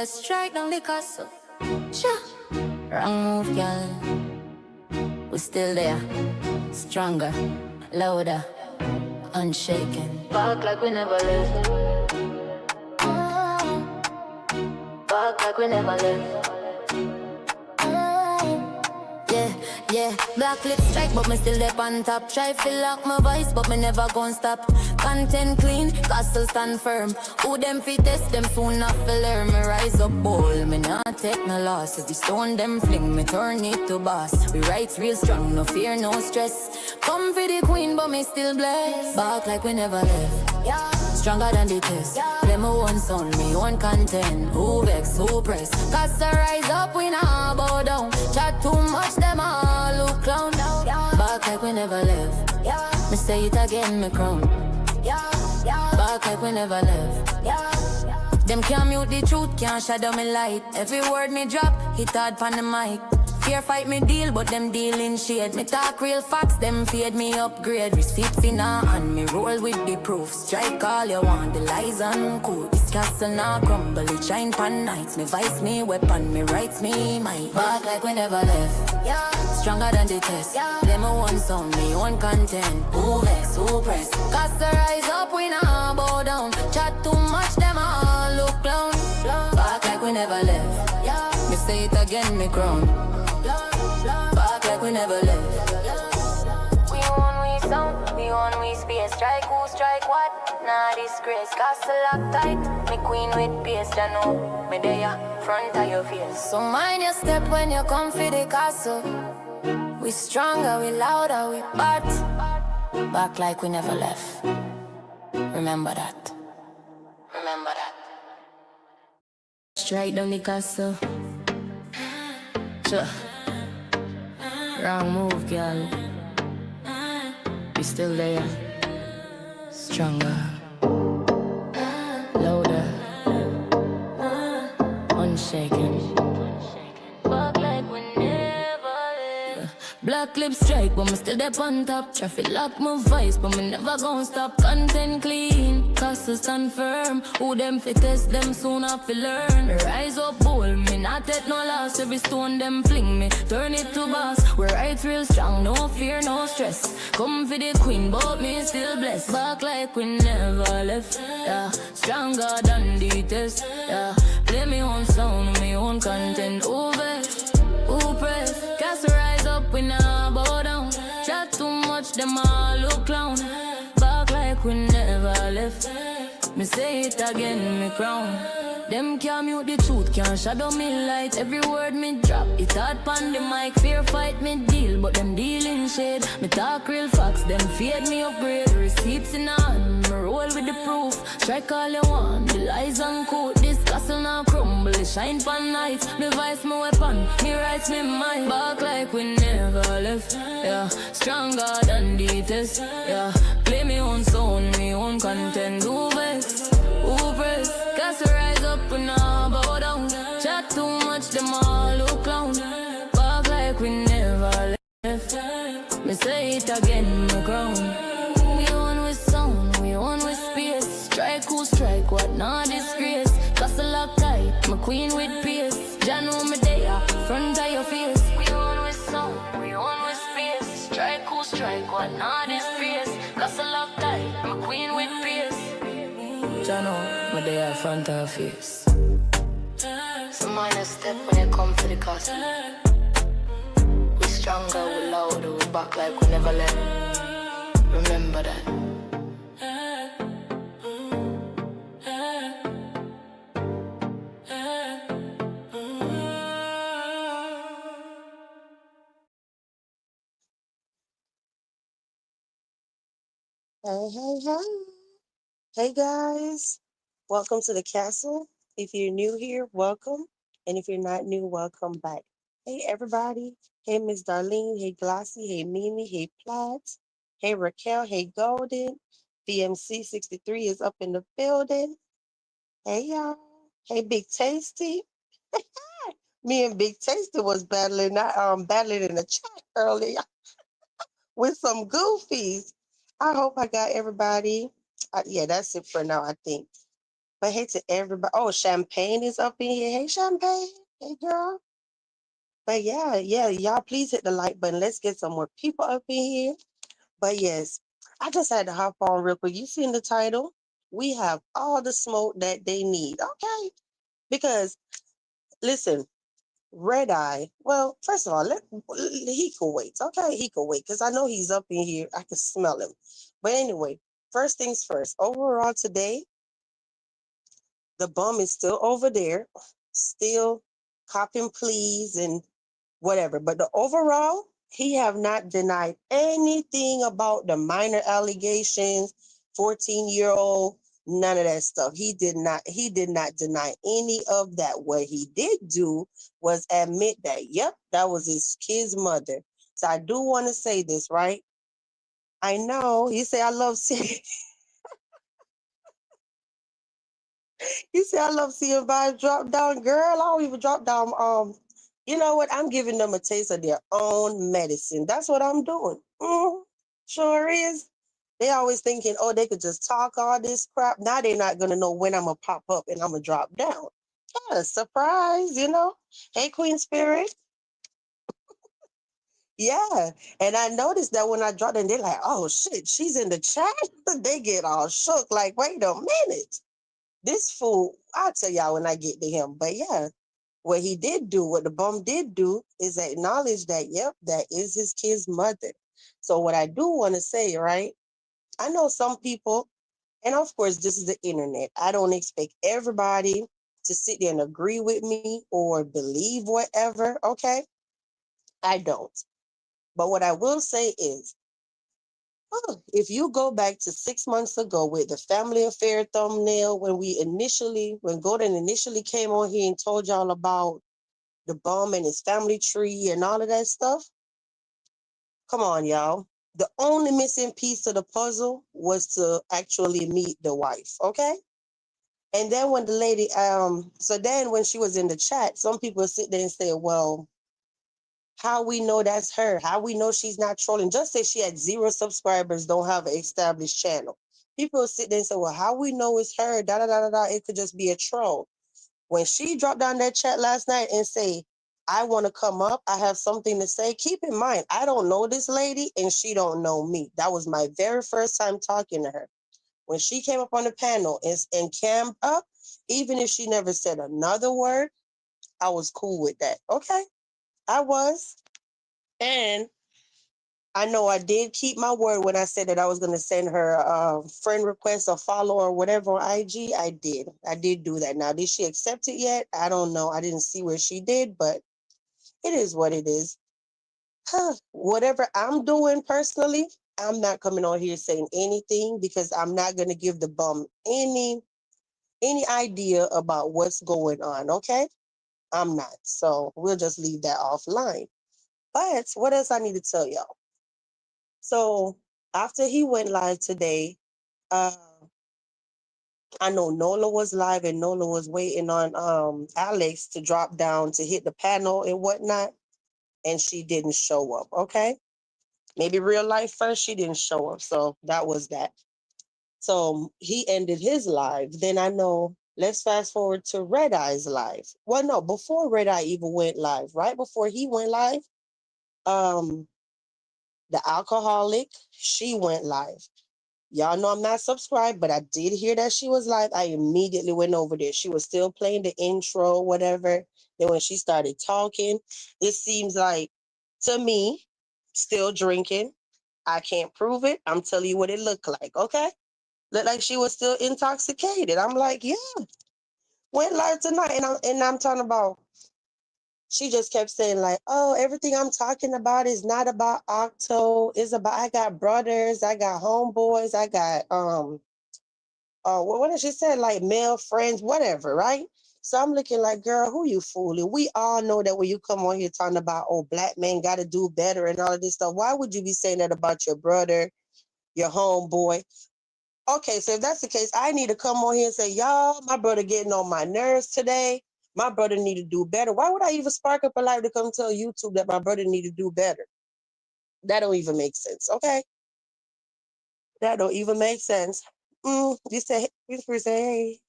strike down the castle. Sure. Wrong move, girl. We still there. Stronger, louder, unshaken. Back like we never left. Back like we never left. Yeah, black lip strike, but me still there on top. Try fill lock my voice, but me never gon' stop. Content clean, castle stand firm. Who them fi test them soon enough fi learn. Me rise up bold, me not take no loss. If you stone them fling, me turn it to boss. We rights real strong, no fear, no stress. Come for the queen, but me still blessed. Back like we never left. Yeah. Stronger than the test. Play my own sound, me own content. Who vex, who press? Cause I rise up, we nah bow down. Chat too much, them all look clown. Back like we never left. Me say it again, me crown. Back like we never left. Them can't mute the truth, can't shadow me light. Every word me drop, hit hard pon the mic. Fear fight me deal, but them deal in shade. Me talk real facts, them fade me upgrade. Receipts in a hand, me roll with the proof. Strike all you want, the lies uncool. This castle now crumble, it shine pan nights. Me vice, me weapon, me rights, me might. Back like we never left. Stronger than the test. Play my own sound, me own content. Who vex, who press? Cast the rise up, we now bow down. Chat too much, them all look clown. Back like we never left. Me say it again, me crown. Back like we never left. We own we sound, we own we space. Strike who strike what? Nah disgrace. Castle lock tight, me queen with pace. Ya know, me there front of your face. So mind your step when you come for the castle. We stronger, we louder, we bat. Back like we never left. Remember that. Remember that. Strike down the castle. Sure. Wrong move, girl. We still there. Stronger, louder, unshaken. Back like we never left. Black lip strike, but me still there on top. Traffic lock my voice, but me never gon' stop. Content clean, castle stand firm. Who them fi test them soon have to learn. Me rise up bold, me not take no loss. Every stone them fling me, turn it to boss. We right real strong, no fear, no stress. Come for the queen, but me still blessed. Back like we never left. Yeah, stronger than the test. Yeah, play me own sound, me own content. Who vex, who press? Cast rise up, we nah bow down. Chat too much, them all look clown. Back like we never left. Me say it again, me crown. Them can't mute the truth, can't shadow me light. Every word me drop, it hard pon the mic. Fear fight me deal, but them deal in shade. Me talk real facts, them fade me upgrade. Receipts in hand, me roll with the proof. Strike all you want, the lies uncool. This castle now crumble, it shine pon nights. Me vice, me weapon, me rights, me mind. Back like we never left, yeah. Stronger than the test, yeah. Play me own sound, me own content. Who vex, who press? Castle rise up, we now bow down. Chat too much, them all look clown. Back like we never left. Me say it again, me crown. We own with sound, we own with space. Strike who strike, what not disgrace. Castle lock tight, my queen with pace. Jah know me there, front of your face. We own with sound, we own with space. Strike who strike, what not disgrace. Castle lock tight, my queen with pace. Jah know me there, front of your face. So mind a step when you come to the castle. We stronger, we louder, we back like we never left. Remember that. Hey, hey, hey. Hey, guys. Welcome to the castle. If you're new here, welcome. And if you're not new, welcome back. Hey, everybody. Hey, Miss Darlene. Hey, Glossy. Hey, Mimi. Hey, Platt. Hey, Raquel. Hey, Golden. BMC 63 is up in the building. Hey, y'all. Hey, Big Tasty. Me and Big Tasty was battling in the chat earlier with some goofies. I hope I got everybody. Yeah, that's it for now, I think. But hey to everybody. Oh, Champagne is up in here. Hey, Champagne. Hey, girl. But yeah, y'all please hit the like button. Let's get some more people up in here. But yes, I just had to hop on real quick. You seen the title? We have all the smoke that they need. Okay. Because listen, Red Eye. Well, first of all, he could wait. Okay, he could wait because I know he's up in here. I can smell him. But anyway, first things first. Overall today, the bum is still over there, still copping pleas and whatever. But the overall, he have not denied anything about the minor allegations, 14-year-old, none of that stuff. He did not deny any of that. What he did do was admit that, yep, that was his kid's mother. So I do want to say this, right? I know you say I love seeing you say I love seeing vibes drop down. Girl, I don't even drop down. You know what? I'm giving them a taste of their own medicine. That's what I'm doing. Sure is. They always thinking, oh, they could just talk all this crap. Now they're not gonna know when I'm gonna pop up and I'm gonna drop down. Yeah, surprise. Hey, Queen Spirit. Yeah. And I noticed that when I dropped in, they're like, oh shit, she's in the chat. They get all shook, like, wait a minute. This fool, I'll tell y'all when I get to him. But yeah, what the bum did do is acknowledge that, yep, that is his kid's mother. So what I do want to say, right? I know some people, and of course, this is the internet. I don't expect everybody to sit there and agree with me or believe whatever, okay? I don't. But what I will say is, if you go back to 6 months ago with the family affair thumbnail, when Gordon initially came on here and told y'all about the bum and his family tree and all of that stuff, come on, y'all. The only missing piece of the puzzle was to actually meet the wife, okay? And then when the lady, so then when she was in the chat, some people sit there and say, well, how we know that's her? How we know she's not trolling? Just say she had 0 subscribers, don't have an established channel. People sit there and say, well, how we know it's her? Da da da da da. It could just be a troll. When she dropped down that chat last night and say, I want to come up, I have something to say. Keep in mind, I don't know this lady and she don't know me. That was my very first time talking to her. When she came up on the panel and cammed up, even if she never said another word, I was cool with that. Okay, I was. And I know I did keep my word when I said that I was going to send her a friend request or follow or whatever on IG. I did. I did do that. Now, did she accept it yet? I don't know. I didn't see where she did, but it is what it is. Whatever I'm doing personally, I'm not coming on here saying anything because I'm not going to give the bum any idea about what's going on. Okay, I'm not. So we'll just leave that offline. But what else I need to tell y'all? So after he went live today, uh, I know Nola was live and Nola was waiting on Alex to drop down to hit the panel and whatnot, and she didn't show up. Okay, maybe real life first, she didn't show up, so that was that. So he ended his live. Then I know. Let's fast forward to Red Eye's live. Well, no, before Red Eye even went live, right before he went live, um, the alcoholic, she went live. Y'all know I'm not subscribed, but I did hear that she was live. I immediately went over there. She was still playing the intro, whatever. Then when she started talking, it seems like, to me, still drinking. I can't prove it. I'm telling you what it looked like, okay? Looked like she was still intoxicated. I'm like, yeah, went live tonight. And I'm talking about, she just kept saying like, oh, everything I'm talking about is not about Octo. It's about, I got brothers, I got homeboys, I got what did she say? Like male friends, whatever, right? So I'm looking like, girl, who you fooling? We all know that when you come on here talking about, oh, black men got to do better and all of this stuff, why would you be saying that about your brother, your homeboy? Okay, so if that's the case, I need to come on here and say, y'all, my brother getting on my nerves today. My brother need to do better. Why would I even spark up a live to come tell YouTube that my brother need to do better? That don't even make sense, okay? That don't even make sense. You say, hey.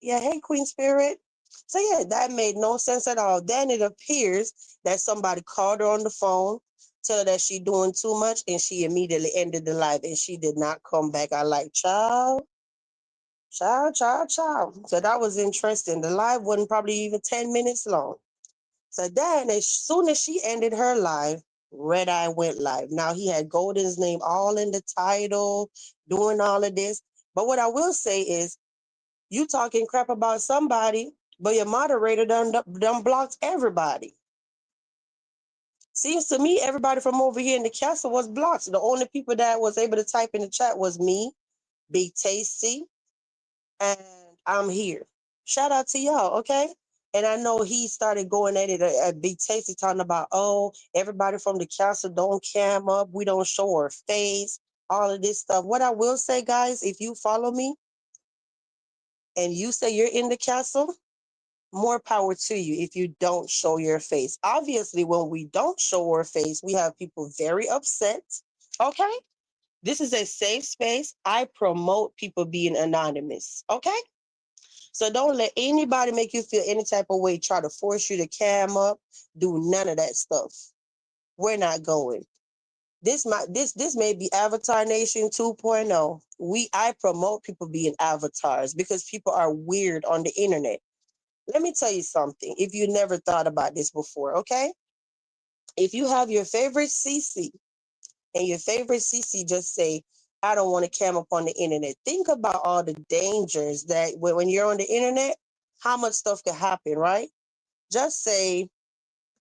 Yeah, hey, Queen Spirit. So yeah, that made no sense at all. Then it appears that somebody called her on the phone, tell her that she doing too much, and she immediately ended the live, and she did not come back. I like, child, child, child, child. So that was interesting. The live wasn't probably even 10 minutes long. So then, as soon as she ended her live, Red Eye went live. Now he had Golden's name all in the title, doing all of this. But what I will say is, you talking crap about somebody, but your moderator done blocked everybody. Seems to me everybody from over here in the castle was blocked. So the only people that was able to type in the chat was me, Big Tasty, and I'm here. Shout out to y'all, okay? And I know he started going at it at Big Tasty, talking about, oh, everybody from the castle don't cam up, we don't show our face, all of this stuff. What I will say, guys, if you follow me and you say you're in the castle, more power to you if you don't show your face. Obviously, when we don't show our face, we have people very upset. Okay? This is a safe space. I promote people being anonymous. Okay? So don't let anybody make you feel any type of way, try to force you to cam up, do none of that stuff. We're not going. This may be Avatar Nation 2.0. I promote people being avatars because people are weird on the internet. Let me tell you something. If you never thought about this before, okay? If you have your favorite CC and your favorite CC just say, I don't want to cam up on the internet. Think about all the dangers that when you're on the internet, how much stuff could happen, right? Just say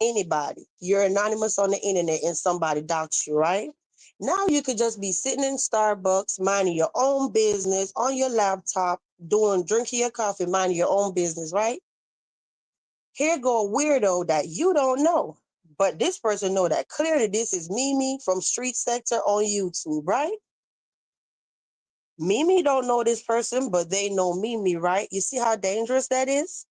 anybody, you're anonymous on the internet and somebody doxed you, right? Now you could just be sitting in Starbucks, minding your own business on your laptop, drinking your coffee, minding your own business, right? Here go a weirdo that you don't know, but this person know that clearly this is Mimi from Street Sector on YouTube, right? Mimi don't know this person, but they know Mimi, right? You see how dangerous that is?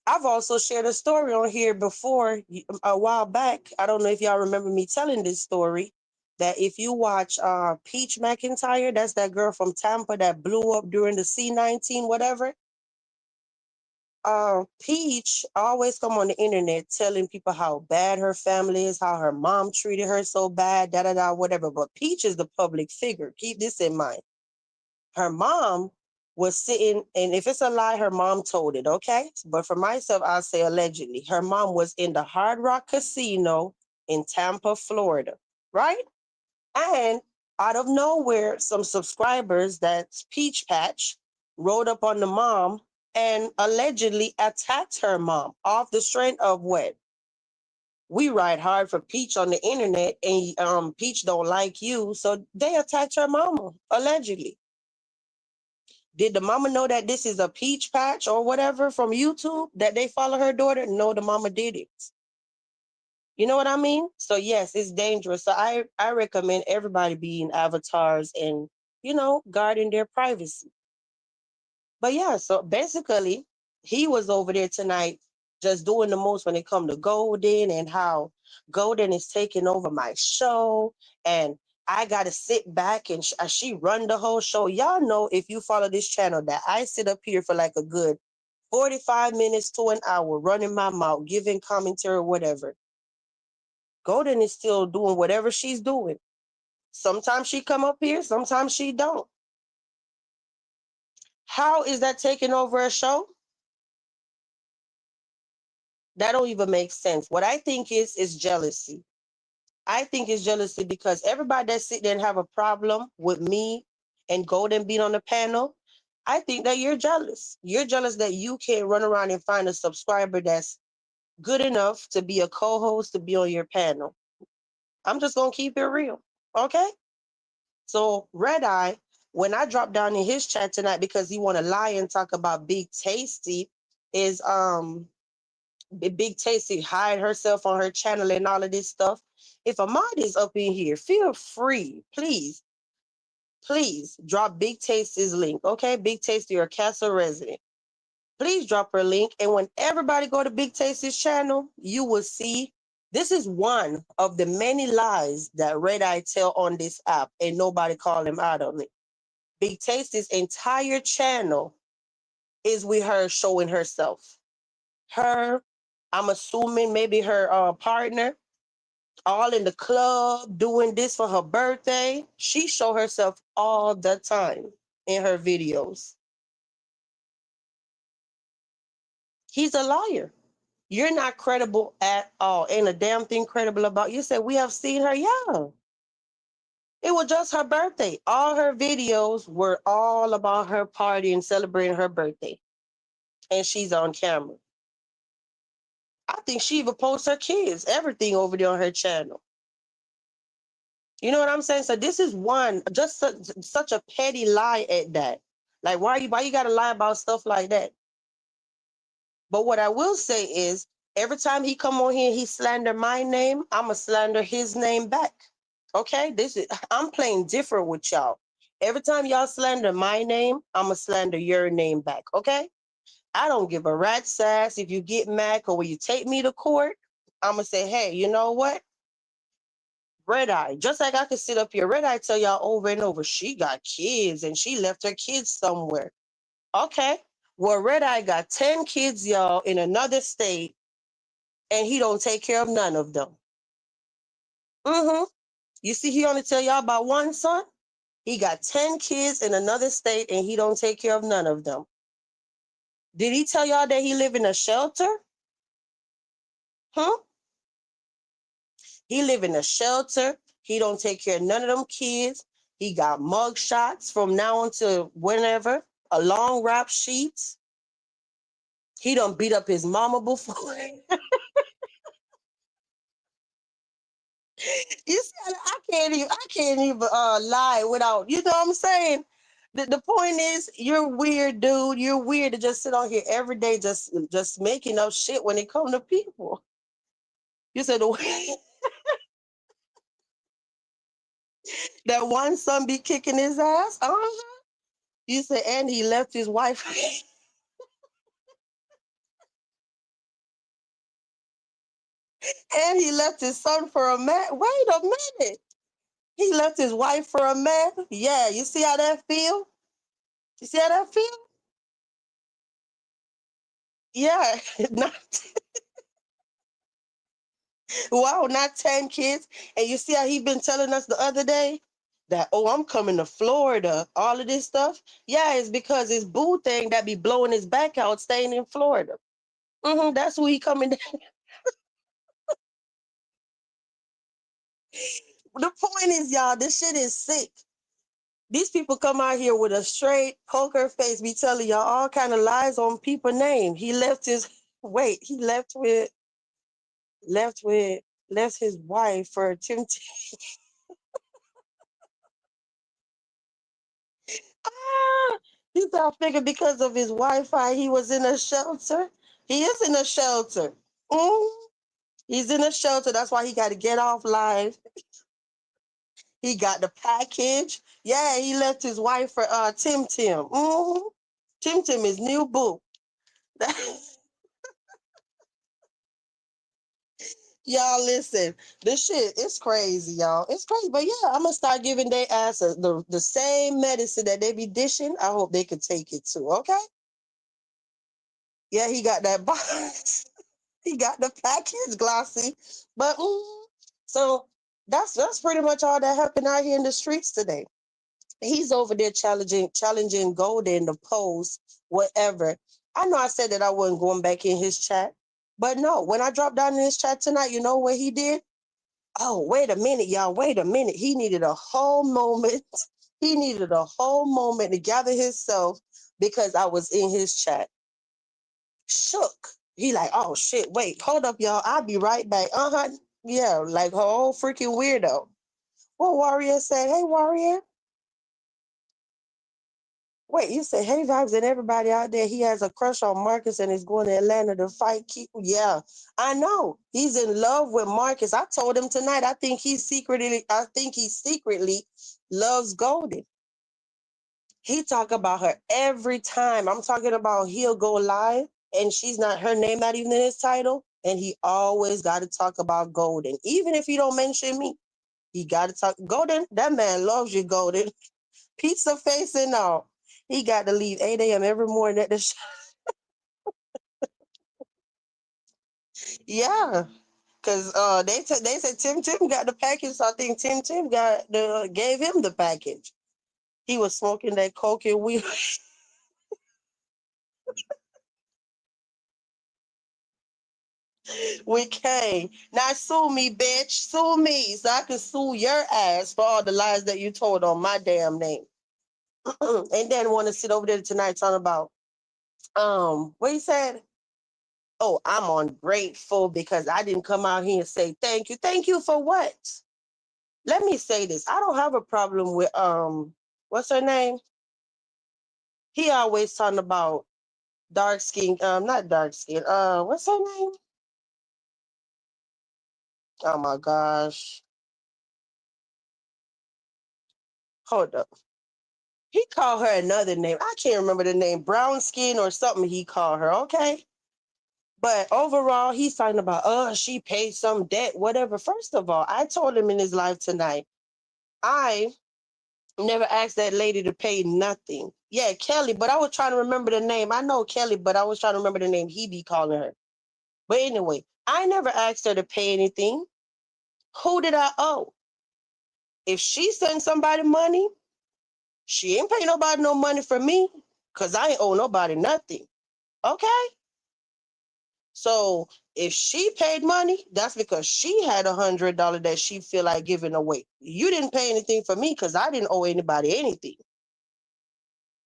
I've also shared a story on here before a while back. I don't know if y'all remember me telling this story, that if you watch Peach McIntyre, that's that girl from Tampa that blew up during the C-19, whatever. Peach always come on the internet telling people how bad her family is, how her mom treated her so bad, da da da, whatever. But Peach is the public figure. Keep this in mind. Her mom was sitting, and if it's a lie, her mom told it, okay? But for myself, I'll say allegedly. Her mom was in the Hard Rock Casino in Tampa, Florida, right? And out of nowhere, some subscribers, that's Peach Patch, rode up on the mom and allegedly attacked her mom off the strength of what? We ride hard for Peach on the internet, and Peach don't like you, so they attacked her mama, allegedly. Did the mama know that this is a Peach Patch or whatever from YouTube, that they follow her daughter? No, the mama did it. You know what I mean? So yes, it's dangerous. So I recommend everybody being avatars and, guarding their privacy. But yeah, so basically he was over there tonight just doing the most when it come to Golden, and how Golden is taking over my show, and I got to sit back and she run the whole show. Y'all know, if you follow this channel, that I sit up here for like a good 45 minutes to an hour running my mouth, giving commentary, whatever. Golden is still doing whatever she's doing. Sometimes she come up here, sometimes she don't. How is that taking over a show? That don't even make sense. What I think is jealousy. I think it's jealousy because everybody that sit there and have a problem with me and Golden being on the panel, I think that you're jealous. You're jealous that you can't run around and find a subscriber that's good enough to be a co-host, to be on your panel. I'm just gonna keep it real. Okay? So Red Eye, when I dropped down in his chat tonight because he wanna lie and talk about Big Tasty, is Big Tasty hide herself on her channel and all of this stuff. If Ahmad is up in here, feel free, please, drop Big Tasty's link. Okay, Big Tasty, you're a Castle resident. Please drop her link. And when everybody go to Big Tasty's channel, you will see this is one of the many lies that Red Eye tell on this app, and nobody call him out on it. Big Tasty's entire channel is with her showing herself. Her, I'm assuming maybe her partner, all in the club doing this for her birthday. She show herself all the time in her videos. He's a liar. You're not credible at all. Ain't a damn thing credible about you. Said we have seen her. Yeah. It was just her birthday. All her videos were all about her party and celebrating her birthday. And she's on camera. I think she even posts her kids, everything over there on her channel. You know what I'm saying? So this is one, just such a petty lie at that. Like, why you gotta lie about stuff like that? But what I will say is, every time he come on here, he slander my name, I'ma slander his name back. Okay, I'm playing different with y'all. Every time y'all slander my name, I'ma slander your name back. Okay, I don't give a rat's ass if you get mad or when you take me to court. I'ma say, hey, you know what? Red Eye, just like I could sit up here, Red Eye tell y'all over and over, she got kids and she left her kids somewhere. Okay, well, Red Eye got 10 kids, y'all, in another state, and he don't take care of none of them. Mm-hmm. You see, he only tell y'all about one son. He got 10 kids in another state, and he don't take care of none of them. Did he tell y'all that he live in a shelter? Huh? He live in a shelter. He don't take care of none of them kids. He got mug shots from now until whenever, a long rap sheets. He done beat up his mama before. You said I can't even lie without, you know what I'm saying? The point is, you're weird, dude. You're weird to just sit on here every day just making up shit when it come to people. You said the way that one son be kicking his ass. Uh-huh. You said, and he left his wife. And he left his son for a man. Wait a minute. He left his wife for a man. Yeah, you see how that feel? You see how that feel? Yeah, not wow, not 10 kids. And you see how he been telling us the other day that, oh, I'm coming to Florida, all of this stuff. Yeah, it's because his boo thing that be blowing his back out, staying in Florida. That's who he coming down. The point is, y'all, this shit is sick. These people come out here with a straight poker face, be telling y'all all kind of lies on people name. He left his wait, he left with left his wife for Tim. Ah, he thought figure because of his Wi-Fi, he was in a shelter. He is in a shelter. Mm, he's in a shelter. That's why he got to get off live. He got the package. Yeah, he left his wife for Tim Tim. Tim Tim is new boo. Y'all listen, this shit is crazy, y'all. It's crazy, but yeah, I'm gonna start giving their ass the same medicine that they be dishing. I hope they could take it too. Okay? Yeah, he got that box. He got the package glossy, but so that's pretty much all that happened out here in the streets today. He's over there challenging Golden to pose whatever. I know I said that I wasn't going back in his chat, but no, when I dropped down in his chat tonight, you know what he did? Oh, wait a minute, y'all. Wait a minute. He needed a whole moment. He needed a whole moment to gather himself because I was in his chat. Shook. He like, oh shit, wait, hold up, y'all. I'll be right back. Uh-huh. Yeah, like a whole freaking weirdo. Well, Warrior said, hey, Warrior. Wait, you said, hey, Vibes, and everybody out there, he has a crush on Marcus and is going to Atlanta to fight Keith. Yeah, I know. He's in love with Marcus. I told him tonight, I think he secretly loves Golden. He talk about her every time. I'm talking about he'll go live and her name not even in his title. And he always got to talk about Golden. Even if he don't mention me, he got to talk. Golden, that man loves you, Golden. Pizza face and all. He got to leave 8 a.m. every morning at the shop. Yeah. Cause they said Tim got the package, so I think Tim got the gave him the package. He was smoking that coke and we we came. Now sue me, bitch. Sue me so I can sue your ass for all the lies that you told on my damn name. And then want to sit over there tonight talking about what he said. Oh, I'm ungrateful because I didn't come out here and say thank you. Thank you for what? Let me say this. I don't have a problem with what's her name? He always talking about dark skin, not dark skin. What's her name? Oh my gosh. Hold up. He called her another name. I can't remember the name. Brown skin or something he called her, okay? But overall, he's talking about, she paid some debt, whatever. First of all, I told him in his live tonight, I never asked that lady to pay nothing. Yeah, Kelly, but I was trying to remember the name. I know Kelly, but I was trying to remember the name he be calling her. But anyway, I never asked her to pay anything. Who did I owe? If she sent somebody money, she ain't pay nobody no money for me because I ain't owe nobody nothing. Okay? So if she paid money, that's because she had $100 that she feel like giving away. You didn't pay anything for me because I didn't owe anybody anything.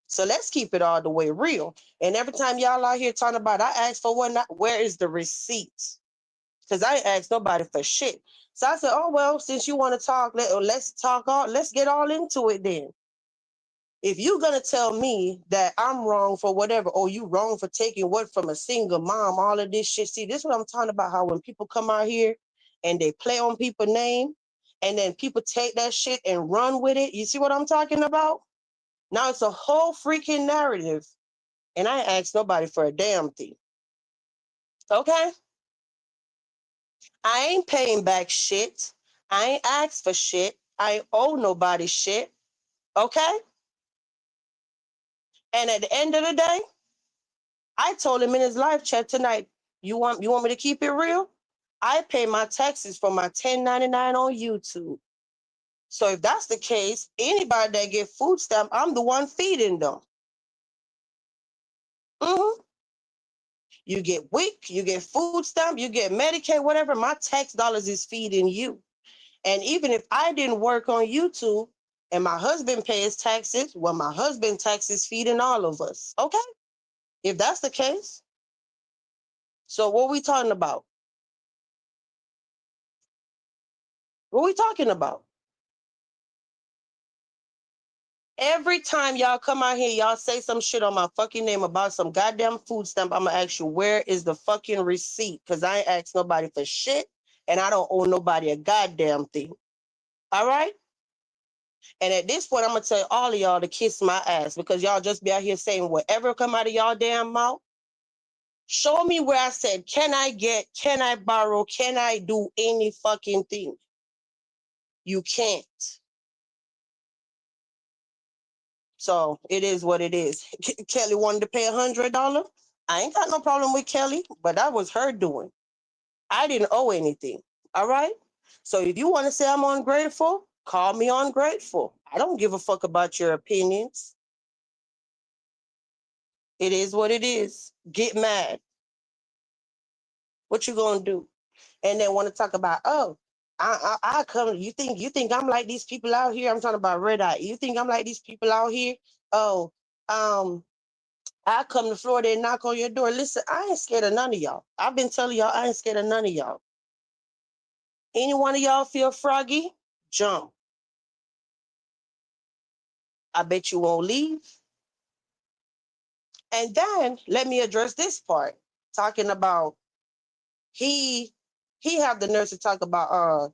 So let's keep it all the way real. And every time y'all out here talking about I asked for one, where is the receipt? Because I ain't asked nobody for shit. So I said, oh well, since you want to talk, let's talk all let's get all into it then. If you're gonna tell me that I'm wrong for whatever, or you wrong for taking what from a single mom, all of this shit. See, this is what I'm talking about. How when people come out here and they play on people's name, and then people take that shit and run with it. You see what I'm talking about? Now it's a whole freaking narrative, and I ain't asked nobody for a damn thing. Okay? I ain't paying back shit. I ain't asked for shit. I ain't owe nobody shit. Okay? And at the end of the day, I told him in his live chat tonight, you want me to keep it real? I pay my taxes for my 1099 on YouTube. So if that's the case, anybody that get food stamp, I'm the one feeding them. Mm-hmm. You get WIC, you get food stamp, you get Medicaid, whatever. My tax dollars is feeding you. And even if I didn't work on YouTube and my husband pays taxes, well, my husband taxes feeding all of us. Okay? If that's the case, so what we talking about? What we talking about? Every time y'all come out here, y'all say some shit on my fucking name about some goddamn food stamp, I'm gonna ask you, where is the fucking receipt? Because I ain't asked nobody for shit and I don't owe nobody a goddamn thing. All right? And at this point, I'm gonna tell all of y'all to kiss my ass because y'all just be out here saying whatever come out of y'all damn mouth. Show me where I said, can I get, can I borrow, can I do any fucking thing? You can't. So it is what it is. Kelly wanted to pay $100. I ain't got no problem with Kelly, but that was her doing. I didn't owe anything. All right. So if you want to say I'm ungrateful, call me ungrateful. I don't give a fuck about your opinions. It is what it is. Get mad. What you gonna do? And then want to talk about, oh, I come. You think I'm like these people out here? I'm talking about red eye. You think I'm like these people out here? Oh, I come to Florida and knock on your door. Listen, I ain't scared of none of y'all. I've been telling y'all I ain't scared of none of y'all. Any one of y'all feel froggy? Jump. I bet you won't leave. And then let me address this part. Talking about he have the nerve to talk about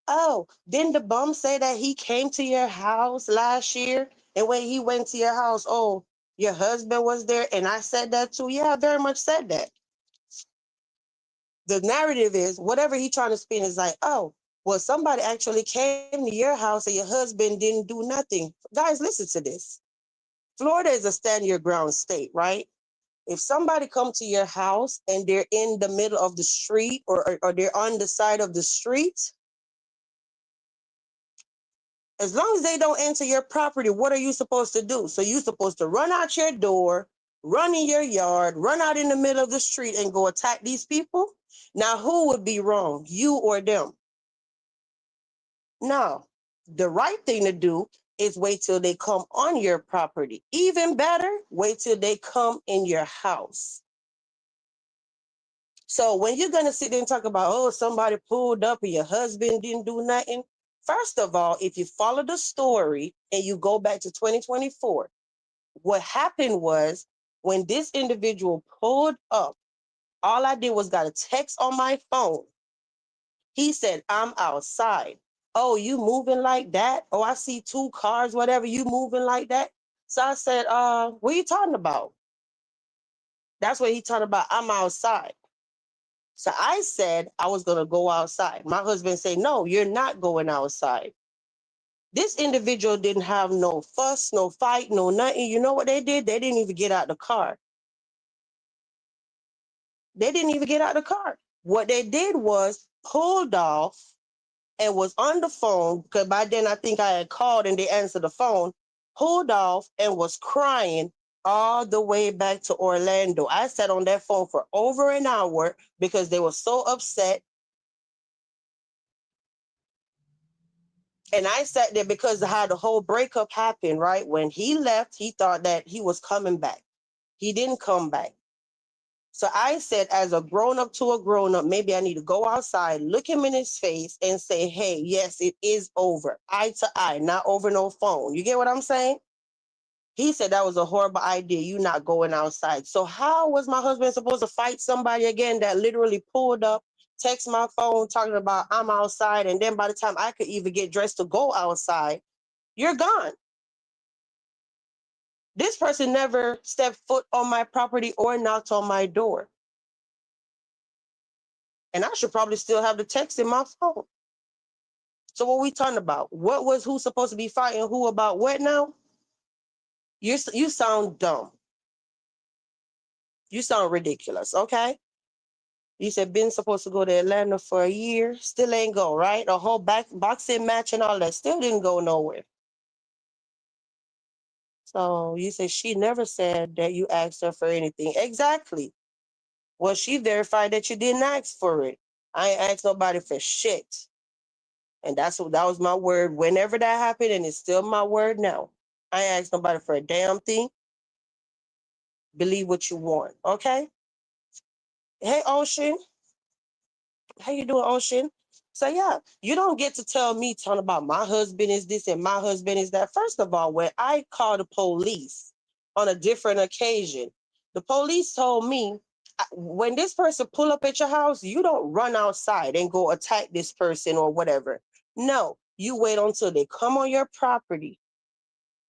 oh, didn't the bum say that he came to your house last year? And when he went to your house, oh, your husband was there. And I said that too. Yeah, I very much said that. The narrative is whatever he trying to spin is like, oh, Well, somebody actually came to your house and your husband didn't do nothing. Guys, listen to this. Florida is a stand your ground state, right? If somebody come to your house and they're in the middle of the street or they're on the side of the street, as long as they don't enter your property, what are you supposed to do? So you're supposed to run out your door, run in your yard, run out in the middle of the street and go attack these people? Now, who would be wrong, you or them? No, the right thing to do is wait till they come on your property. Even better, wait till they come in your house. So when you're going to sit there and talk about, oh, somebody pulled up and your husband didn't do nothing, first of all, if you follow the story and you go back to 2024, what happened was when this individual pulled up, all I did was got a text on my phone. He said, I'm outside. Oh, you moving like that? Oh, I see two cars, whatever, you moving like that? So I said, what are you talking about? That's what he talking about. I'm outside. So I said I was going to go outside. My husband said, no, you're not going outside. This individual didn't have no fuss, no fight, no nothing. You know what they did? They didn't even get out the car. They didn't even get out the car. What they did was pulled off and was on the phone, because by then I think I had called and they answered the phone, pulled off and was crying all the way back to Orlando. I sat on that phone for over an hour because they were so upset. And I sat there because of how the whole breakup happened, right? When he left, he thought that he was coming back. He didn't come back. So I said, as a grown up to a grown up, maybe I need to go outside, look him in his face and say, hey, yes, it is over. Eye to eye, not over no phone. You get what I'm saying? He said that was a horrible idea. You not going outside. So how was my husband supposed to fight somebody again that literally pulled up, text my phone talking about I'm outside, and then by the time I could even get dressed to go outside, you're gone. This person never stepped foot on my property or knocked on my door. And I should probably still have the text in my phone. So what we talking about? What was who supposed to be fighting who about what now? You sound dumb. You sound ridiculous, okay? You said been supposed to go to Atlanta for a year, still ain't go, right? A whole boxing match and all that still didn't go nowhere. So you said she never said that you asked her for anything. Exactly. Well, she verified that you didn't ask for it. I ain't asked nobody for shit. And that was my word whenever that happened, and it's still my word now. I ain't asked nobody for a damn thing. Believe what you want, okay? Hey, Ocean. How you doing, Ocean? So yeah, you don't get to tell me talking about my husband is this and my husband is that. First of all, when I called the police on a different occasion, the police told me when this person pull up at your house, you don't run outside and go attack this person or whatever. No, you wait until they come on your property,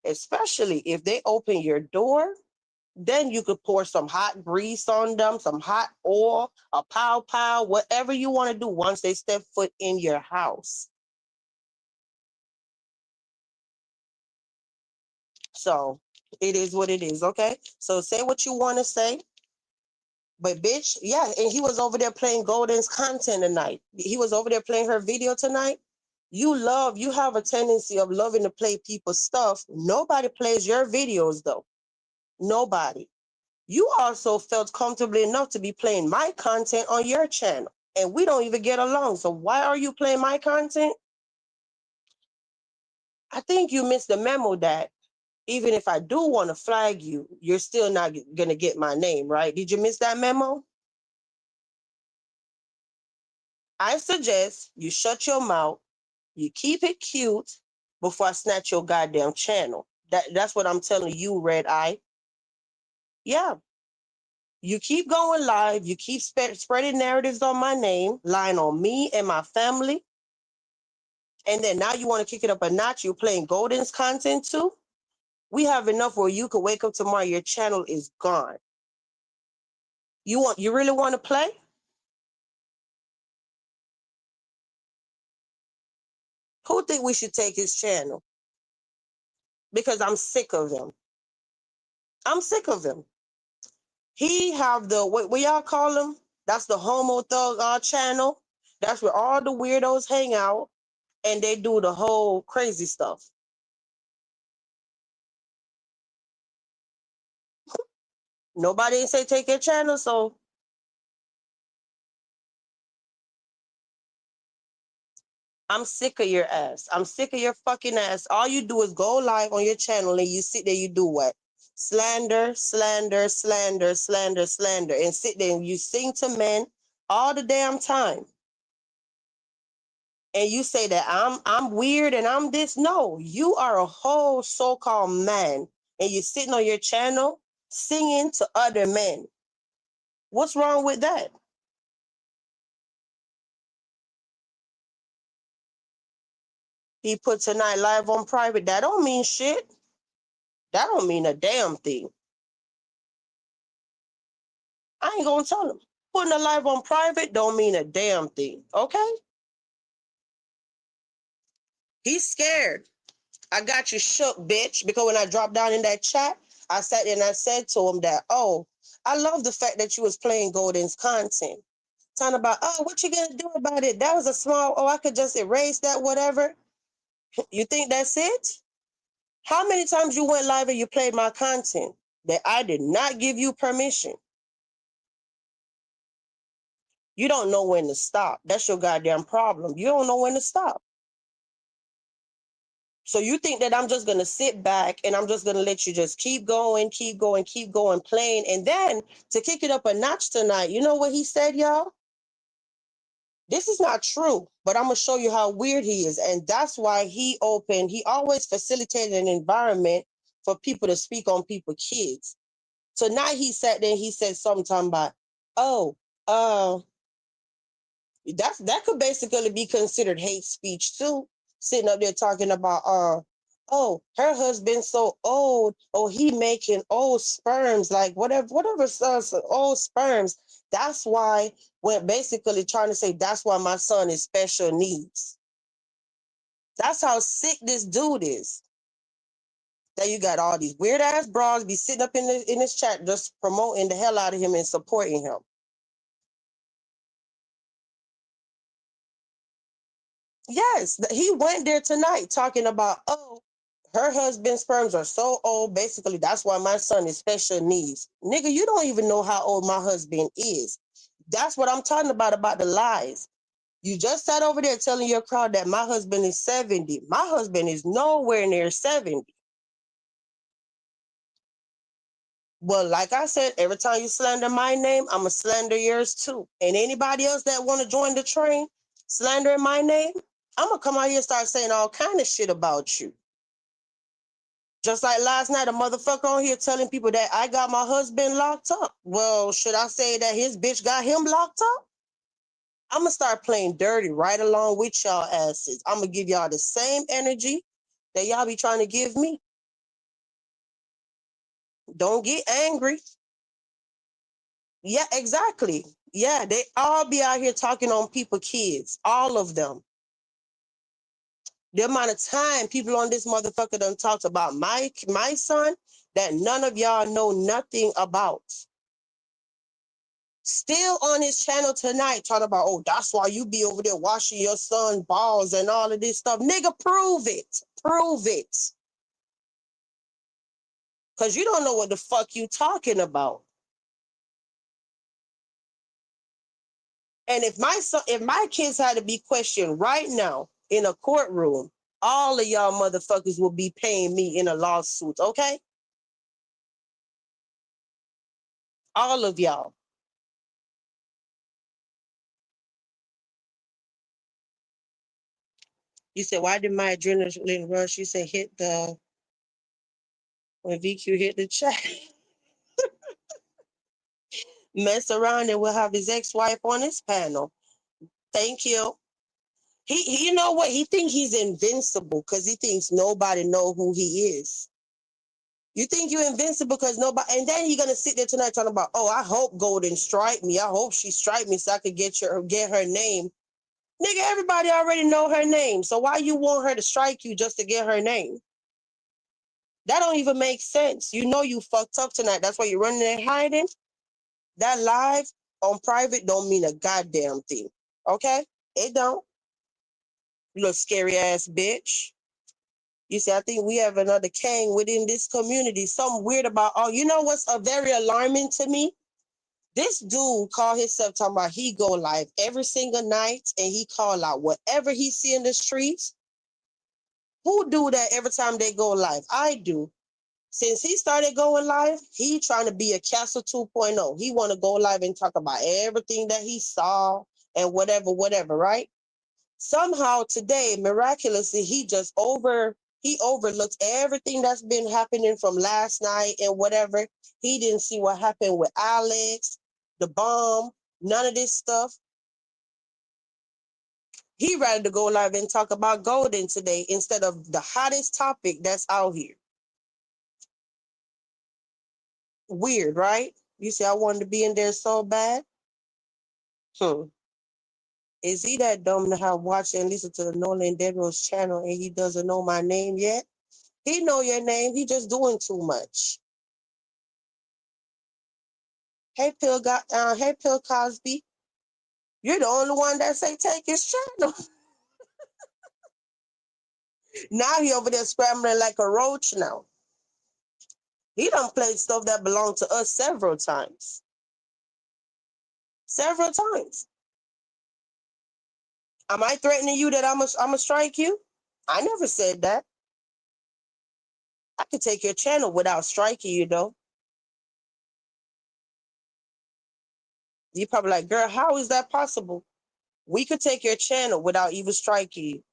especially if they open your door. Then you could pour some hot grease on them, some hot oil, a pow pow, whatever you want to do once they step foot in your house. So it is what it is, okay? So say what you want to say. But bitch, yeah, and he was over there playing Golden's content tonight. He was over there playing her video tonight. You have a tendency of loving to play people's stuff. Nobody plays your videos though. Nobody. You also felt comfortable enough to be playing my content on your channel, and we don't even get along. So why are you playing my content? I think you missed the memo that even if I do want to flag you, you're still not going to get my name, right? Did you miss that memo? I suggest you shut your mouth, you keep it cute before I snatch your goddamn channel. That's what I'm telling you, Red Eye. Yeah. You keep going live. You keep spreading narratives on my name, lying on me and my family. And then now you want to kick it up a notch. You're playing Golden's content too. We have enough where you could wake up tomorrow, your channel is gone. You really want to play? Who think we should take his channel? Because I'm sick of him. I'm sick of him. He have the what y'all call him? That's the Homo Thug channel. That's where all the weirdos hang out and they do the whole crazy stuff. Nobody ain't say take your channel, so I'm sick of your ass. I'm sick of your fucking ass. All you do is go live on your channel and you sit there, you do what? Slander, slander, slander, slander, slander, and sit there and you sing to men all the damn time. And you say that I'm weird and I'm this. No, you are a whole so-called man and you're sitting on your channel singing to other men. What's wrong with that? He put tonight live on private. That don't mean shit. That don't mean a damn thing. I ain't gonna tell him. Putting a live on private don't mean a damn thing. Okay? He's scared. I got you shook, bitch. Because when I dropped down in that chat, I sat there and I said to him that, oh, I love the fact that you was playing Golden's content. Talking about, oh, what you gonna do about it? That was a small, oh, I could just erase that, whatever. You think that's it? How many times you went live and you played my content that I did not give you permission? You don't know when to stop. That's your goddamn problem. You don't know when to stop. So you think that I'm just going to sit back and I'm just going to let you just keep going, playing. And then to kick it up a notch tonight, you know what he said, y'all? This is not true, but I'm going to show you how weird he is. And that's why he always facilitated an environment for people to speak on people's kids. Tonight he sat there and he said something about, oh, that could basically be considered hate speech too. Sitting up there talking about oh, her husband's so old, oh, he making old sperms, like whatever old sperms. That's why we're basically trying to say that's why my son is special needs. That's how sick this dude is. That you got all these weird ass bras be sitting up in this chat just promoting the hell out of him and supporting him. Yes, he went there tonight talking about, oh, her husband's sperms are so old. Basically, that's why my son is special needs. Nigga, you don't even know how old my husband is. That's what I'm talking about the lies. You just sat over there telling your crowd that my husband is 70. My husband is nowhere near 70. Well, like I said, every time you slander my name, I'm going to slander yours too. And anybody else that want to join the train, slandering my name, I'm going to come out here and start saying all kind of shit about you. Just like last night, a motherfucker on here telling people that I got my husband locked up. Well, should I say that his bitch got him locked up? I'm going to start playing dirty right along with y'all asses. I'm going to give y'all the same energy that y'all be trying to give me. Don't get angry. Yeah, exactly. Yeah, they all be out here talking on people's kids. All of them. The amount of time people on this motherfucker done talked about my son that none of y'all know nothing about. Still on his channel tonight talking about, oh, that's why you be over there washing your son's balls and all of this stuff. Nigga, prove it. Prove it. Because you don't know what the fuck you talking about. And if my kids had to be questioned right now in a courtroom, all of y'all motherfuckers will be paying me in a lawsuit, okay? All of y'all. You said, why did my adrenaline rush? You said when VQ hit the chat. Mess around and we'll have his ex-wife on his panel. Thank you. He you know what? He thinks he's invincible because he thinks nobody know who he is. You think you're invincible because nobody, and then you're gonna sit there tonight talking about, oh, I hope Golden strike me. I hope she strike me so I could get her name Nigga, everybody already know her name. So why you want her to strike you just to get her name? That don't even make sense. You know you fucked up tonight. That's why you're running and hiding. That live on private don't mean a goddamn thing. Okay? It don't. You little scary ass bitch. You see, I think we have another Kang within this community. Something weird about, oh, you know what's very alarming to me? This dude called himself talking about he go live every single night and he call out whatever he see in the streets. Who do that every time they go live? I do. Since he started going live, he trying to be a Castle 2.0. He want to go live and talk about everything that he saw and whatever, right? Somehow today, miraculously, he overlooked everything that's been happening from last night and whatever. He didn't see what happened with Alex, the bomb, none of this stuff. He rather to go live and talk about Golden today instead of the hottest topic that's out here. Weird, right? You see, I wanted to be in there so bad. Is he that dumb to have watched and listened to the Nolan Deadrose channel and he doesn't know my name yet? He know your name. He just doing too much. Hey, Pill Cosby. You're the only one that say take his channel. Now he over there scrambling like a roach now. He done played stuff that belonged to us several times. Several times. Am I threatening you that I'm a strike you? I never said that. I could take your channel without striking you, though. You probably like, girl, how is that possible? We could take your channel without even striking you.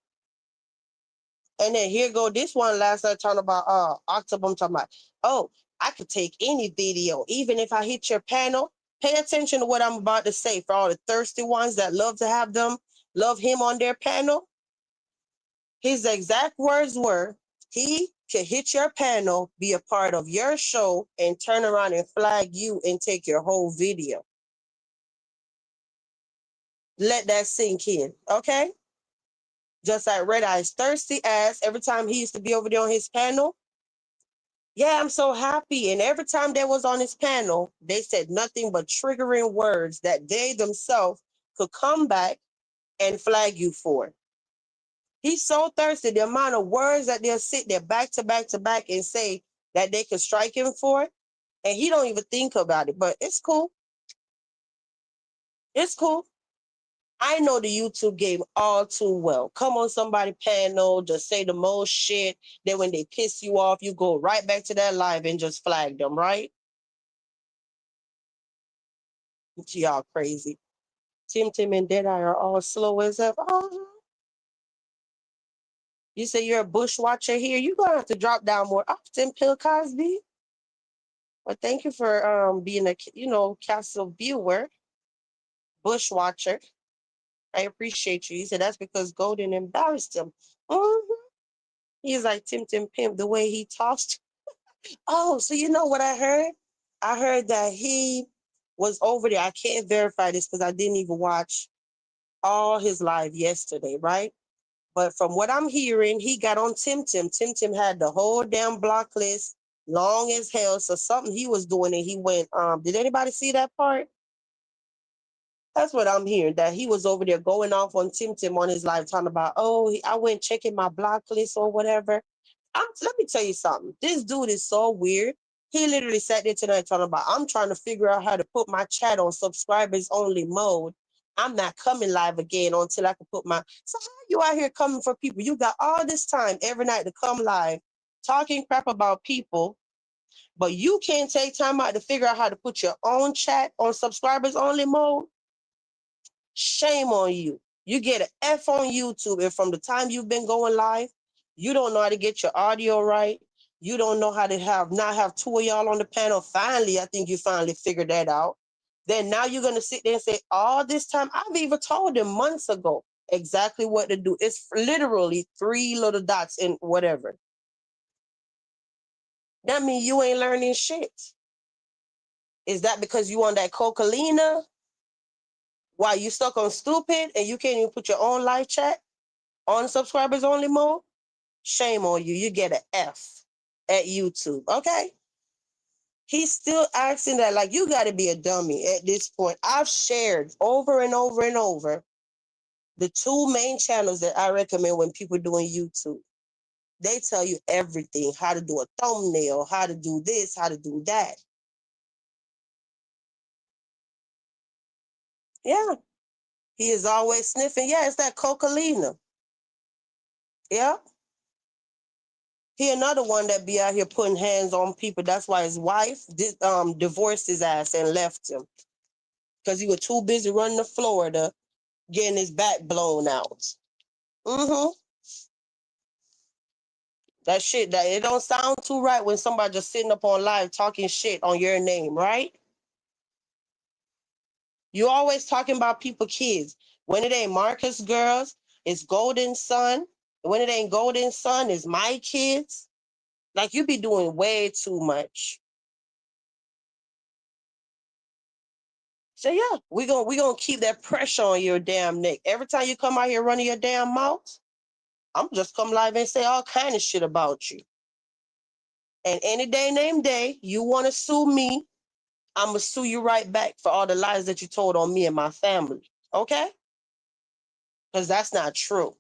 And then here go this one last night talking about October. I'm talking about, oh, I could take any video, even if I hit your panel. Pay attention to what I'm about to say for all the thirsty ones that love to have them, love him on their panel. His exact words were, he could hit your panel, be a part of your show, and turn around and flag you and take your whole video. Let that sink in, okay? Just like Red Eye's thirsty ass, every time he used to be over there on his panel, yeah, I'm so happy. And every time they was on his panel, they said nothing but triggering words that they themselves could come back and flag you for. He's so thirsty. The amount of words that they'll sit there back to back to back and say that they could strike him for, and he don't even think about it. But it's cool. It's cool. I know the YouTube game all too well. Come on somebody panel, just say the most shit. Then when they piss you off, you go right back to that live and just flag them, right? Y'all crazy. Tim and Deadeye are all slow as ever. Oh, you say you're a bush watcher here. You're gonna have to drop down more often, Pill Cosby. Well, thank you for being a Castle viewer, bush watcher. I appreciate you. He said that's because Golden embarrassed him. Mm-hmm. He's like Tim Pimp, the way he talks. Oh, so you know what I heard? I heard that he was over there. I can't verify this because I didn't even watch all his live yesterday, right? But from what I'm hearing, he got on Tim. Tim had the whole damn block list, long as hell. So something he was doing and he went, did anybody see that part? That's what I'm hearing, that he was over there going off on Tim on his live talking about, oh, I went checking my block list or whatever. Let me tell you something. This dude is so weird. He literally sat there tonight talking about, I'm trying to figure out how to put my chat on subscribers only mode. I'm not coming live again until I can put my... So how you out here coming for people? You got all this time every night to come live, talking crap about people, but you can't take time out to figure out how to put your own chat on subscribers only mode? Shame on you. You get an F on YouTube, and from the time you've been going live, you don't know how to get your audio right. You don't know how to not have two of y'all on the panel. Finally, I think you finally figured that out. Then now you're going to sit there and say, all this time, I've even told them months ago exactly what to do. It's literally 3 little dots in whatever. That means you ain't learning shit. Is that because you on that Coca-Lina? Why, you stuck on stupid and you can't even put your own live chat on subscribers only mode? Shame on you. You get an F at YouTube. Okay. He's still asking that, like, you got to be a dummy at this point. I've shared over and over and over the two main channels that I recommend when people doing YouTube. They tell you everything, how to do a thumbnail, how to do this, how to do that. Yeah. He is always sniffing. Yeah, it's that Cocalina. Yeah. He another one that be out here putting hands on people. That's why his wife divorced his ass and left him. Because he was too busy running to Florida, getting his back blown out. Mm-hmm. That shit, that it don't sound too right when somebody just sitting up on live talking shit on your name, right? You always talking about people kids. When it ain't Marcus girls, it's Golden Son. When it ain't Golden Son, it's my kids. Like, you be doing way too much. So yeah, we gonna keep that pressure on your damn neck. Every time you come out here running your damn mouth, I'm just come live and say all kind of shit about you. And any day, name day, you want to sue me, I'm gonna sue you right back for all the lies that you told on me and my family. Okay? Because that's not true.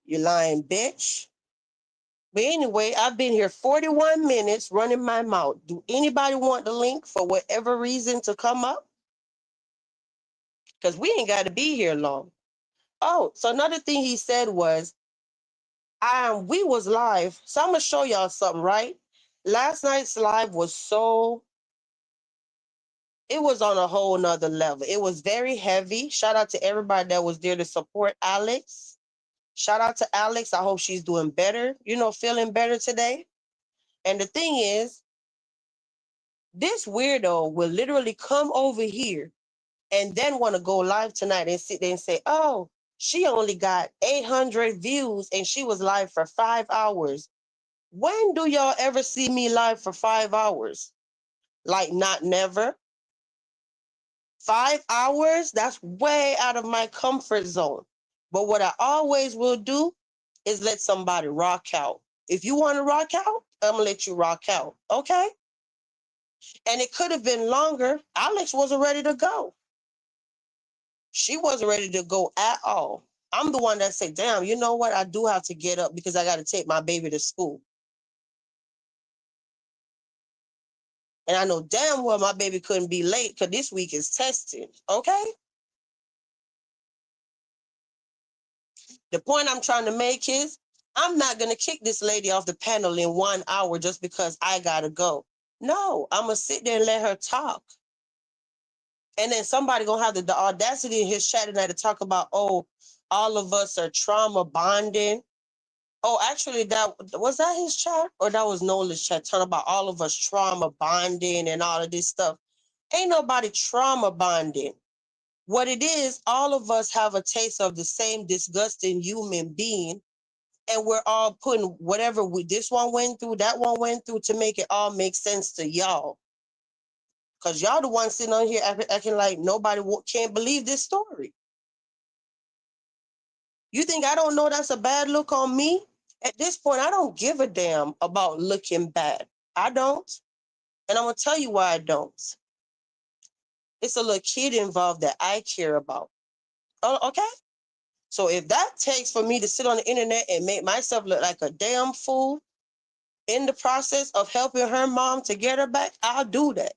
You lying bitch. But anyway, I've been here 41 minutes running my mouth. Do anybody want the link for whatever reason to come up? Because we ain't got to be here long. Oh, so another thing he said was, we was live. So I'm gonna show y'all something, right? Last night's live was it was on a whole nother level. It was very heavy. Shout out to everybody that was there to support Alex. Shout out to Alex. I hope she's doing better, feeling better today. And the thing is, this weirdo will literally come over here and then want to go live tonight and sit there and say, oh, she only got 800 views and she was live for 5 hours. When do y'all ever see me live for 5 hours? Like, not never. 5 hours? That's way out of my comfort zone. But what I always will do is let somebody rock out. If you want to rock out, I'm going to let you rock out. Okay? And it could have been longer. Alex wasn't ready to go. She wasn't ready to go at all. I'm the one that said, damn, you know what? I do have to get up because I got to take my baby to school. And I know damn well my baby couldn't be late because this week is testing. Okay? The point I'm trying to make is I'm not going to kick this lady off the panel in 1 hour just because I got to go. No, I'm going to sit there and let her talk. And then somebody going to have the audacity in his chat tonight to talk about, oh, all of us are trauma bonding. Oh, actually, that was that his chat or that was Nola's chat talking about all of us trauma bonding and all of this stuff. Ain't nobody trauma bonding. What it is, all of us have a taste of the same disgusting human being, and we're all putting whatever this one went through, that one went through to make it all make sense to y'all. Because y'all the ones sitting on here acting like nobody can't believe this story. You think I don't know that's a bad look on me? At this point, I don't give a damn about looking bad. I don't. And I'm going to tell you why I don't. It's a little kid involved that I care about. Oh, okay? So if that takes for me to sit on the internet and make myself look like a damn fool in the process of helping her mom to get her back, I'll do that.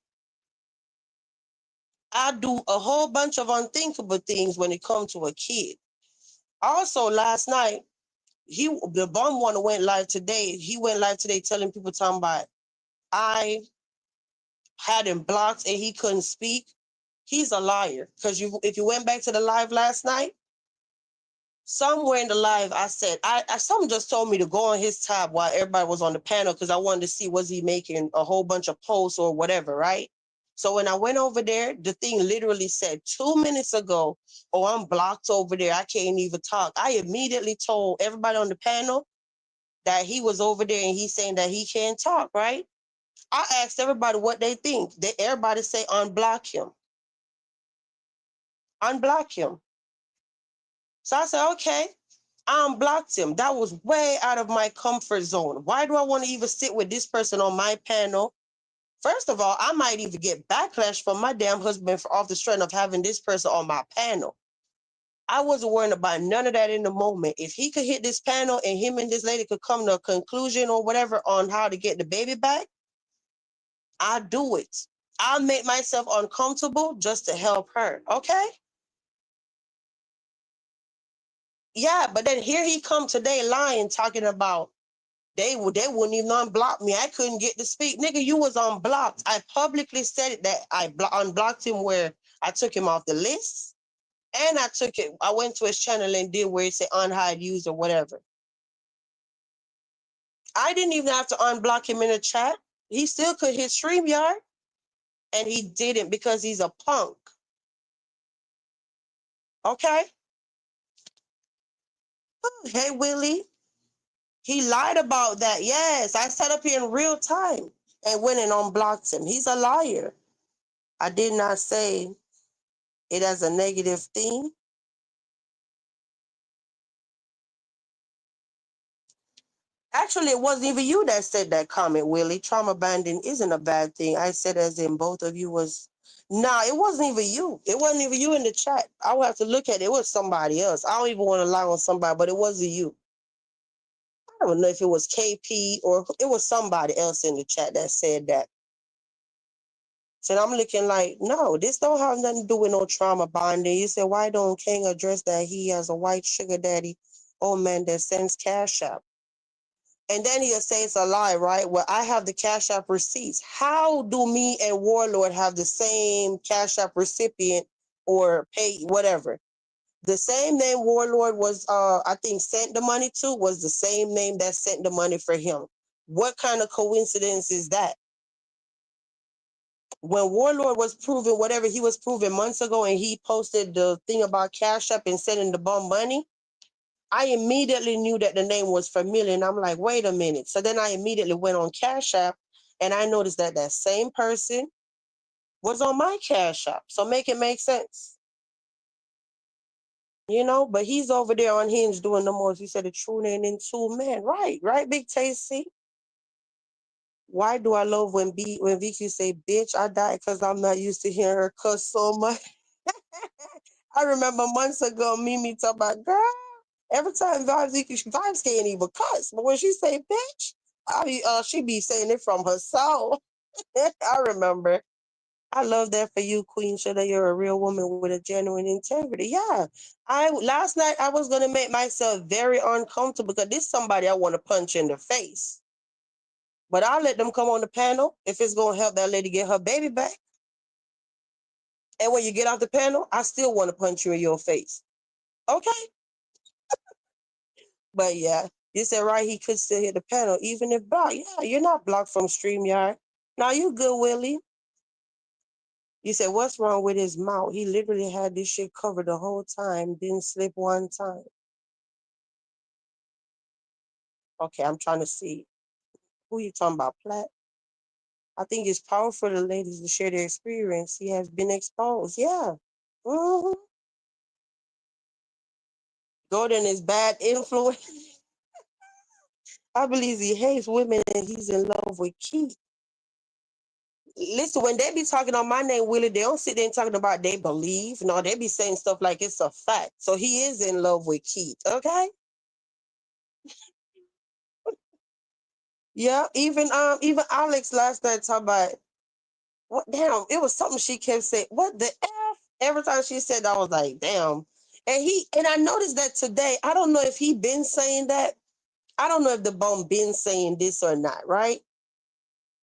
I'll do a whole bunch of unthinkable things when it comes to a kid. Also, last night, the bum one went live today. He went live today telling people talking about I had him blocked and he couldn't speak. He's a liar. Because if you went back to the live last night, somewhere in the live, I said, someone just told me to go on his tab while everybody was on the panel because I wanted to see was he making a whole bunch of posts or whatever, right? So when I went over there, the thing literally said 2 minutes ago, oh, I'm blocked over there. I can't even talk. I immediately told everybody on the panel that he was over there and he's saying that he can't talk, right? I asked everybody what they think. Everybody say unblock him. unblock him. So I said, okay, I unblocked him. That was way out of my comfort zone. Why do I want to even sit with this person on my panel? First of all, I might even get backlash from my damn husband for off the strength of having this person on my panel. I wasn't worrying about none of that in the moment. If he could hit this panel and him and this lady could come to a conclusion or whatever on how to get the baby back, I'll do it. I'll make myself uncomfortable just to help her. Okay? Yeah, but then here he come today lying, talking about they wouldn't even unblock me. I couldn't get to speak. Nigga, you was unblocked. I publicly said it that I unblocked him where I took him off the list. And I went to his channel and did where it said unhide user, whatever. I didn't even have to unblock him in the chat. He still could hit StreamYard. And he didn't because he's a punk. Okay? Hey, Willie. He lied about that. Yes, I sat up here in real time and went and unblocked him. He's a liar. I did not say it as a negative thing. Actually, it wasn't even you that said that comment, Willie. Trauma banding isn't a bad thing. I said as in both of you was... Nah, it wasn't even you. It wasn't even you in the chat. I would have to look at it. It was somebody else. I don't even want to lie on somebody, but it wasn't you. I don't know if it was KP or it was somebody else in the chat that said that. So I'm looking like, no, this don't have nothing to do with no trauma bonding. You said, why don't King address that he has a white sugar daddy, old man that sends cash app? And then he'll say it's a lie, right? Well, I have the cash app receipts. How do me and Warlord have the same cash app recipient or pay, whatever? The same name Warlord was, I think, sent the money to was the same name that sent the money for him. What kind of coincidence is that? When Warlord was proving whatever he was proving months ago and he posted the thing about Cash App and sending the bum money, I immediately knew that the name was familiar. And I'm like, wait a minute. So then I immediately went on Cash App and I noticed that that same person was on my Cash App. So make it make sense. You know, but he's over there on Hinge doing the most. He said the true name in two men. Right, Big Tasty. Why do I love when VQ say, bitch, I died because I'm not used to hearing her cuss so much. I remember months ago, Mimi talk about, girl, every time Vibes can't even cuss. But when she say bitch, she be saying it from her soul. I remember. I love that for you, Queen. Show that you're a real woman with a genuine integrity. Yeah. Last night I was gonna make myself very uncomfortable because this is somebody I want to punch in the face. But I'll let them come on the panel if it's gonna help that lady get her baby back. And when you get off the panel, I still want to punch you in your face. Okay? But yeah, you said right, he could still hit the panel, even if blocked. Yeah, you're not blocked from StreamYard. Now you good, Willie. You said, what's wrong with his mouth? He literally had this shit covered the whole time, didn't slip one time. Okay, I'm trying to see. Who you talking about, Platt? I think it's powerful for the ladies to share their experience. He has been exposed. Yeah. Mm-hmm. Gordon is bad influence. I believe he hates women and he's in love with Keith. Listen, when they be talking on my name, Willie, they don't sit there and talking about they believe. No, they be saying stuff like it's a fact. So he is in love with Keith, okay? Yeah, even Alex last night talking about what damn, it was something she kept saying. What the F? Every time she said that, I was like, damn. And I noticed that today, I don't know if he been saying that. I don't know if the bum been saying this or not, right?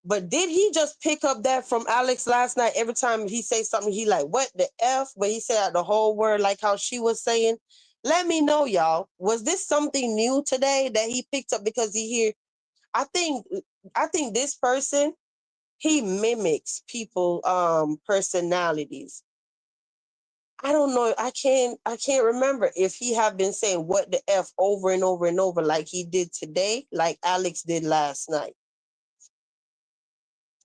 But did he just pick up that from Alex last night? Every time he say something, he like, what the F? But he said out the whole word like how she was saying. Let me know, y'all. Was this something new today that he picked up because he hear? I think this person, he mimics people personalities. I don't know. I can't remember if he have been saying what the F over and over and over like he did today, like Alex did last night.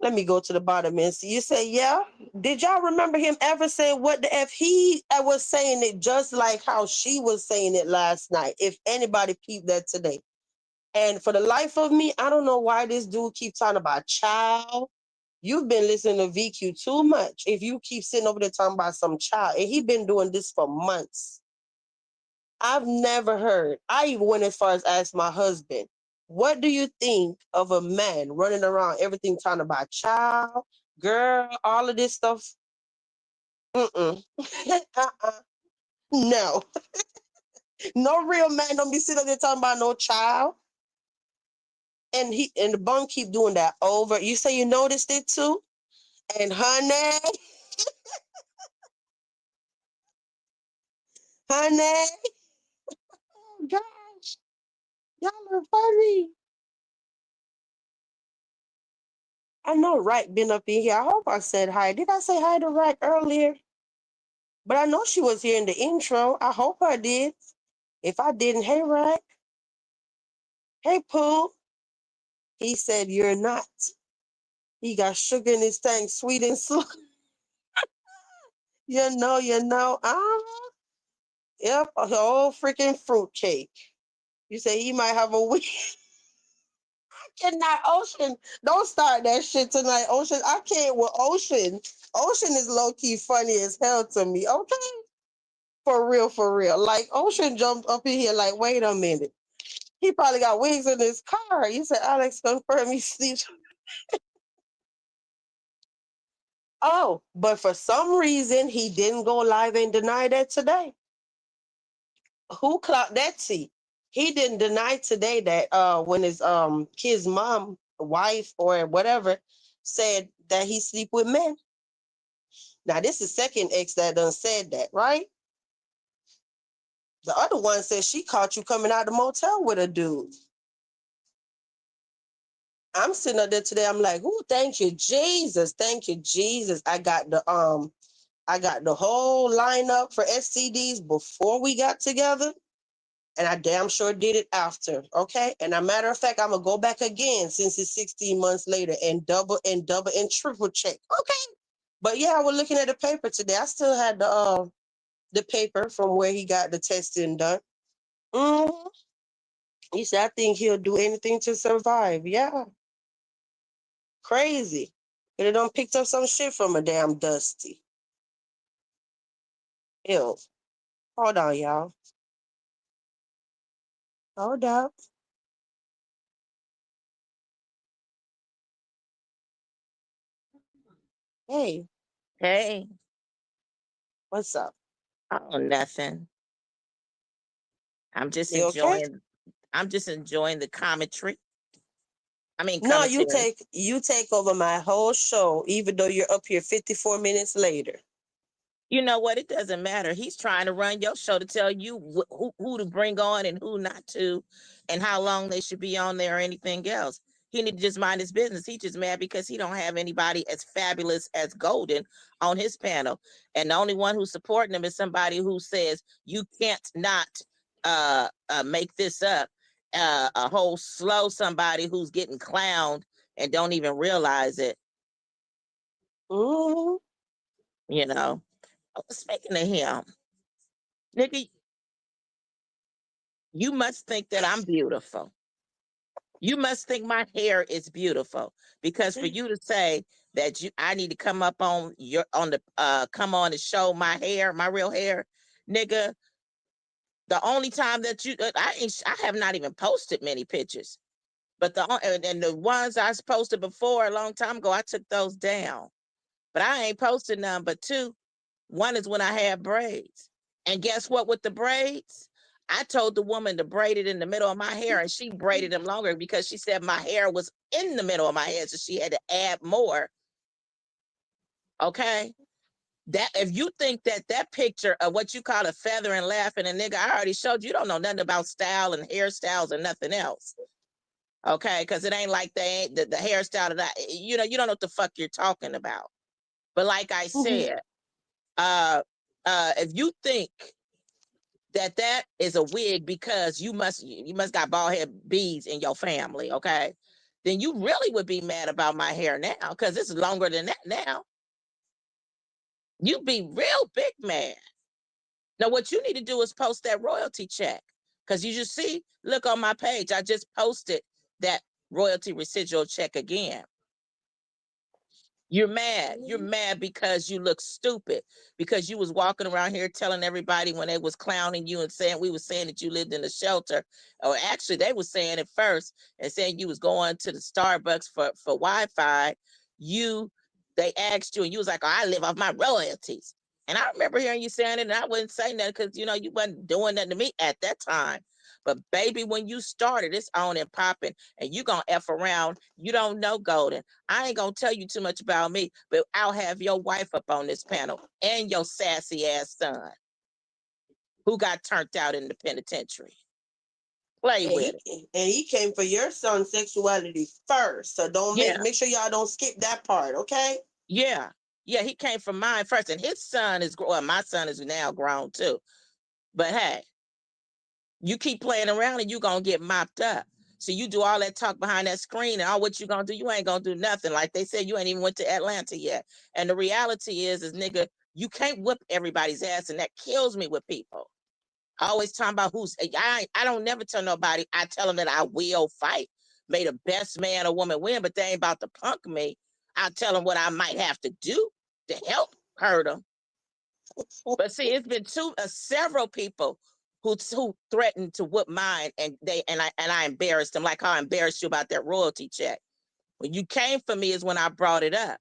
Let me go to the bottom and see. You say, yeah. Did y'all remember him ever saying what the F? He was saying it just like how she was saying it last night. If anybody peeped that today. And for the life of me, I don't know why this dude keeps talking about child. You've been listening to VQ too much. If you keep sitting over there talking about some child, and he been doing this for months. I've never heard. I even went as far as asked my husband, what do you think of a man running around everything talking about child, girl, all of this stuff? Mm-mm. uh-uh. No. No real man don't be sitting there talking about no child. And the bum keep doing that over. You say you noticed it too? And honey, honey, oh gosh, y'all are funny. I know Right been up in here. I hope I said hi. Did I say hi to Right earlier? But I know she was here in the intro. I hope I did. If I didn't, hey Right. Hey Pooh. He said you're not. He got sugar in his tank, sweet and slow. you know. Yep, a whole freaking fruitcake. You say he might have a week. Cannot Ocean. Don't start that shit tonight, Ocean. I can't with Ocean. Ocean is low key funny as hell to me. Okay, for real, for real. Like Ocean jumped up in here. Like, wait a minute. He probably got wigs in his car. You said Alex confirmed he sleeps. Oh, but for some reason he didn't go live and deny that today. Who clocked that tea? He didn't deny today that when his kid's mom, wife, or whatever said that he sleep with men. Now this is second ex that done said that, right? The other one said she caught you coming out the motel with a dude. I'm sitting up there today. I'm like, oh, thank you, Jesus. Thank you, Jesus. I got the whole lineup for STDs before we got together. And I damn sure did it after. Okay. And a matter of fact, I'm gonna go back again since it's 16 months later and double and triple check. Okay. But yeah, I was looking at the paper today. I still had the paper from where he got the testing done. Mm-hmm. He said, I think he'll do anything to survive. Yeah. Crazy. And it done picked up some shit from a damn Dusty. Ew. Hold on, y'all. Hold up. Hey, Hey, what's up? oh, nothing. I'm just You okay? enjoying. I'm just enjoying the commentary. I mean, No, commentary. you take over my whole show, even though you're up here 54 minutes later. You know what? It doesn't matter. He's trying to run your show to tell you who to bring on and who not to, and how long they should be on there or anything else. He need to just mind his business. He's just mad because he don't have anybody as fabulous as Golden on his panel, and the only one who's supporting him is somebody who says you can't not make this up. A whole slow somebody who's getting clowned and don't even realize it. Mm-hmm. You know. Speaking of him, nigga, you must think that I'm beautiful. You must think my hair is beautiful because for you to say that I need to come up on the come on and show my hair, my real hair, nigga. The only time that I have not even posted many pictures, but and the ones I posted before a long time ago, I took those down. But I ain't posted none but two. One is when I had braids. And guess what with the braids? I told the woman to braid it in the middle of my hair, and she braided them longer because she said my hair was in the middle of my head, so she had to add more. Okay? That if you think that picture of what you call a feather and laughing, and nigga, I already showed you don't know nothing about style and hairstyles and nothing else. Okay, because it ain't like the hairstyle that you don't know what the fuck you're talking about. But like I said, if you think that is a wig because you must got bald head beads in your family, okay? then you really would be mad about my hair now, because it's longer than that now. You'd be real big mad. Now, what you need to do is post that royalty check, because you just see, look on my page, I just posted that royalty residual check again. You're mad. You're mad because you look stupid, because you was walking around here telling everybody when they was clowning you and saying, we was saying that you lived in a shelter, or actually they was saying it first and saying you was going to the Starbucks for Wi-Fi. They asked you and you was like, oh, I live off my royalties. And I remember hearing you saying it, and I wouldn't say nothing because, you know, you wasn't doing nothing to me at that time. But baby, when you started, it's on and popping, and you gonna F around. You don't know, Golden. I ain't gonna tell you too much about me, but I'll have your wife up on this panel and your sassy ass son who got turned out in the penitentiary. Play with it. And he came for your son's sexuality first. So don't make sure y'all don't skip that part, okay? Yeah. Yeah, he came from mine first. And his son is, well, my son is now grown too. But hey, you keep playing around and you gonna get mopped up. So you do all that talk behind that screen, and all what you gonna do, you ain't gonna do nothing. Like they said, you ain't even went to Atlanta yet. And the reality is nigga, you can't whip everybody's ass, and that kills me with people. I always talking about I don't never tell nobody. I tell them that I will fight. May the best man or woman win, but they ain't about to punk me. I'll tell them what I might have to do to help hurt them. But see, it's been several people who threatened to whip mine, and I embarrassed them, like how I embarrassed you about that royalty check. When you came for me is when I brought it up.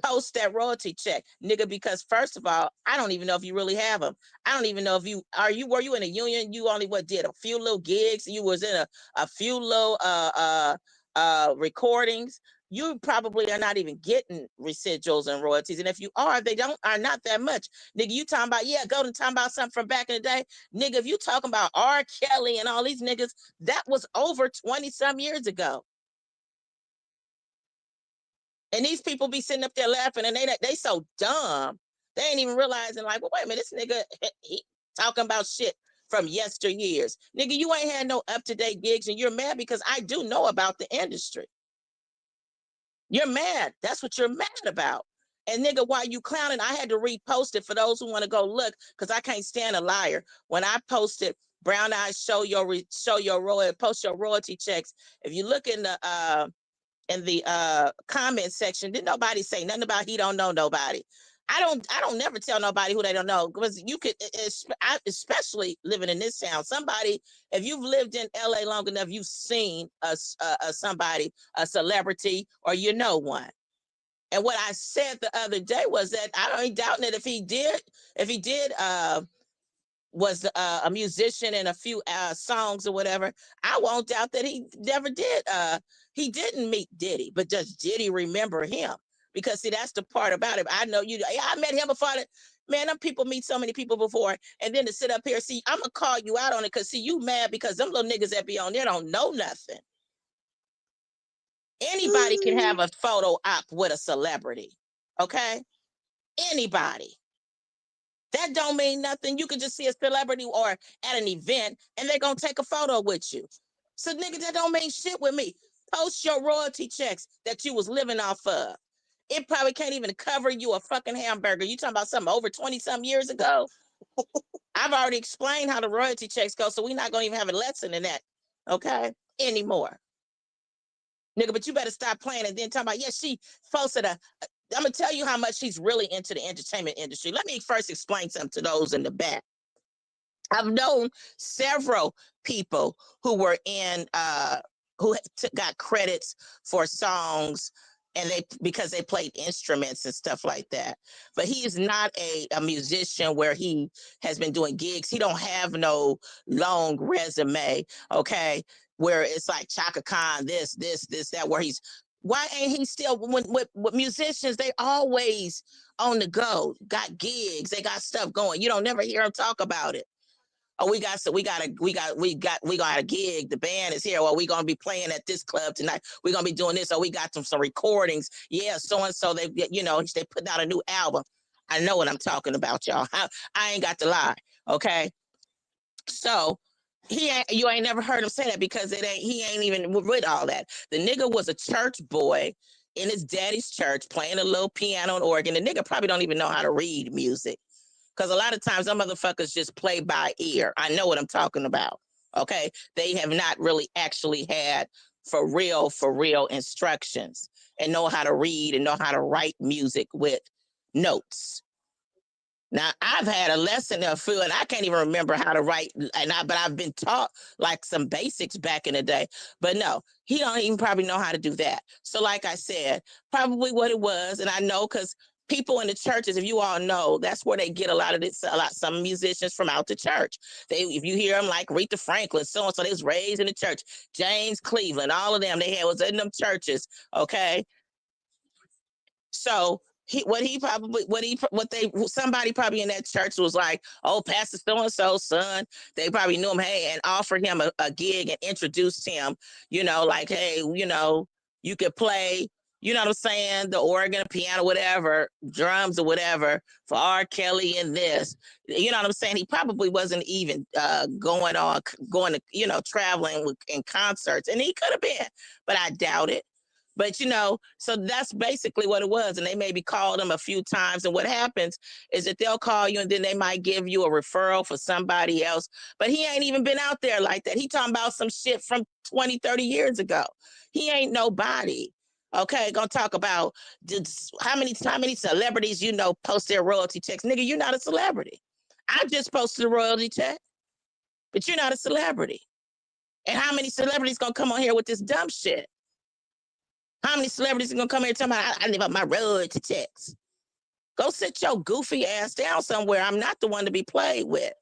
Post that royalty check, nigga, because first of all, I don't even know if you really have them. I don't even know if were you in a union? You only did a few little gigs. You was in a few little recordings. You probably are not even getting residuals and royalties. And if you are not that much. Nigga, you talking about, Golden talking about something from back in the day. Nigga, if you talking about R. Kelly and all these niggas, that was over 20 some years ago. And these people be sitting up there laughing, and they so dumb. They ain't even realizing, like, well, wait a minute, this nigga, he talking about shit from yesteryears. Nigga, you ain't had no up-to-date gigs, and you're mad because I do know about the industry. You're mad. That's what you're mad about. And nigga, while you clowning, I had to repost it for those who want to go look, because I can't stand a liar. When I posted Brown Eyes post your royalty checks, if you look in the comment section, didn't nobody say nothing about he don't know nobody. I don't never tell nobody who they don't know, because you could, especially living in this town, somebody, if you've lived in LA long enough, you've seen somebody, a celebrity, or you know one. And what I said the other day was that I ain't doubting that if he did was a musician in a few songs or whatever, I won't doubt that he never did. He didn't meet Diddy, but does Diddy remember him? Because see, that's the part about it. I know I met him before. Man, them people meet so many people before, and then to sit up here, see, I'm gonna call you out on it, because see, you mad because them little niggas that be on there don't know nothing. Anybody can have a photo op with a celebrity, okay? Anybody. That don't mean nothing. You could just see a celebrity or at an event, and they're going to take a photo with you. So, nigga, that don't mean shit with me. Post your royalty checks that you was living off of. It probably can't even cover you a fucking hamburger. You talking about something over 20-some years ago? I've already explained how the royalty checks go, so we're not going to even have a lesson in that, okay, anymore. Nigga, but you better stop playing and then talking about, she posted I'm going to tell you how much she's really into the entertainment industry. Let me first explain something to those in the back. I've known several people who were in, who got credits for songs, and because they played instruments and stuff like that. But he is not a musician where he has been doing gigs. He don't have no long resume, okay? Where it's like Chaka Khan, this, that, where why ain't he still, with musicians, they always on the go, got gigs, they got stuff going. You don't never hear them talk about it. Oh, we got a gig. The band is here. Well, we're gonna be playing at this club tonight. We're gonna be doing this. Oh, we got some recordings. Yeah, so and so they put out a new album. I know what I'm talking about, y'all. I ain't got to lie. Okay. So You ain't never heard him say that because he ain't even with all that. The nigga was a church boy in his daddy's church playing a little piano and organ. The nigga probably don't even know how to read music. Because a lot of times some motherfuckers just play by ear. I know what I'm talking about. Okay. They have not really actually had for real instructions and know how to read and know how to write music with notes. Now I've had a lesson or few, and I can't even remember how to write. But I've been taught like some basics back in the day. But no, he don't even probably know how to do that. So, like I said, probably what it was, and I know because people in the churches, if you all know, that's where they get a lot of this. Some musicians from out the church. If you hear them like Aretha Franklin, so and so, they was raised in the church. James Cleveland, all of them, was in them churches. Okay, so somebody probably in that church was like, oh, Pastor so and so son. They probably knew him, hey, and offered him a gig and introduced him, like, hey, you could play, you know what I'm saying, the organ, piano, whatever, drums or whatever for R. Kelly and this. You know what I'm saying? He probably wasn't even going to, traveling in concerts, and he could have been, but I doubt it. But so that's basically what it was. And they maybe called him a few times. And what happens is that they'll call you and then they might give you a referral for somebody else. But he ain't even been out there like that. He talking about some shit from 20, 30 years ago. He ain't nobody. Okay, gonna talk about how many celebrities post their royalty checks. Nigga, you're not a celebrity. I just posted a royalty check, but you're not a celebrity. And how many celebrities gonna come on here with this dumb shit? How many celebrities are gonna come here and tell me I live up my royalty checks? Go sit your goofy ass down somewhere. I'm not the one to be played with.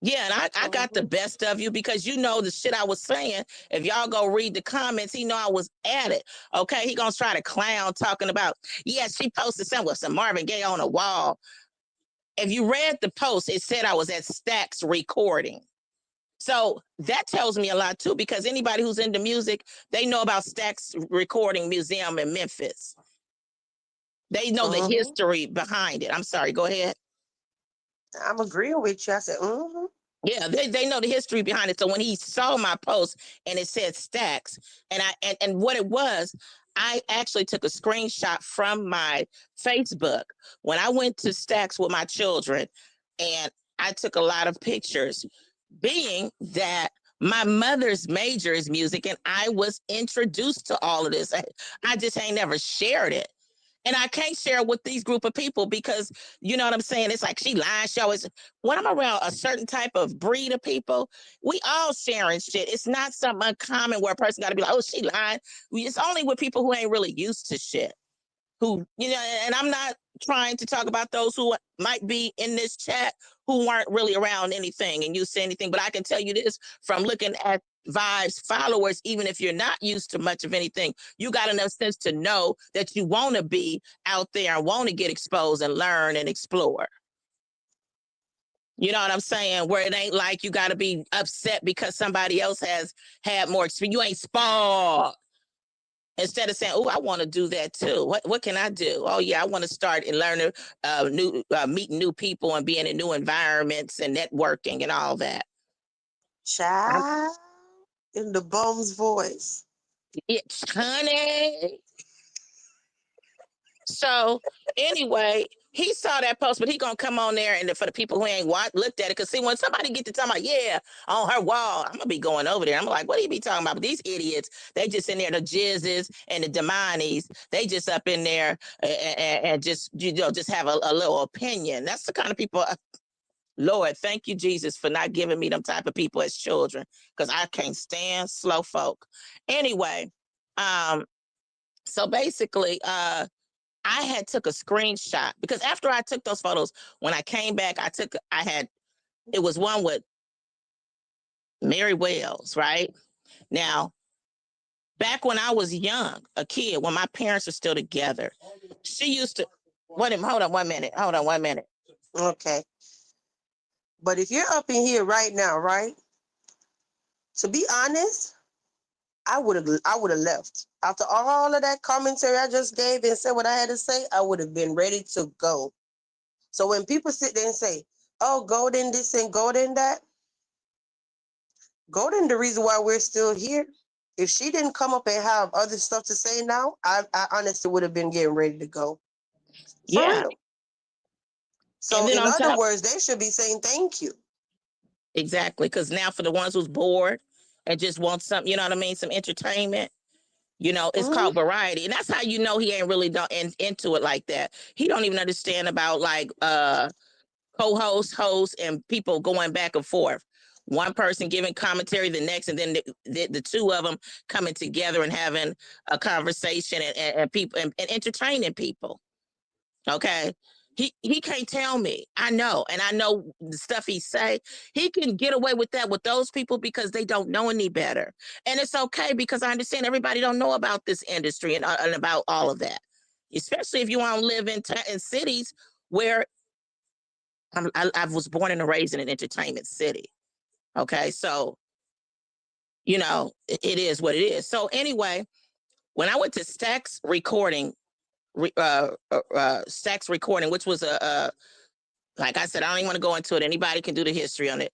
Yeah, and I got the best of you because the shit I was saying. If y'all go read the comments, he know I was at it. Okay, he gonna try to clown talking about, yeah, she posted something with some Marvin Gaye on a wall. If you read the post, it said I was at Stax recording. So that tells me a lot too, because anybody who's into music, they know about Stax Recording Museum in Memphis. They know the history behind it. I'm sorry, go ahead. I'm agreeing with you. I said, Yeah, they know the history behind it. So when he saw my post and it said Stax, and what it was, I actually took a screenshot from my Facebook when I went to Stax with my children, and I took a lot of pictures, being that my mother's major is music and I was introduced to all of this. I just ain't never shared it. And I can't share it with these group of people because, you know what I'm saying? It's like she lying. She always, when I'm around a certain type of breed of people, we all sharing shit. It's not something uncommon where a person got to be like, oh, she lying. It's only with people who ain't really used to shit. Who, and I'm not trying to talk about those who might be in this chat who weren't really around anything and used to anything. But I can tell you this from looking at Vibes followers, even if you're not used to much of anything, you got enough sense to know that you want to be out there and want to get exposed and learn and explore. You know what I'm saying? Where it ain't like you got to be upset because somebody else has had more experience. You ain't spoiled. Instead of saying, oh, I want to do that too. What can I do? Oh, yeah, I want to start and learning meeting new people and being in new environments and networking and all that. Child, in the bum's voice. It's honey. So anyway, he saw that post, but he gonna come on there, and for the people who ain't looked at it, because see, when somebody get to talking about, yeah, on her wall, I'm gonna be going over there. I'm like, what do you be talking about? But these idiots, they just in there, the jizzes and the demonies, they just up in there and just just have a little opinion. That's the kind of people. Lord, thank you, Jesus, for not giving me them type of people as children, because I can't stand slow folk. Anyway, so basically, I had took a screenshot because after I took those photos, when I came back, it was one with Mary Wells, right? Now, back when I was young, a kid, when my parents were still together, she used to, hold on 1 minute. Okay. But if you're up in here right now, right? To be honest, I would have left. After all of that commentary I just gave and said what I had to say, I would have been ready to go. So when people sit there and say, oh, gold in this and gold in that, Golden, the reason why we're still here. If she didn't come up and have other stuff to say now, I honestly would have been getting ready to go. For Yeah. real. And So then in on other top, words, they should be saying thank you. exactly, because now for the ones who's bored and just want something, you know what I mean, some entertainment, it's Hmm. called variety. And that's how you know he ain't really into it like that. He don't even understand about like co-host, host, and people going back and forth. One person giving commentary, the next, and then the two of them coming together and having a conversation and people and entertaining people. Okay. He can't tell me. I know. And I know the stuff he say. He can get away with that with those people because they don't know any better. And it's okay because I understand everybody don't know about this industry and about all of that. Especially if you want to live in cities where I was born and raised in an entertainment city. Okay. So, it is what it is. So anyway, when I went to Stax Recording, which was like I said, I don't even want to go into it. Anybody can do the history on it.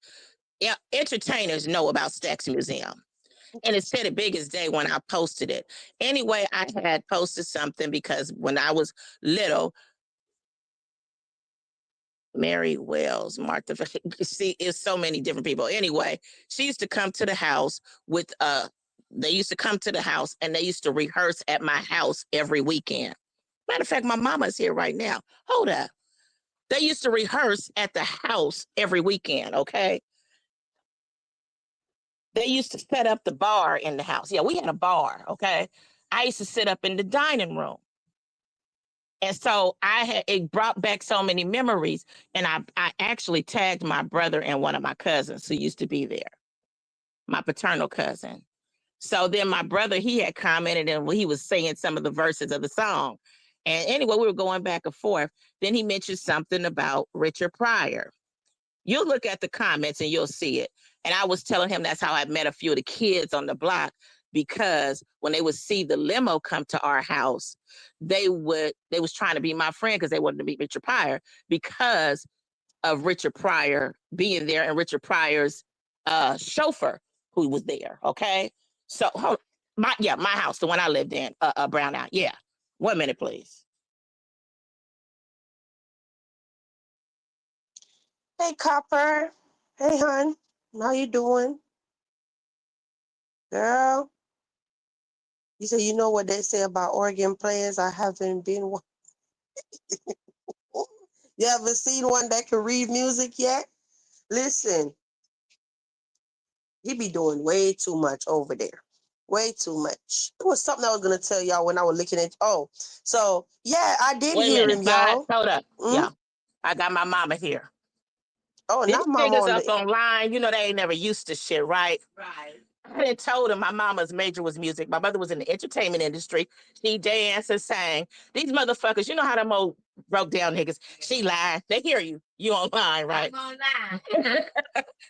Yeah, entertainers know about Stax Museum. And it said it big as day when I posted it. Anyway, I had posted something because when I was little, Mary Wells, Martha, see, it's so many different people. Anyway, she used to come to the house with they used to come to the house and they used to rehearse at my house every weekend. Matter of fact, my mama's here right now. Hold up. They used to rehearse at the house every weekend, okay? They used to set up the bar in the house. Yeah, we had a bar, okay? I used to sit up in the dining room. And so it brought back so many memories. And I actually tagged my brother and one of my cousins who used to be there, my paternal cousin. So then my brother, he had commented and he was saying some of the verses of the song. And anyway, we were going back and forth. Then he mentioned something about Richard Pryor. You'll look at the comments and you'll see it. And I was telling him that's how I met a few of the kids on the block because when they would see the limo come to our house, they was trying to be my friend because they wanted to meet Richard Pryor because of Richard Pryor being there and Richard Pryor's chauffeur who was there. Okay. So my house, the one I lived in, Brown Out. Yeah. 1 minute, please. Hey, Copper. Hey, hon. How you doing? Girl, you say you know what they say about organ players? I haven't been one. You ever seen one that can read music yet? Listen, he be doing way too much over there. Way too much. It was something I was gonna tell y'all when I was looking at. Oh, so yeah, I did Wait a hear him, minute. Bye. y'all. Hold up. Mm? Yeah. I got my mama here. Oh, These not mom niggas on up the. online, they ain't never used to shit, right? Right. I done told him my mama's major was music. My mother was in the entertainment industry. She danced and sang. These motherfuckers, you know how them old broke down niggas. She lied. They hear you. You online, right? I'm online.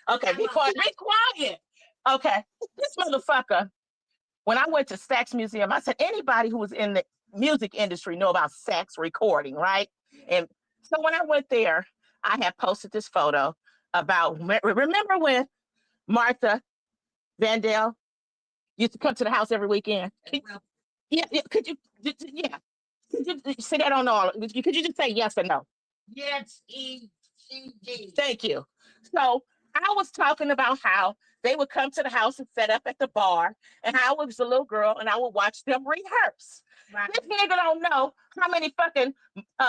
Okay, be quiet. Be quiet. Okay. This motherfucker, when I went to Stax Museum, I said, anybody who was in the music industry know about Stax recording, right? And so when I went there, I had posted this photo about, remember when Martha Vandell used to come to the house every weekend? Yeah, could you, yeah. Could you say that on all? Could you just say yes or no? Yes, she did. Thank you. So I was talking about how they would come to the house and set up at the bar, and I was a little girl, and I would watch them rehearse. Right. This nigga don't know how many fucking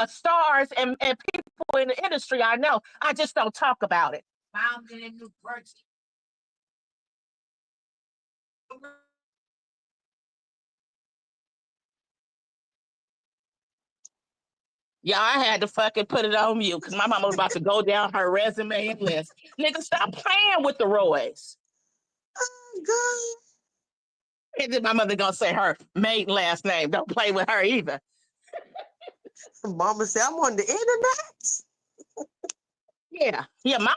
stars and people in the industry I know. I just don't talk about it. Found in a new person. Yeah, I had to fucking put it on mute because my mama was about to go down her resume and list. Nigga, stop playing with the Roys. Oh, God. And then my mother gonna say her maiden last name. Don't play with her either. Mama said I'm on the internet. Yeah. My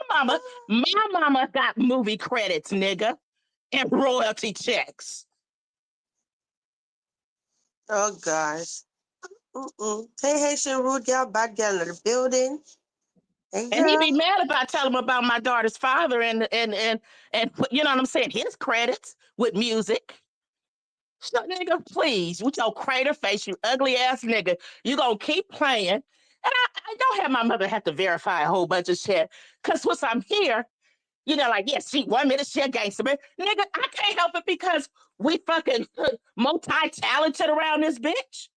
mama got movie credits, nigga, and royalty checks. Oh gosh. Mm-mm. Hey, Haitian rude gal, bad gal in the building. Hey, And he girl. be mad if I tell him about my daughter's father and put, you know what I'm saying, his credits with music. So, nigga, please, with your crater face, you ugly ass nigga, you gonna keep playing. And I don't have my mother have to verify a whole bunch of shit. Cause once I'm here, you know, like, yeah, she 1 minute she a gangster, but nigga, I can't help it because we fucking multi-talented around this bitch.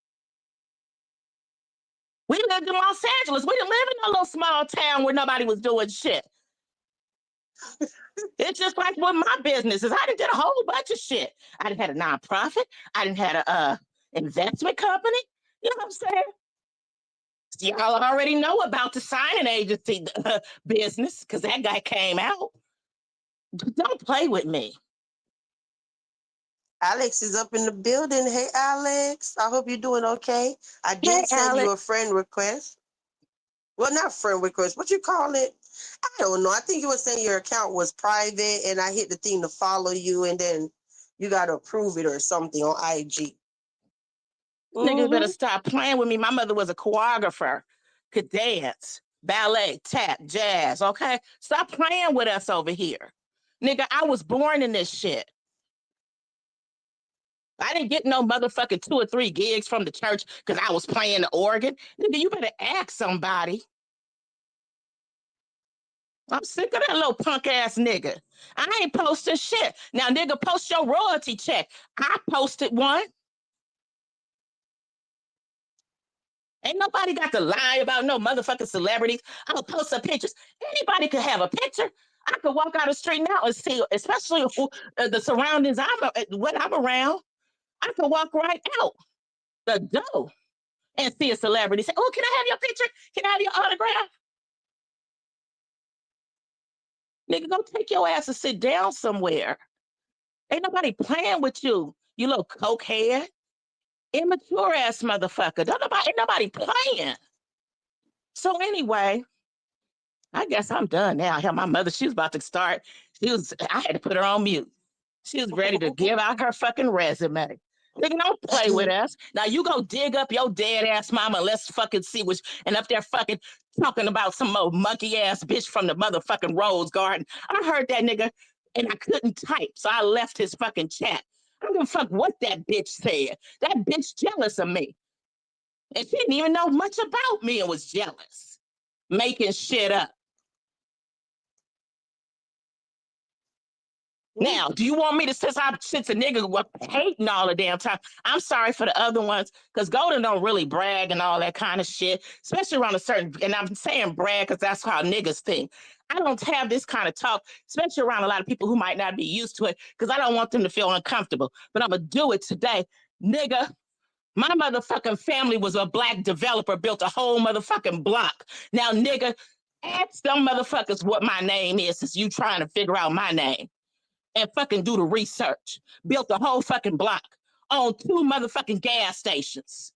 We lived in Los Angeles. We didn't live in a little small town where nobody was doing shit. It's just like with my businesses. I done did a whole bunch of shit. I done had a nonprofit. I done had a investment company. You know what I'm saying? Y'all already know about the signing agency business because that guy came out. Don't play with me. Alex is up in the building. Hey, Alex. I hope you're doing okay. I did Hey, send you a Alex. friend request. Well, not friend request. What you call it? I don't know. I think you were saying your account was private, and I hit the thing to follow you, and then you got to approve it or something on IG. Niggas better Mm-hmm. stop playing with me. My mother was a choreographer, could dance, ballet, tap, jazz, okay? Stop playing with us over here. Nigga, I was born in this shit. I didn't get no motherfucking 2 or 3 gigs from the church because I was playing the organ. Nigga, you better ask somebody. I'm sick of that little punk ass nigga. I ain't posting shit. Now, nigga, post your royalty check. I posted one. Ain't nobody got to lie about no motherfucking celebrities. I'll post some pictures. Anybody could have a picture. I could walk out the street now and see, especially who, the surroundings what I'm around. I could walk right out the door and see a celebrity. Say, "Oh, can I have your picture? Can I have your autograph?" Nigga, go take your ass and sit down somewhere. Ain't nobody playing with you, you little cokehead. Immature ass motherfucker. Ain't nobody playing. So anyway, I guess I'm done now. Hell, my mother, she was about to start. I had to put her on mute. She was ready to give out her fucking resume. Nigga, don't play with us. Now you go dig up your dead ass mama. Let's fucking see which, and up there fucking talking about some old monkey ass bitch from the motherfucking Rose Garden. I heard that nigga and I couldn't type, so I left his fucking chat. I don't give a fuck what that bitch said. That bitch jealous of me. And she didn't even know much about me and was jealous. Making shit up. Now, do you want me to, since a nigga was hating all the damn time? I'm sorry for the other ones, because Golden don't really brag and all that kind of shit, especially around a certain, and I'm saying brag because that's how niggas think. I don't have this kind of talk, especially around a lot of people who might not be used to it, because I don't want them to feel uncomfortable. But I'm going to do it today. Nigga, my motherfucking family was a black developer, built a whole motherfucking block. Now, nigga, ask them motherfuckers what my name is since you trying to figure out my name and fucking do the research. Built the whole fucking block on 2 motherfucking gas stations.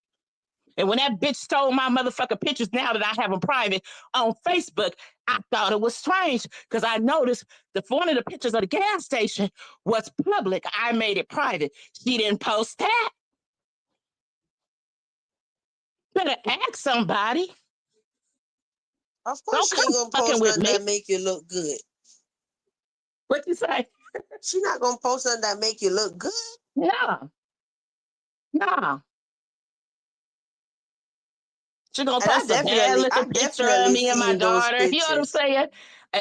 And when that bitch stole my motherfucking pictures now that I have them private on Facebook, I thought it was strange because I noticed one of the pictures of the gas station was public. I made it private. She didn't post that. Better ask somebody. Of course, Don't she ain't come gonna fucking post with nothing me. that make you look good. What you say? She not gonna post something that make you look good. No. No. She gonna And post a bad I looking picture of definitely me and my seen those daughter. You know what I'm pictures.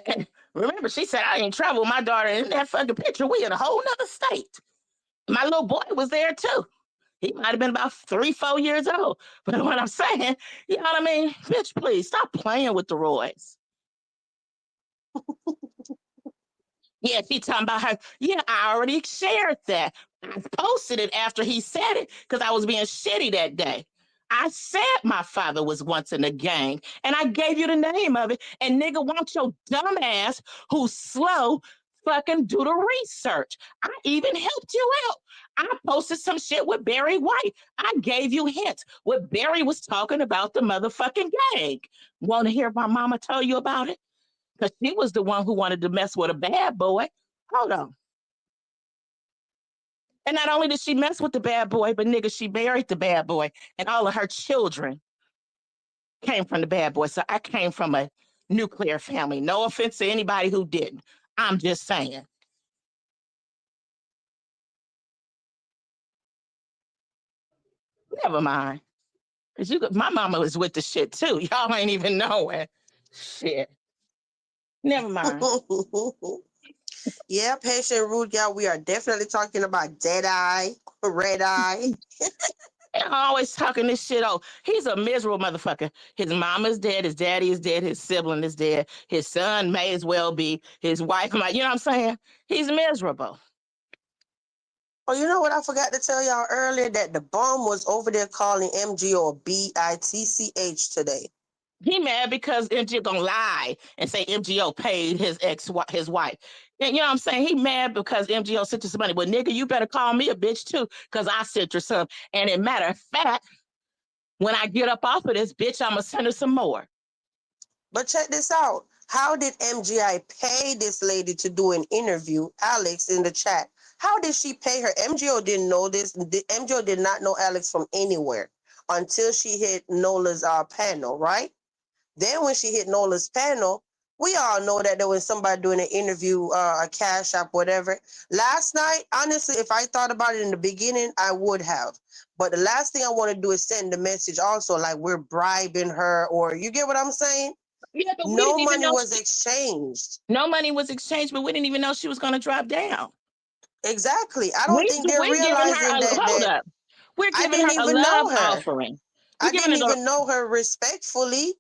saying? Remember, she said I ain't travel with my daughter in that fucking picture. We in a whole nother state. My little boy was there too. He might have been about 3, 4 years old. But what I'm saying, you know what I mean? Bitch, please stop playing with the Roys. Yeah, she talking about her. Yeah, I already shared that. I posted it after he said it because I was being shitty that day. I said my father was once in a gang, and I gave you the name of it. And nigga, want your dumb ass who's slow fucking do the research. I even helped you out. I posted some shit with Barry White. I gave you hints. What Barry was talking about the motherfucking gang. Want to hear my mama tell you about it? Because she was the one who wanted to mess with a bad boy. Hold on. And not only did she mess with the bad boy, but nigga, she married the bad boy. And all of her children came from the bad boy. So I came from a nuclear family. No offense to anybody who didn't. I'm just saying. Never mind. Cause my mama was with the shit too. Y'all ain't even know it. Shit. Never mind. Yeah, patient rude, y'all. We are definitely talking about dead eye, red eye. I'm always talking this shit. Oh, he's a miserable motherfucker. His mama's dead. His daddy is dead. His sibling is dead. His son may as well be. His wife, you know what I'm saying? He's miserable. Oh, you know what I forgot to tell y'all earlier? That the bum was over there calling MGO BITCH today. He mad because MGO gonna lie and say MGO paid his wife. And you know what I'm saying? He mad because MGO sent you some money. Well, nigga, you better call me a bitch too, because I sent her some. And as a matter of fact, when I get up off of this bitch, I'm gonna send her some more. But check this out. How did MGI pay this lady to do an interview? Alex in the chat. How did she pay her? MGO didn't know this. MGO did not know Alex from anywhere until she hit Nola's panel, right? Then when she hit Nola's panel, we all know that there was somebody doing an interview, a Cash App, whatever. Last night, honestly, if I thought about it in the beginning, I would have. But the last thing I want to do is send the message also like we're bribing her, or you get what I'm saying? Yeah, but no money was exchanged. No money was exchanged, but we didn't even know she was going to drop down. Exactly. I don't think they're We're realizing that. Hold up. We're giving her a love offering. I didn't even know her respectfully.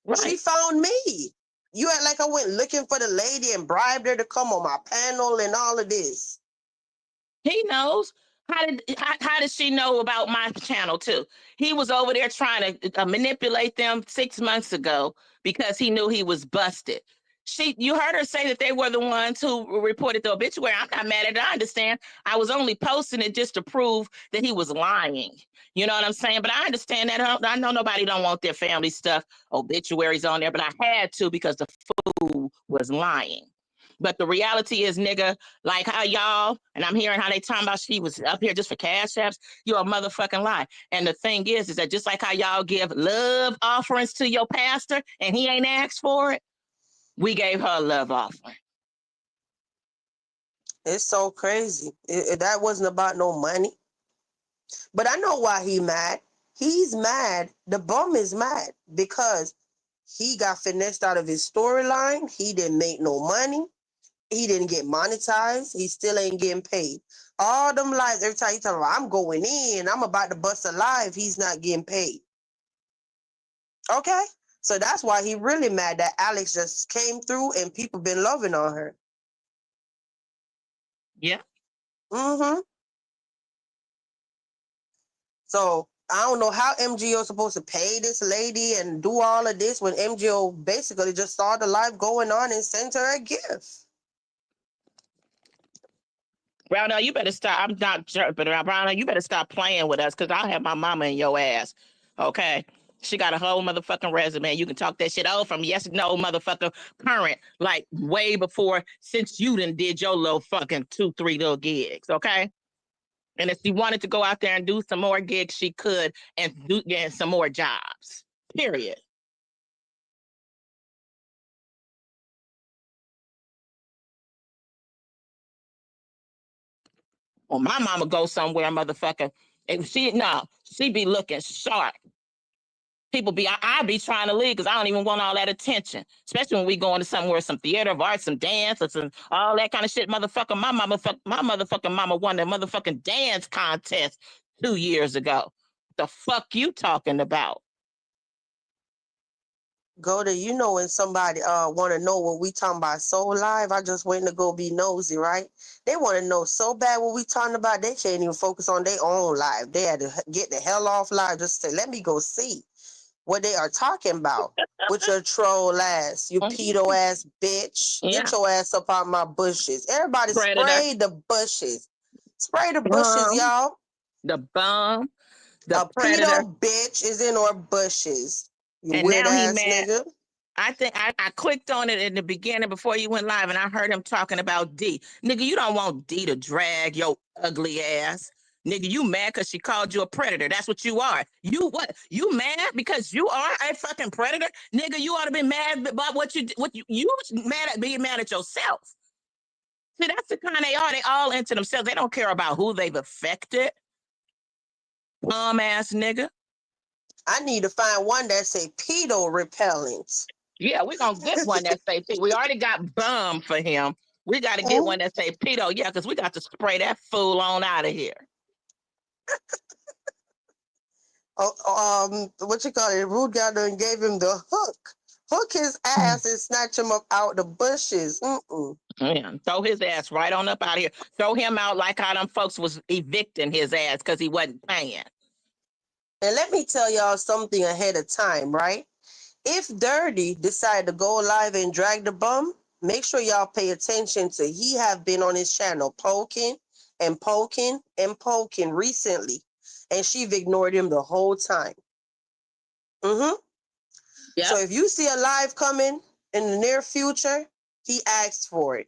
Right. She found me. You act like I went looking for the lady and bribed her to come on my panel and all of this. He knows. How did she know about my channel too? He was over there trying to manipulate them 6 months ago because he knew he was busted. You heard her say that they were the ones who reported the obituary. I'm not mad at it. I understand. I was only posting it just to prove that he was lying. You know what I'm saying? But I understand that. I know nobody don't want their family stuff, obituaries on there, but I had to because the fool was lying. But the reality is, nigga, like how y'all, and I'm hearing how they talking about she was up here just for cash apps, you're a motherfucking lie. And the thing is that just like how y'all give love offerings to your pastor and he ain't asked for it, we gave her a love offering. It's so crazy. That wasn't about no money. But I know why he's mad. He's mad. The bum is mad because he got finessed out of his storyline. He didn't make no money. He didn't get monetized. He still ain't getting paid. All them lies, every time he tell him, I'm going in, I'm about to bust alive, he's not getting paid. Okay? So that's why he really mad that Alex just came through and people been loving on her. Yeah. Mm-hmm. So I don't know how MGO is supposed to pay this lady and do all of this when MGO basically just saw the live going on and sent her a gift. Brownell, you better stop. I'm not sure, but Brownell, you better stop playing with us because I'll have my mama in your ass. Okay? She got a whole motherfucking resume. You can talk that shit out from yes, no, motherfucker, current, like way before since you done did your little fucking 2-3 little gigs, okay? And if she wanted to go out there and do some more gigs, she could and get some more jobs. Period. Well, my mama go somewhere, motherfucker. If she be looking sharp. People I be trying to leave because I don't even want all that attention, especially when we go into somewhere, some theater of art, some dance, or some all that kind of shit. Motherfucker, my motherfucking mama won the motherfucking dance contest 2 years ago. The fuck you talking about? Go to, you know, when somebody want to know what we talking about so live, I just went to go be nosy, right? They want to know so bad what we talking about, they can't even focus on their own live. They had to get the hell off live just to say, let me go see what they are talking about with your troll ass, you pedo ass bitch. Yeah. Get your ass up out my bushes. Everybody spray the bushes. Spray the bushes, y'all. The bum. The predator. Pedo bitch is in our bushes. You and weird ass nigga. I think I clicked on it in the beginning before you went live and I heard him talking about D. Nigga, you don't want D to drag your ugly ass. Nigga, you mad because she called you a predator. That's what you are. You what? You mad because you are a fucking predator? Nigga, you ought to be mad about what you mad at being mad at yourself. See, that's the kind they are. They all into themselves. They don't care about who they've affected. Bum ass nigga. I need to find one that say pedo repellent. Yeah, we're gonna get one that say we already got bum for him. We gotta get one that say pedo, yeah, because we got to spray that fool on out of here. What you call it? Rude got there and gave him the hook his ass and snatch him up out the bushes. Yeah, throw his ass right on up out of here. Throw him out like how them folks was evicting his ass because he wasn't paying. And let me tell y'all something ahead of time, right? If Dirty decide to go live and drag the bum, make sure y'all pay attention to he have been on his channel poking and poking and poking recently. And she've ignored him the whole time. Yep. So if you see a live coming in the near future, he asked for it.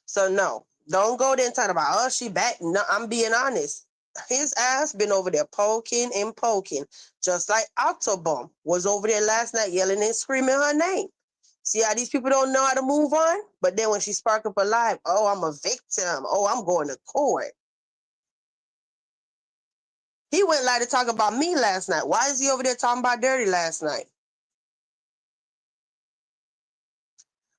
So no, don't go there and talk about, oh, she back. No, I'm being honest. His ass been over there poking and poking, just like Octobomb was over there last night yelling and screaming her name. See how these people don't know how to move on? But then when she spark up alive, oh, I'm a victim. Oh, I'm going to court. He went like to talk about me last night. Why is he over there talking about Dirty last night?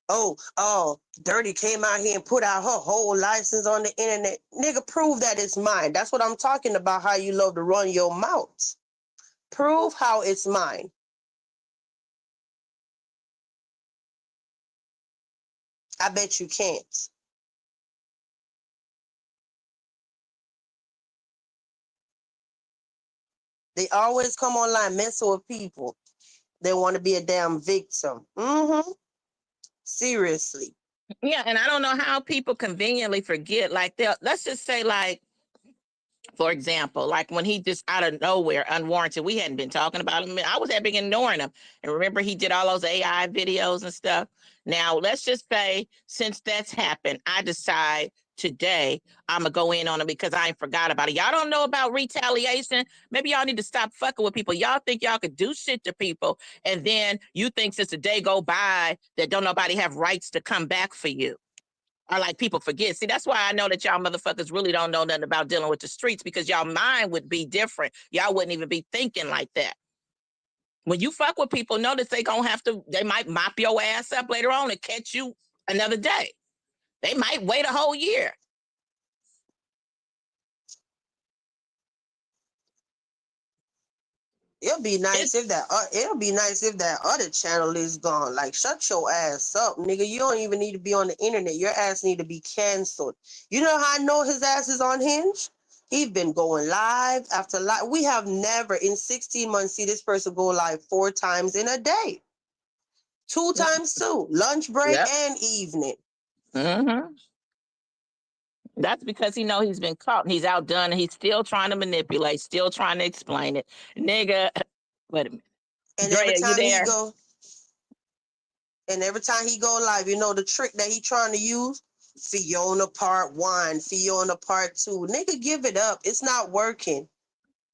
Oh, Dirty came out here and put out her whole license on the internet. Nigga, prove that it's mine. That's what I'm talking about, how you love to run your mouth. Prove how it's mine. I bet you can't. They always come online messing with people. They want to be a damn victim. Seriously. Yeah, and I don't know how people conveniently forget. Like, let's just say, like, for example, like when he just out of nowhere, unwarranted, we hadn't been talking about him. I was that big ignoring him. And remember, he did all those AI videos and stuff. Now, let's just say, since that's happened, I decide today I'm going to go in on him because I ain't forgot about it. Y'all don't know about retaliation. Maybe y'all need to stop fucking with people. Y'all think y'all could do shit to people. And then you think since the day go by that don't nobody have rights to come back for you. Or like people forget. See, that's why I know that y'all motherfuckers really don't know nothing about dealing with the streets, because y'all mind would be different. Y'all wouldn't even be thinking like that. When you fuck with people, know that they might mop your ass up later on and catch you another day. They might wait a whole year. It'll be nice if that other channel is gone. Like, shut your ass up, nigga. You don't even need to be on the internet. Your ass need to be canceled. You know how I know his ass is on Hinge? He's been going live after live. We have never in 16 months see this person go live 4 times in a day. 2 times too. Lunch break and evening. That's because he know he's been caught and he's outdone and he's still trying to manipulate, still trying to explain it. Nigga, wait a minute. And Drea, every time you there? every time he go live, you know the trick that he trying to use? Fiona part 1, Fiona part 2. Nigga, give it up. It's not working.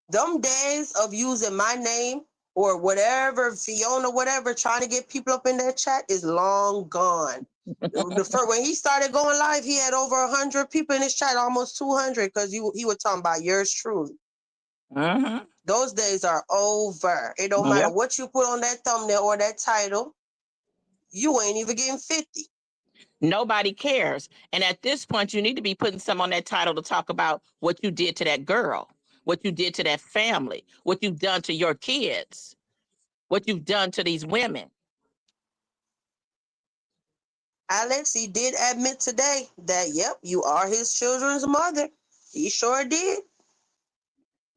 Them days of using my name or whatever, Fiona, whatever, trying to get people up in that chat is long gone. When he started going live, he had over 100 people in his chat, almost 200, because he was talking about yours truly. Those days are over. It don't matter what you put on that thumbnail or that title. You ain't even getting 50. Nobody cares. And at this point, you need to be putting some on that title to talk about what you did to that girl, what you did to that family, what you've done to your kids, what you've done to these women. Alex, he did admit today that, yep, you are his children's mother. He sure did.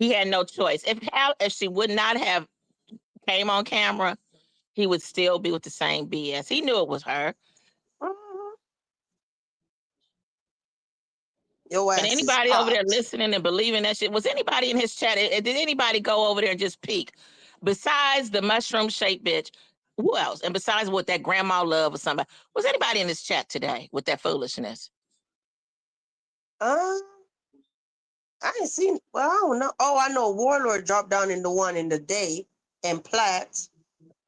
He had no choice. If she would not have came on camera, he would still be with the same BS. He knew it was her. And anybody over there listening and believing that shit, was anybody in his chat? Did anybody go over there and just peek? Besides the mushroom shaped bitch, who else? And besides what that grandma love or somebody, was anybody in this chat today with that foolishness? I ain't seen. Well, I don't know. Oh, I know Warlord dropped down in the one in the day and Platt.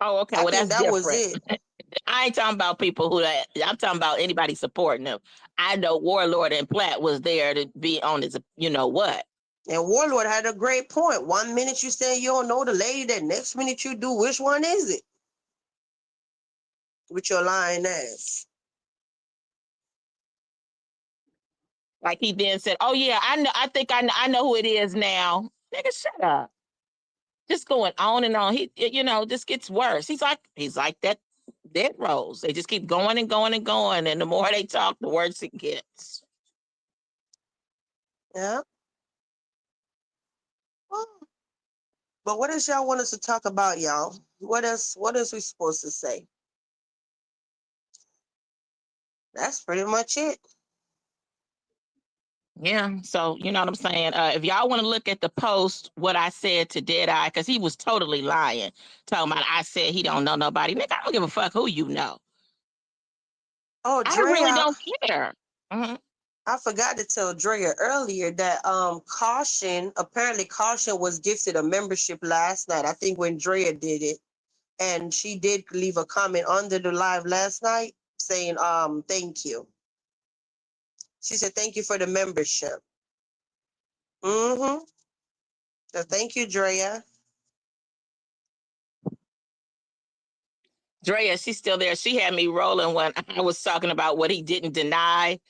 Oh, okay. I Well, think that's that was different. it. I ain't talking about people who that. I'm talking about anybody supporting them. I know Warlord and Platt was there to be on his, you know what? And Warlord had a great point. 1 minute you say you don't know the lady, that next minute you do. Which one is it? With your lying ass. Like he then said, "Oh yeah, I know. I think I know who it is now." Nigga, shut up. Just going on and on. He, you know, just gets worse. He's like that dead rose. They just keep going and going and going, and the more they talk, the worse it gets. Yeah. Well, but what else y'all want us to talk about, y'all? What else we supposed to say? That's pretty much it. Yeah, so you know what I'm saying. If y'all want to look at the post, what I said to Deadeye, because he was totally lying, talking about I said he don't know nobody. Nigga, I don't give a fuck who you know. Oh, I really Drea, don't care. Mhm. I forgot to tell Drea earlier that Caution, apparently Caution was gifted a membership last night. I think when Drea did it. And she did leave a comment under the live last night saying thank you. She said thank you for the membership. Mm-hmm. So thank you, Drea. Drea, she's still there. She had me rolling when I was talking about what he didn't deny.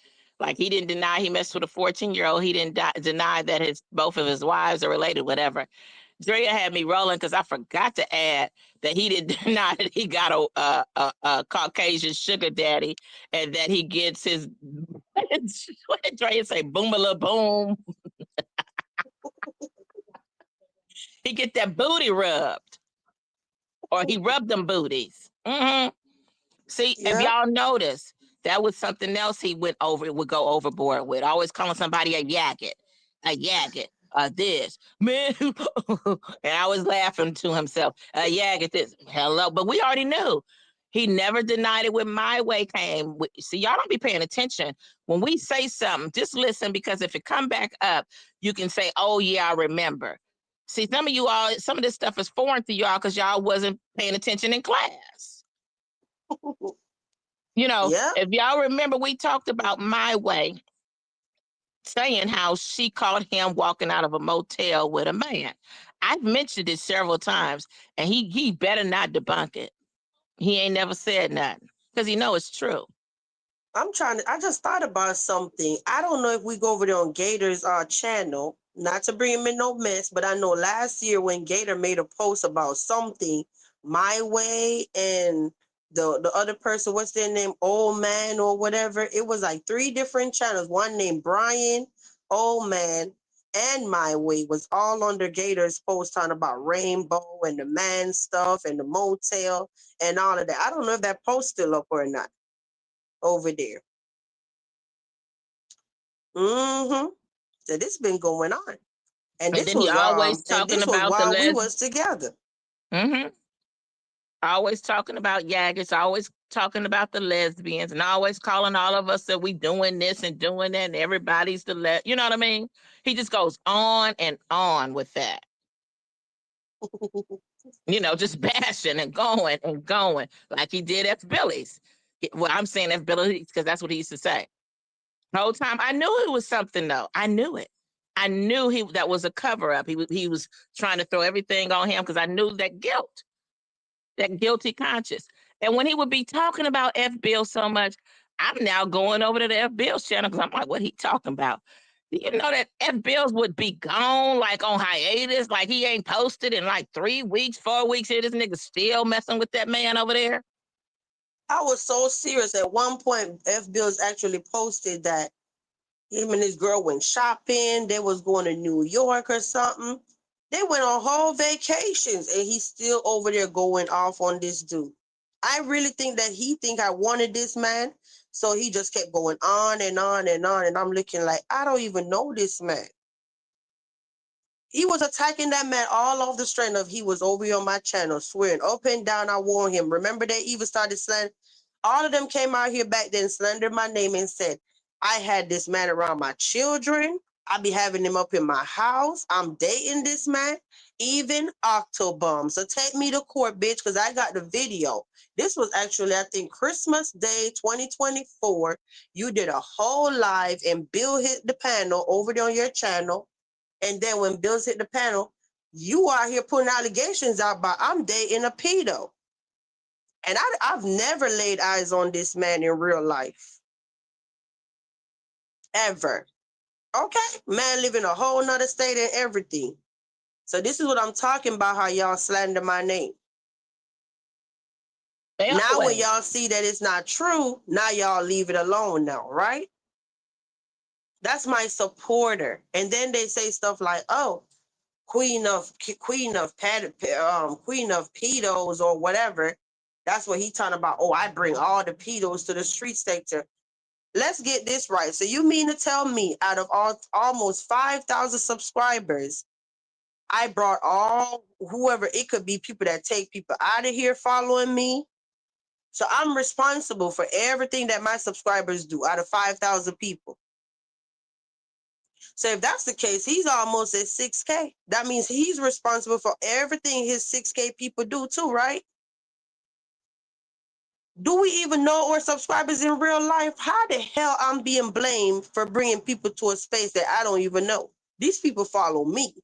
Like he didn't deny he messed with a 14-year-old. He didn't deny that both of his wives are related, whatever. Drea had me rolling because I forgot to add that he didn't deny that he got a Caucasian sugar daddy and that he gets his what did Drea say? Boom a boom. He get that booty rubbed, or he rubbed them booties. Mm-hmm. See, if Yep. y'all notice, that was something else he would go overboard with. Always calling somebody a yagget, this man, and I was laughing to himself. A yagget, this hello, but we already knew. He never denied it when My Way came. See, y'all don't be paying attention when we say something. Just listen, because if it come back up, you can say, "Oh yeah, I remember." See, some of you all, some of this stuff is foreign to y'all because y'all wasn't paying attention in class. You know, Yep. if y'all remember, we talked about My Way saying how she caught him walking out of a motel with a man. I've mentioned it several times, and he better not debunk it. He ain't never said nothing because he know it's true. I just thought about something. I don't know if we go over there on Gator's channel, not to bring him in no mess, but I know last year when Gator made a post about something, My Way and the other person, what's their name, Old Man or whatever, it was like 3 different channels. One named Brian, Old Man, and My Way was all under Gator's post talking about Rainbow and the man stuff and the motel and all of that. I don't know if that post still up or not over there. Mm-hmm. So this been going on. And And then he always talking this was about the while we was together. Mm-hmm. Always talking about Yaggis, always talking about the lesbians, and always calling all of us that we doing this and doing that, and everybody's you know what I mean? He just goes on and on with that. You know, just bashing and going, like he did F. Billy's. Well, I'm saying F. Billy's because that's what he used to say. The whole time, I knew it was something, though. I knew it. I knew that was a cover up. He was trying to throw everything on him because I knew that guilt, that guilty conscience. And when he would be talking about F. Bill so much, I'm now going over to the F. Bill's channel because I'm like, what he talking about? Do you know that F. Bills would be gone, like on hiatus, like he ain't posted in like 3 weeks, 4 weeks? Here, this nigga still messing with that man over there. I was so serious. At one point, F. Bills actually posted that him and his girl went shopping. They was going to New York or something. They went on whole vacations, and he's still over there going off on this dude. I really think that he think I wanted this man, so he just kept going on and on and on. And I'm looking like, I don't even know this man. He was attacking that man all off the strength of he was over here on my channel, swearing up and down I warned him. Remember they even started slandering. All of them came out here back then, slandered my name and said, I had this man around my children. I be having him up in my house. I'm dating this man, even Octobomb. So take me to court, bitch, because I got the video. This was actually, I think, Christmas Day 2024. You did a whole live and Bill hit the panel over there on your channel. And then when Bill's hit the panel, you out here putting allegations out about I'm dating a pedo. And I've never laid eyes on this man in real life. Ever. Okay? Man living a whole nother state and everything. So this is what I'm talking about, how y'all slander my name. Now when y'all see that it's not true, now y'all leave it alone now, right? That's my supporter. And then they say stuff like, oh, queen of pedos or whatever. That's what he talking about. Oh, I bring all the pedos to the street sector. Let's get this right. So you mean to tell me out of almost 5,000 subscribers, I brought all whoever, it could be people that take people out of here following me. So I'm responsible for everything that my subscribers do out of 5,000 people. So if that's the case, he's almost at 6K. That means he's responsible for everything his 6K people do too, right? Do we even know our subscribers in real life? How the hell I'm being blamed for bringing people to a space that I don't even know? These people follow me.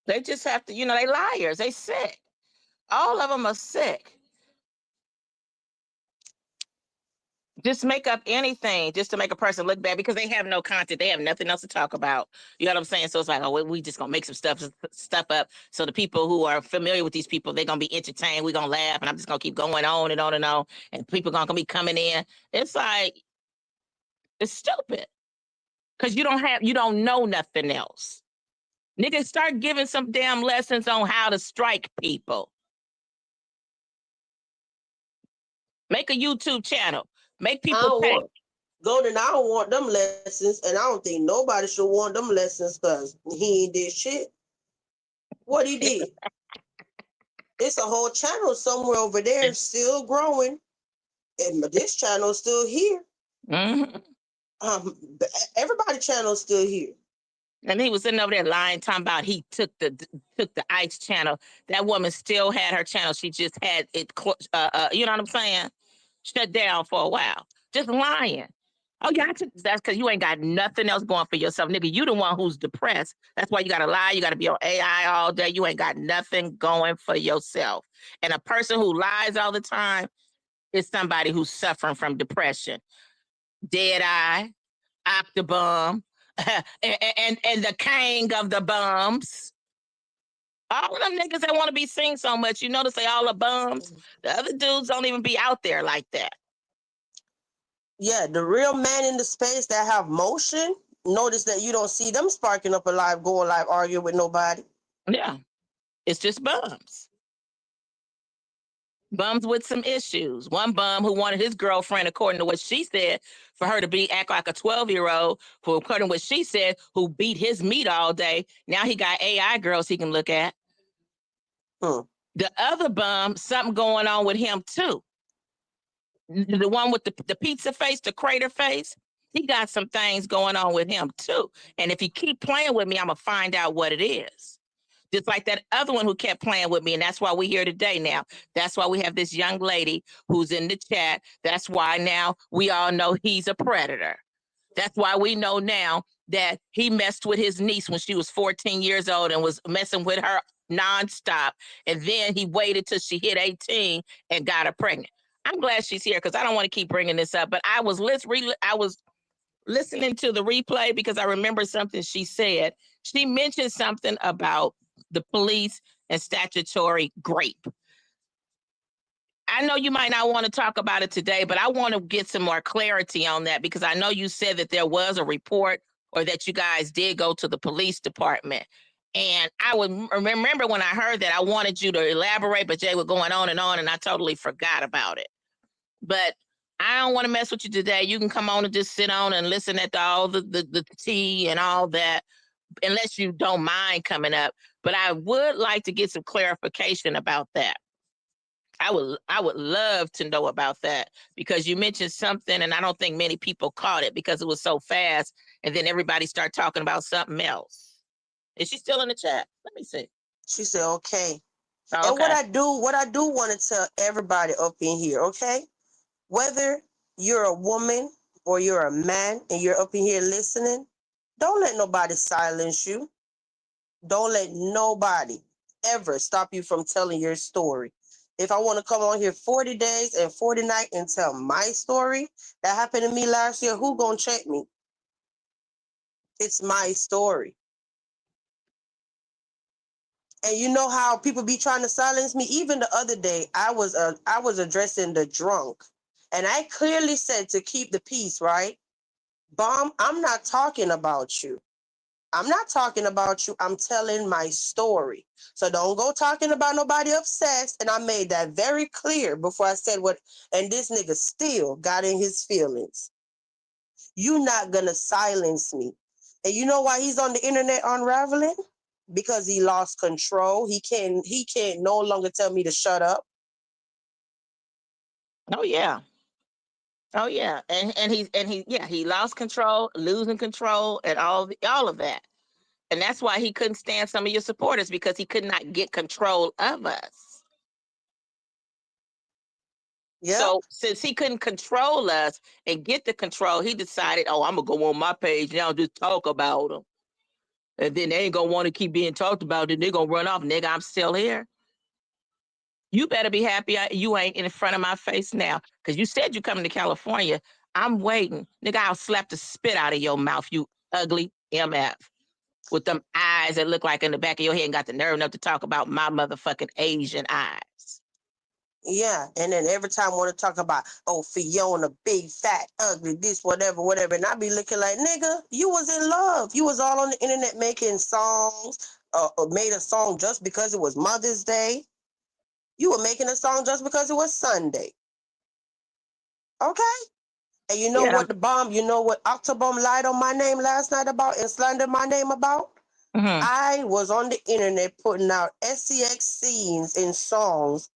They just have to, they liars. They sick. All of them are sick. Just make up anything just to make a person look bad because they have no content. They have nothing else to talk about. You know what I'm saying? So it's like, oh, we just gonna make some stuff up. So the people who are familiar with these people, they're gonna be entertained. We're gonna laugh, and I'm just gonna keep going on and on and on. And people gonna be coming in. It's like, it's stupid. Because you don't know nothing else. Niggas, start giving some damn lessons on how to strike people. Make a YouTube channel. Make people pay. Golden, I don't want them lessons, and I don't think nobody should want them lessons because he ain't did shit. What he did? It's a whole channel somewhere over there still growing, and this channel is still here. Mm-hmm. Everybody's channel is still here. And he was sitting over there lying, talking about he took the ICE channel. That woman still had her channel. She just had it, you know what I'm saying? Shut down for a while. Just lying. Oh, yeah, that's because you ain't got nothing else going for yourself. Nigga, you the one who's depressed. That's why you got to lie. You got to be on AI all day. You ain't got nothing going for yourself. And a person who lies all the time is somebody who's suffering from depression. Dead Eye, Octobomb, and the king of the bums. All of them niggas that want to be seen so much, you notice they all are bums. The other dudes don't even be out there like that. Yeah, the real man in the space that have motion, notice that you don't see them sparking up a live, going live, arguing with nobody. Yeah, it's just bums. Bums with some issues. One bum who wanted his girlfriend, according to what she said, for her to act like a 12-year-old, for according to what she said, who beat his meat all day. Now he got AI girls he can look at. The other bum, something going on with him too. The one with the pizza face, the crater face, he got some things going on with him too. And if he keep playing with me, I'm gonna find out what it is. Just like that other one who kept playing with me. And that's why we're here today now. That's why we have this young lady who's in the chat. That's why now we all know he's a predator. That's why we know now that he messed with his niece when she was 14 years old and was messing with her nonstop. And then he waited till she hit 18 and got her pregnant. I'm glad she's here because I don't want to keep bringing this up. But I was listening to the replay because I remember something she said. She mentioned something about the police and statutory rape. I know you might not want to talk about it today, but I want to get some more clarity on that because I know you said that there was a report or that you guys did go to the police department. And I would remember when I heard that, I wanted you to elaborate, but Jay was going on, and I totally forgot about it. But I don't want to mess with you today. You can come on and just sit on and listen at all the tea and all that, unless you don't mind coming up. But I would like to get some clarification about that. I would love to know about that because you mentioned something and I don't think many people caught it because it was so fast and then everybody started talking about something else. Is she still in the chat? Let me see. She said, okay. Oh, And what okay. I do want to tell everybody up in here, okay? Whether you're a woman or you're a man and you're up in here listening, don't let nobody silence you. Don't let nobody ever stop you from telling your story. If I want to come on here 40 days and 40 nights and tell my story that happened to me last year, who gonna check me? It's my story. And you know how people be trying to silence me? Even the other day, I was addressing the drunk. And I clearly said to keep the peace, right? Bomb, I'm not talking about you. I'm not talking about you. I'm telling my story. So don't go talking about nobody obsessed. And I made that very clear before I said what, and this nigga still got in his feelings. You not gonna silence me. And you know why he's on the internet unraveling? Because he lost control. He can't no longer tell me to shut up. Oh yeah. Oh yeah. He lost control, losing control, and all of that. And that's why he couldn't stand some of your supporters because he could not get control of us. Yep. So since he couldn't control us and get the control, he decided, oh, I'm gonna go on my page now and just talk about them. And then they ain't gonna want to keep being talked about, and they're gonna run off. Nigga, I'm still here. You better be happy you ain't in front of my face now. Because you said you coming to California. I'm waiting. Nigga, I'll slap the spit out of your mouth, you ugly MF. With them eyes that look like in the back of your head and got the nerve enough to talk about my motherfucking Asian eyes. Yeah, and then every time I want to talk about, oh, Fiona, big, fat, ugly, this, whatever, whatever, and I be looking like, nigga, you was in love. You was all on the internet making songs, or made a song just because it was Mother's Day. You were making a song just because it was Sunday. Okay? And you know what you know what Octobomb lied on my name last night about and slandered my name about? Mm-hmm. I was on the internet putting out SCX scenes in songs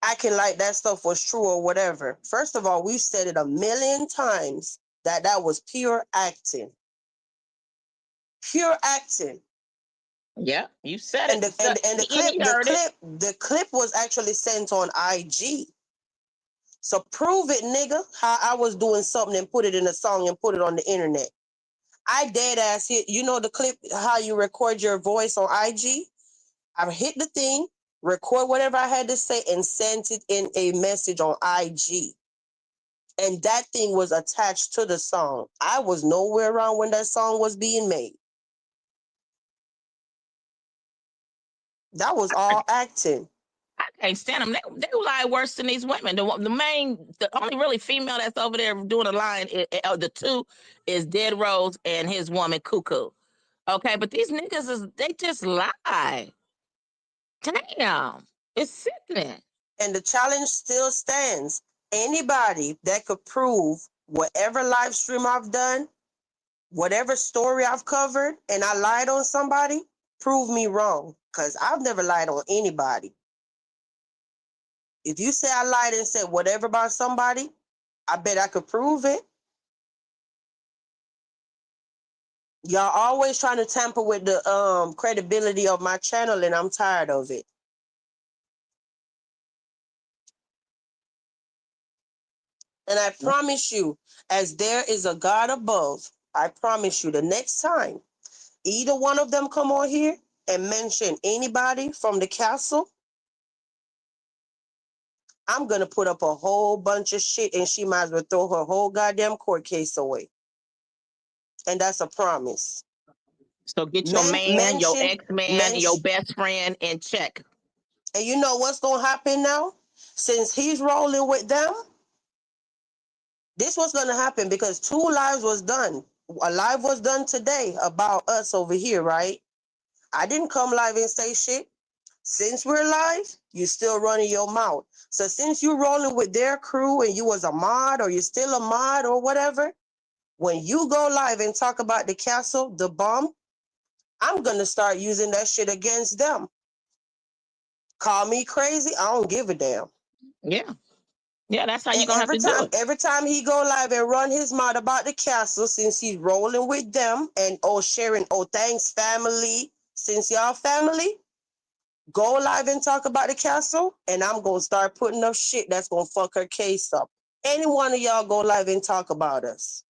acting like that stuff was true or whatever. First of all, we've said it a million times that was pure acting. Pure acting. Yeah, you said and it. The clip was actually sent on IG. So prove it, nigga, how I was doing something and put it in a song and put it on the internet. I dead ass hit, you know the clip, how you record your voice on IG? I hit the thing, record whatever I had to say, and sent it in a message on IG. And that thing was attached to the song. I was nowhere around when that song was being made. That was all acting. I can't stand them. They lie worse than these women. The only really female that's over there doing a line, the two is Dead Rose and his woman Cuckoo. Okay, but these niggas they just lie. Damn, it's sickening. And the challenge still stands. Anybody that could prove whatever live stream I've done, whatever story I've covered, and I lied on somebody, prove me wrong. Because I've never lied on anybody. If you say I lied and said whatever about somebody, I bet I could prove it. Y'all always trying to tamper with the credibility of my channel, and I'm tired of it. And I promise you, as there is a God above, I promise you the next time either one of them come on here and mention anybody from the castle, I'm going to put up a whole bunch of shit and she might as well throw her whole goddamn court case away. And that's a promise. So get your man, your ex-man, your best friend in check. And you know what's going to happen now? Since he's rolling with them, this was going to happen because 2 lives was done. A live was done today about us over here, right? I didn't come live and say shit. Since we're live, you still running your mouth. So since you rolling with their crew and you was a mod or you're still a mod or whatever, when you go live and talk about the castle, the bomb, I'm going to start using that shit against them. Call me crazy. I don't give a damn. Yeah. Yeah, that's how And you're gonna have to do it. every time he go live and run his mouth about the castle, since he's rolling with them and sharing, thanks family, since y'all family, go live and talk about the castle, and I'm gonna start putting up shit that's gonna fuck her case up. Any one of y'all go live and talk about us.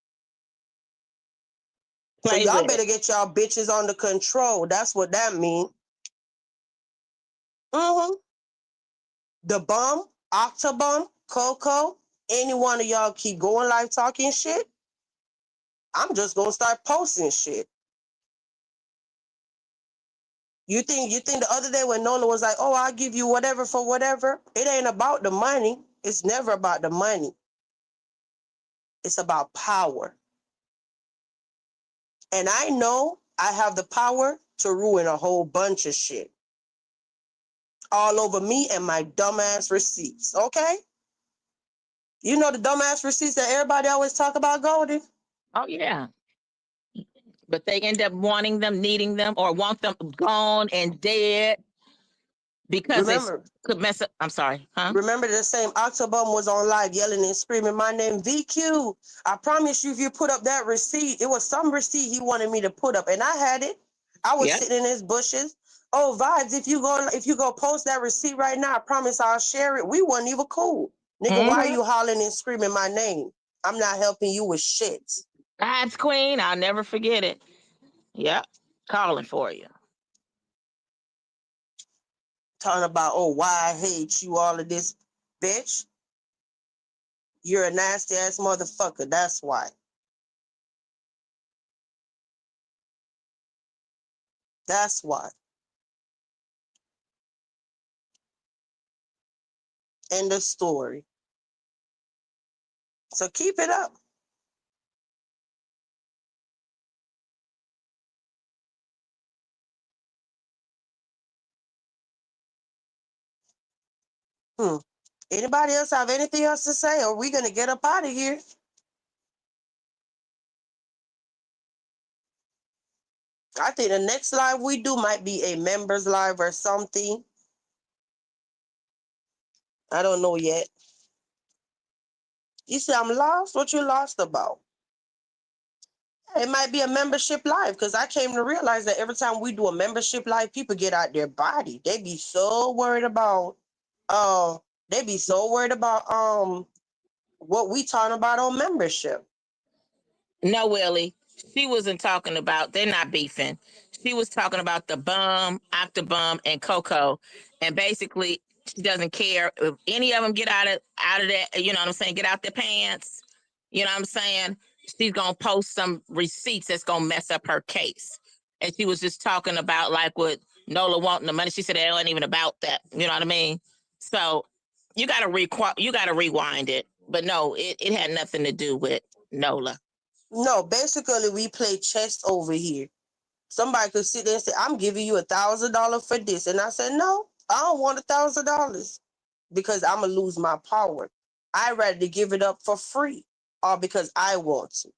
So Play y'all with better it. get y'all bitches under control. That's what that mean. Mm-hmm. The Bum, Octobum, Coco, any one of y'all keep going live talking shit, I'm just gonna start posting shit. You think the other day when Nola was like, "Oh, I'll give you whatever for whatever," it ain't about the money. It's never about the money. It's about power. And I know I have the power to ruin a whole bunch of shit. All over me and my dumbass receipts, okay? You know the dumbass receipts that everybody always talk about, Goldie? Oh yeah. But they end up wanting them, needing them, or want them gone and dead because they Remember, could mess up. I'm sorry, huh? remember the same Octobum was on live yelling and screaming my name, VQ. I promise you, if you put up that receipt, it was some receipt he wanted me to put up, and I had it. I was Yeah. sitting in his bushes. Oh, Vibes, if you go post that receipt right now, I promise I'll share it. We wasn't even cool. Nigga, why are Mm-hmm. you hollering and screaming my name? I'm not helping you with shit. God's queen. I'll never forget it. Yep. Calling for you. Talking about, oh, why I hate you, all of this, bitch. You're a nasty ass motherfucker. That's why. That's why. End of story. So keep it up. Anybody else have anything else to say? Or are we gonna get up out of here? I think the next live we do might be a members live or something. I don't know yet. You say I'm lost? What you lost about? It might be a membership live because I came to realize that every time we do a membership live, people get out their body. They be so worried about uh they be so worried about what we talking about on membership. No, Willie. She wasn't talking about, they're not beefing. She was talking about the Bum, Octobum, and Coco. And basically, she doesn't care if any of them get out of that, you know what I'm saying, get out their pants. You know what I'm saying? She's gonna post some receipts that's gonna mess up her case. And she was just talking about like with Nola wanting the money. She said it ain't even about that. You know what I mean? So you gotta rewind it. But no, it had nothing to do with Nola. No, basically we play chess over here. Somebody could sit there and say, I'm giving you $1,000 for this. And I said, no, I don't want $1,000 because I'm going to lose my power. I'd rather give it up for free or because I want to,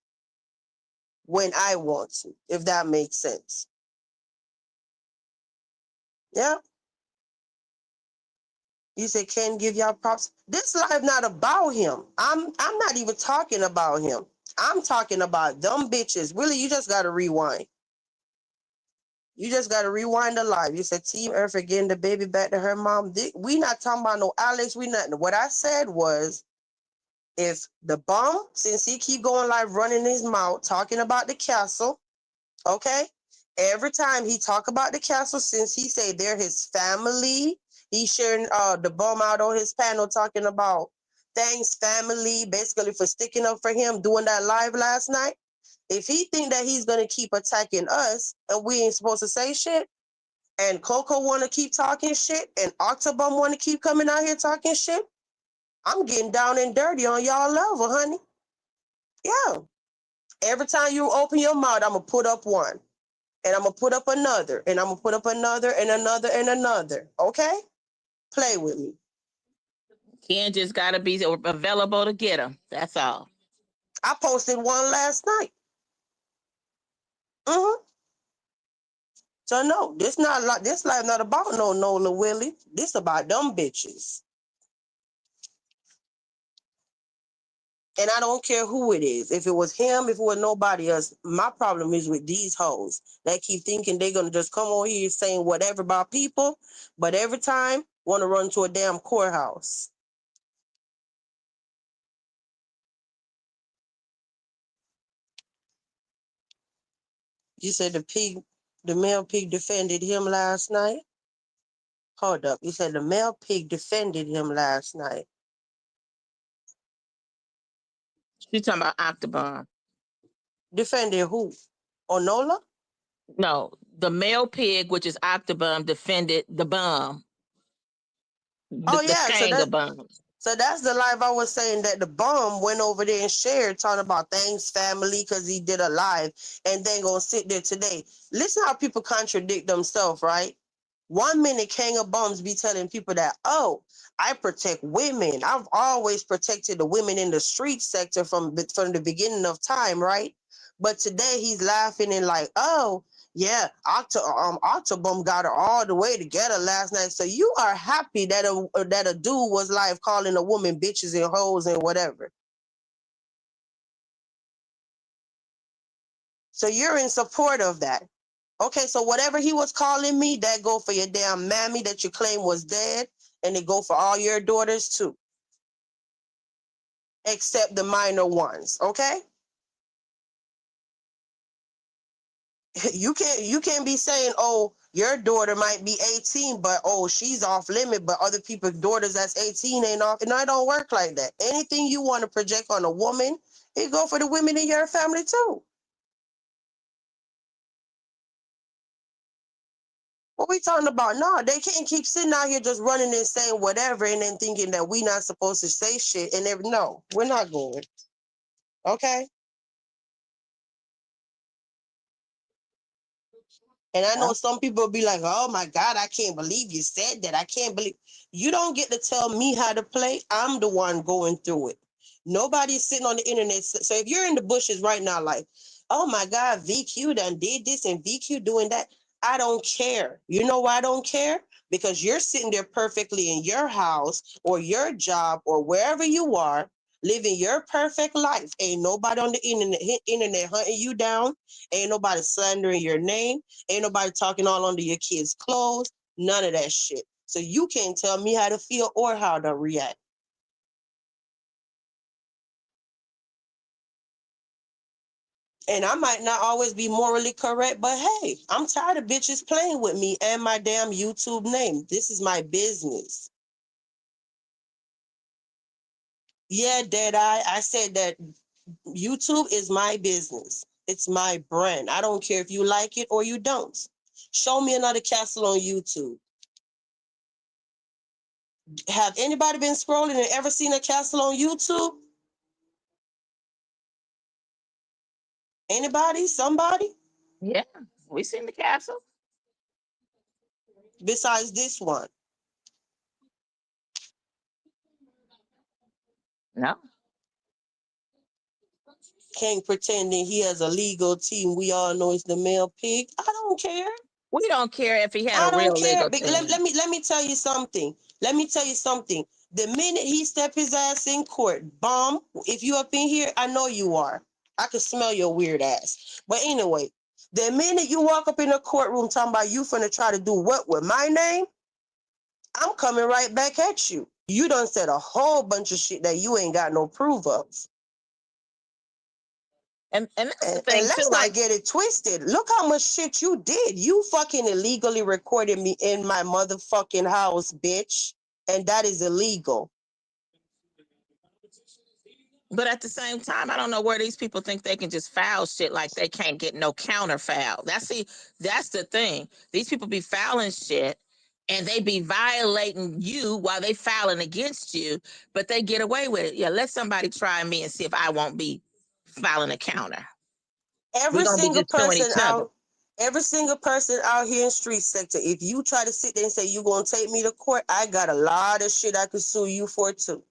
when I want to, if that makes sense. Yeah. You said, Ken, give y'all props. This life not about him. I'm not even talking about him. I'm talking about them bitches. Really, you just got to rewind. You just got to rewind the live. You said Team Earth getting the baby back to her mom. We not talking about no Alex. We not. What I said was, if the Bum, since he keep going live running his mouth, talking about the castle, okay? Every time he talk about the castle, since he say they're his family, he sharing the Bum out on his panel talking about thanks family, basically for sticking up for him, doing that live last night. If he think that he's gonna keep attacking us and we ain't supposed to say shit, and Coco wanna keep talking shit, and Octobum wanna keep coming out here talking shit, I'm getting down and dirty on y'all level, honey. Yeah. Every time you open your mouth, I'm gonna put up one, and I'm gonna put up another, and I'm gonna put up another, and another, and another. Okay? Play with me. Ken just got to be available to get them. That's all. I posted one last night. Mm-hmm. So no, this life not about no Nola Willie. This about them bitches. And I don't care who it is. If it was him, if it was nobody else, my problem is with these hoes that keep thinking they're gonna just come on here saying whatever about people, but every time want to run to a damn courthouse. You said the male pig defended him last night? Hold up. You said the male pig defended him last night. She's talking about Octobomb. Defended who? Onola? No, the male pig, which is Octobomb, defended the bum. Oh The yeah, Skanga bums. so that's the live I was saying that the bum went over there and shared talking about thanks family because he did a live and then gonna sit there today. Listen how people contradict themselves, right? 1 minute King of Bums be telling people that, oh, I protect women. I've always protected the women in the street sector from the beginning of time, right? But today he's laughing and like, oh, yeah, Octobomb got her all the way together last night. So you are happy that a dude was live calling a woman bitches and hoes and whatever. So you're in support of that. Okay, so whatever he was calling me, that go for your damn mammy that you claim was dead, and it go for all your daughters too. Except the minor ones, okay? You can't be saying, oh, your daughter might be 18, but oh, she's off limit, but other people's daughters that's 18 ain't off. No, it don't work like that. Anything you want to project on a woman, it go for the women in your family too. What we talking about? No, they can't keep sitting out here just running and saying whatever and then thinking that we not supposed to say shit. And no, we're not going. Okay? And I know some people will be like, oh my God, I can't believe you said that. I can't believe. You don't get to tell me how to play. I'm the one going through it. Nobody's sitting on the internet. So if you're in the bushes right now, like, oh my God, VQ done did this and VQ doing that, I don't care. You know why I don't care? Because you're sitting there perfectly in your house or your job or wherever you are, living your perfect life. Ain't nobody on the internet hunting you down. Ain't nobody slandering your name. Ain't nobody talking all under your kids' clothes. None of that shit. So you can't tell me how to feel or how to react. And I might not always be morally correct, but hey, I'm tired of bitches playing with me and my damn YouTube name. This is my business. Yeah, Deadeye, I said that YouTube is my business. It's my brand. I don't care if you like it or you don't. Show me another castle on YouTube. Have anybody been scrolling and ever seen a castle on YouTube? Anybody? Somebody? Yeah, we seen the castle. Besides this one? No. King pretending he has a legal team. We all know it's the male pig. I don't care. We don't care if he had I a don't real care. legal team. Let me tell you something. Let me tell you something. The minute he step his ass in court, bomb, if you up in here, I know you are. I can smell your weird ass. But anyway, the minute you walk up in the courtroom talking about you finna try to do what with my name, I'm coming right back at you. You done said a whole bunch of shit that you ain't got no proof of. And that's the And thing too. let's Like, not get it twisted. Look how much shit you did. You fucking illegally recorded me in my motherfucking house, bitch. And that is illegal. but at the same time, I don't know where these people think they can just foul shit like they can't get no counter foul. That's the thing. These people be fouling shit and they be violating you while they fouling against you, but they get away with it. Yeah, let somebody try me and see if I won't be fouling a counter. We're Every gonna be single just doing person each other. out, every single person out here in street sector, if you try to sit there and say you're gonna take me to court, I got a lot of shit I could sue you for too.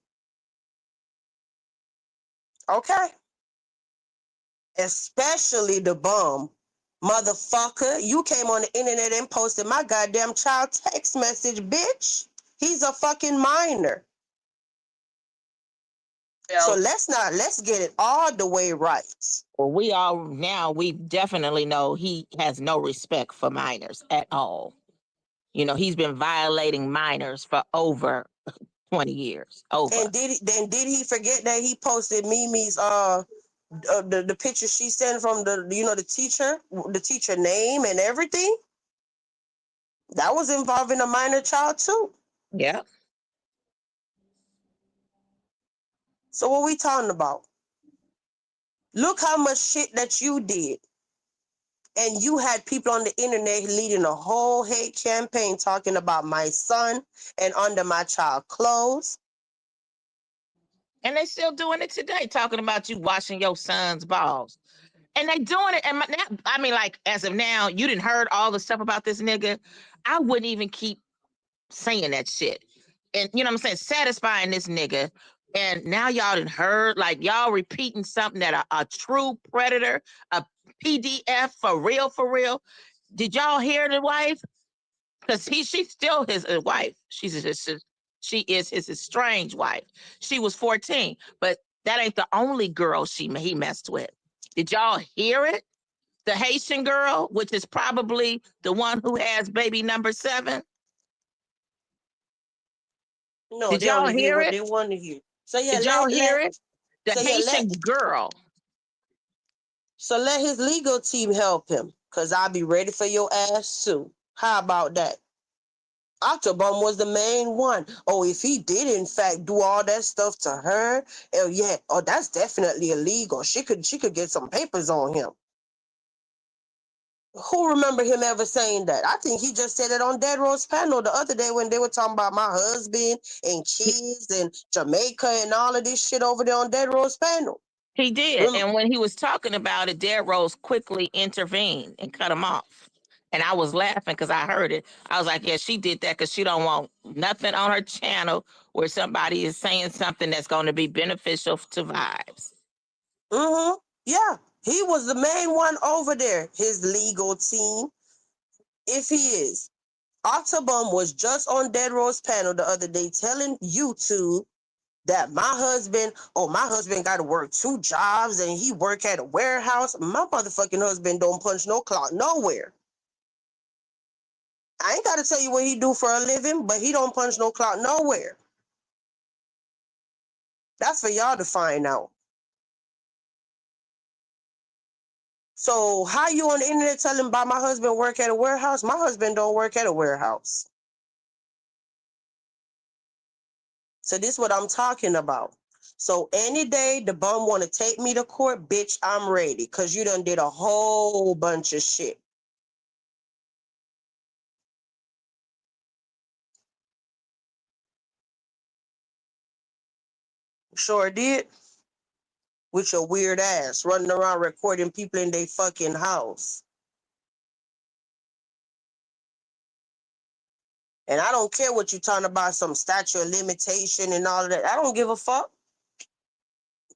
Okay? Especially the bum. Motherfucker, you came on the internet and posted my goddamn child text message, bitch. He's a fucking minor. So let's get it all the way right. Well, we definitely know he has no respect for minors at all. You know, he's been violating minors for over 20 years. Over. And did he forget that he posted Mimi's the picture she sent from the teacher name and everything? That was involving a minor child too. Yeah. So what we talking about? Look how much shit that you did. And you had people on the internet leading a whole hate campaign talking about my son and under my child clothes. And they still doing it today, talking about you washing your son's balls. And they doing it. And I mean, like, as of now, you didn't heard all the stuff about this nigga. I wouldn't even keep saying that shit. And you know what I'm saying? Satisfying this nigga. And now y'all done heard, like, y'all repeating something that a true predator, a PDF for real. Did y'all hear the wife? Because she's still his wife. She is his estranged wife. She was 14, but that ain't the only girl he messed with. Did y'all hear it? The Haitian girl, which is probably the one who has baby number 7. No, Did they y'all only hear hear what it? they want to hear. So yeah, Did y'all hear it? The Haitian girl. So let his legal team help him, cause I'll be ready for your ass too. How about that? Octobomb was the main one. Oh, if he did in fact do all that stuff to her, oh yeah, oh that's definitely illegal. She could get some papers on him. Who remember him ever saying that? I think he just said it on Dead Rose panel the other day when they were talking about my husband and kids and Jamaica and all of this shit over there on Dead Rose panel. He did. And when he was talking about it, Dead Rose quickly intervened and cut him off. And I was laughing because I heard it. I was like, yeah, she did that because she don't want nothing on her channel where somebody is saying something that's going to be beneficial to Vibes. Mm-hmm. Yeah. He was the main one over there, his legal team. If he is. Octobomb was just on Dead Rose panel the other day telling YouTube that my husband got to work 2 jobs and he work at a warehouse. My motherfucking husband don't punch no clock nowhere. I ain't got to tell you what he do for a living, but he don't punch no clock nowhere. That's for y'all to find out. So how you on the internet telling about my husband work at a warehouse? My husband don't work at a warehouse. So this is what I'm talking about. So any day the bum want to take me to court, bitch, I'm ready. Because you done did a whole bunch of shit. Sure did. With your weird ass running around recording people in their fucking house. And I don't care what you talking about, some statute of limitation and all of that. I don't give a fuck.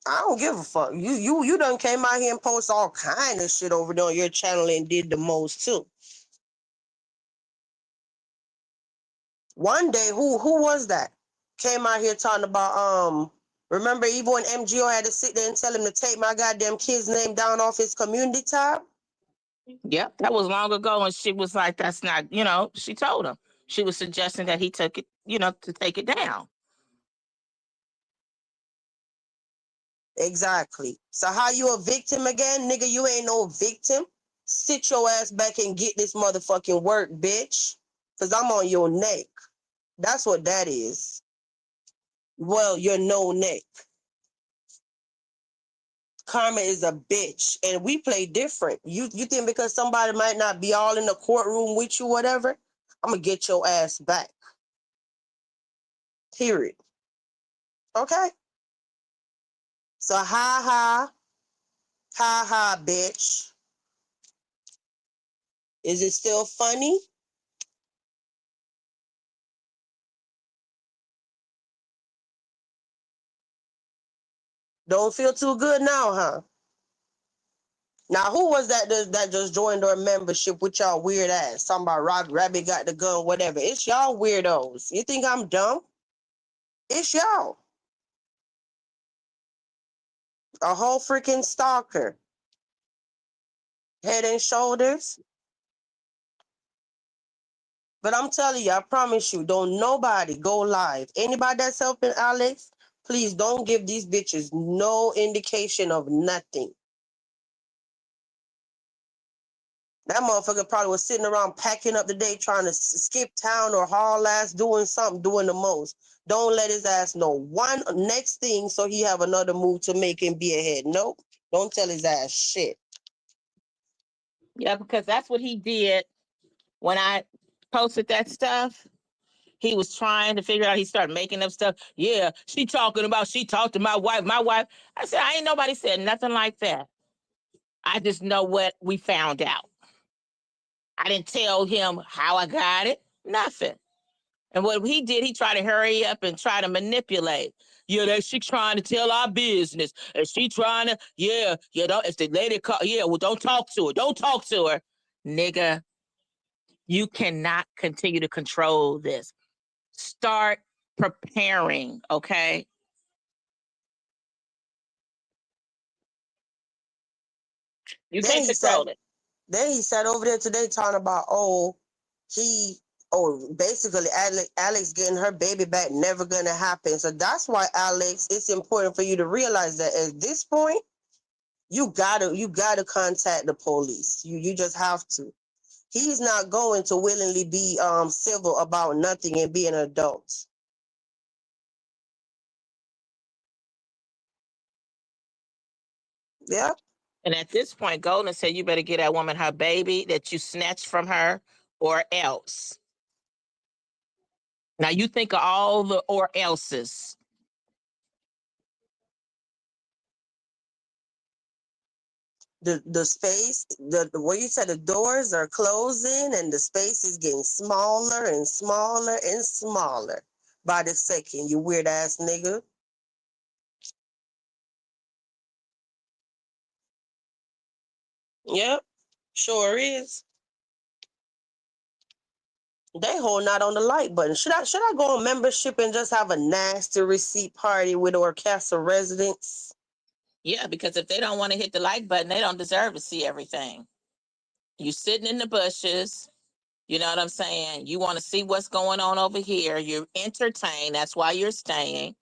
I don't give a fuck. You done came out here and post all kind of shit over there on your channel and did the most too. One day, who was that? Came out here talking about remember Evo and MGO had to sit there and tell him to take my goddamn kid's name down off his community tab? Yep, that was long ago, and she was like, that's not, she told him. She was suggesting that he took it, to take it down. Exactly. So how you a victim again? Nigga, you ain't no victim. Sit your ass back and get this motherfucking work, bitch. Because I'm on your neck. That's what that is. Well, you're no neck. Karma is a bitch. And we play different. You think because somebody might not be all in the courtroom with you, whatever, I'm going to get your ass back. Period. Okay? So ha, bitch. Is it still funny? Don't feel too good now, huh? Now, who was that just joined our membership with y'all weird ass? Talking about Rabbit got the gun, whatever. It's y'all weirdos. You think I'm dumb? It's y'all. A whole freaking stalker. Head and shoulders. But I'm telling you, I promise you, don't nobody go live. Anybody that's helping Alex, please don't give these bitches no indication of nothing. That motherfucker probably was sitting around packing up the day, trying to skip town or haul ass, doing something, doing the most. Don't let his ass know one next thing so he have another move to make and be ahead. Nope. Don't tell his ass shit. Yeah, because that's what he did when I posted that stuff. He was trying to figure out, he started making up stuff. Yeah, she talked to my wife. I said, I ain't nobody said nothing like that. I just know what we found out. I didn't tell him how I got it, nothing. And what he did, he tried to hurry up and try to manipulate. Yeah, that she trying to tell our business. And she trying to, don't, if the lady call, well, don't talk to her. Don't talk to her. Nigga, you cannot continue to control this. Start preparing, okay? You can't control it. Then he sat over there today talking about, basically Alex getting her baby back never gonna happen. So that's why, Alex, it's important for you to realize that at this point, you gotta contact the police. You just have to. He's not going to willingly be civil about nothing and be an adult. Yeah. And at this point, Golden said, you better get that woman her baby that you snatched from her or else. Now you think of all the or else's. The space, the way you said the doors are closing and the space is getting smaller and smaller and smaller by the second, you weird ass nigga. Yep, sure is. They hold not on the like button. Should I go on membership and just have a nasty receipt party with our Castle residents? Yeah, because if they don't want to hit the like button, they don't deserve to see everything. You sitting in the bushes, you know what I'm saying? You want to see what's going on over here. You're entertained. That's why you're staying.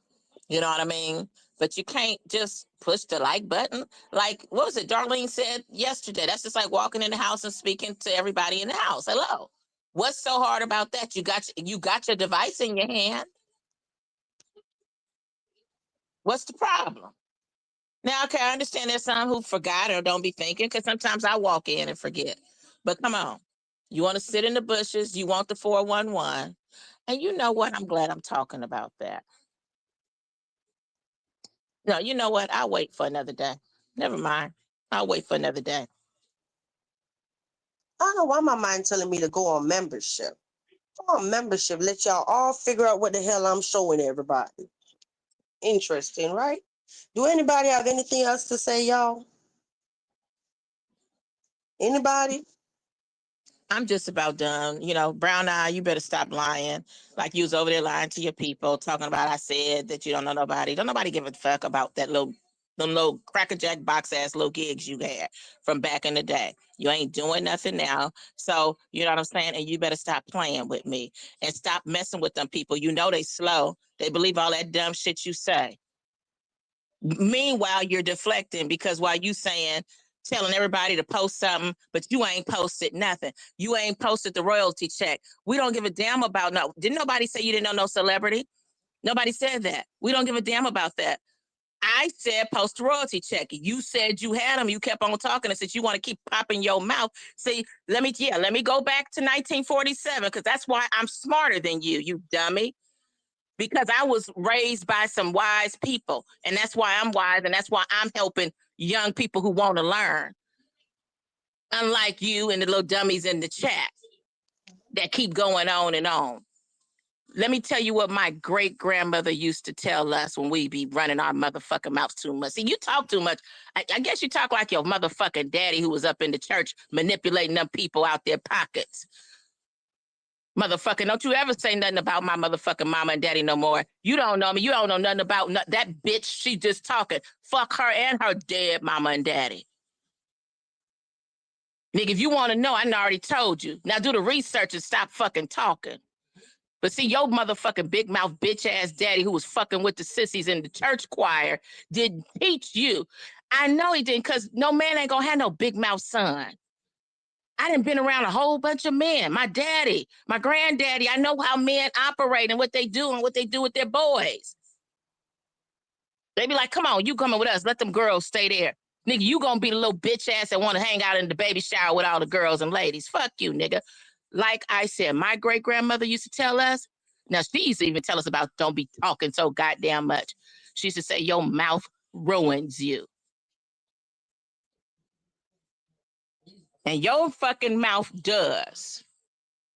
You know what I mean? But you can't just push the like button. Like, what was it Darlene said yesterday? That's just like walking in the house and speaking to everybody in the house. Hello. What's so hard about that? You got your device in your hand. What's the problem? Now, okay, I understand there's some who forgot or don't be thinking, because sometimes I walk in and forget. But come on. You want to sit in the bushes. You want the 411. And you know what? I'm glad I'm talking about that. No, you know what? I'll wait for another day. Never mind. I'll wait for another day. I don't know why my mind telling me to go on membership. Go on membership. Let y'all all figure out what the hell I'm showing everybody. Interesting, right? Do anybody have anything else to say, y'all? Anybody? I'm just about done. You know, Brown Eye, you better stop lying. Like you was over there lying to your people, talking about I said that you don't know nobody. Don't nobody give a fuck about that them little crackerjack box ass little gigs you had from back in the day. You ain't doing nothing now. So, you know what I'm saying? And you better stop playing with me and stop messing with them people. You know they slow. They believe all that dumb shit you say. Meanwhile, you're deflecting because while you saying, telling everybody to post something, but you ain't posted nothing. You ain't posted the royalty check. We don't give a damn about no. Didn't nobody say you didn't know no celebrity? Nobody said that. We don't give a damn about that. I said post the royalty check. You said you had them. You kept on talking and said you want to keep popping your mouth. See, let me go back to 1947 because that's why I'm smarter than you dummy. Because I was raised by some wise people, and that's why I'm wise, and that's why I'm helping young people who want to learn. Unlike you and the little dummies in the chat that keep going on and on. let me tell you what my great grandmother used to tell us when we be running our motherfucking mouths too much. See, you talk too much. I guess you talk like your motherfucking daddy who was up in the church manipulating them people out their pockets. Motherfucker, don't you ever say nothing about my motherfucking mama and daddy no more. You don't know me. You don't know nothing about that bitch. She just talking. Fuck her and her dead mama and daddy. Nigga, if you want to know, I already told you. Now do the research and stop fucking talking. But see, your motherfucking big mouth bitch ass daddy who was fucking with the sissies in the church choir didn't teach you. I know he didn't, because no man ain't gonna have no big mouth son. I done been around a whole bunch of men. My daddy, my granddaddy, I know how men operate and what they do and what they do with their boys. They be like, come on, you coming with us. Let them girls stay there. Nigga, you gonna be the little bitch ass that want to hang out in the baby shower with all the girls and ladies. Fuck you, nigga. Like I said, my great-grandmother used to tell us, now she used to even tell us about don't be talking so goddamn much. She used to say, your mouth ruins you. And your fucking mouth does.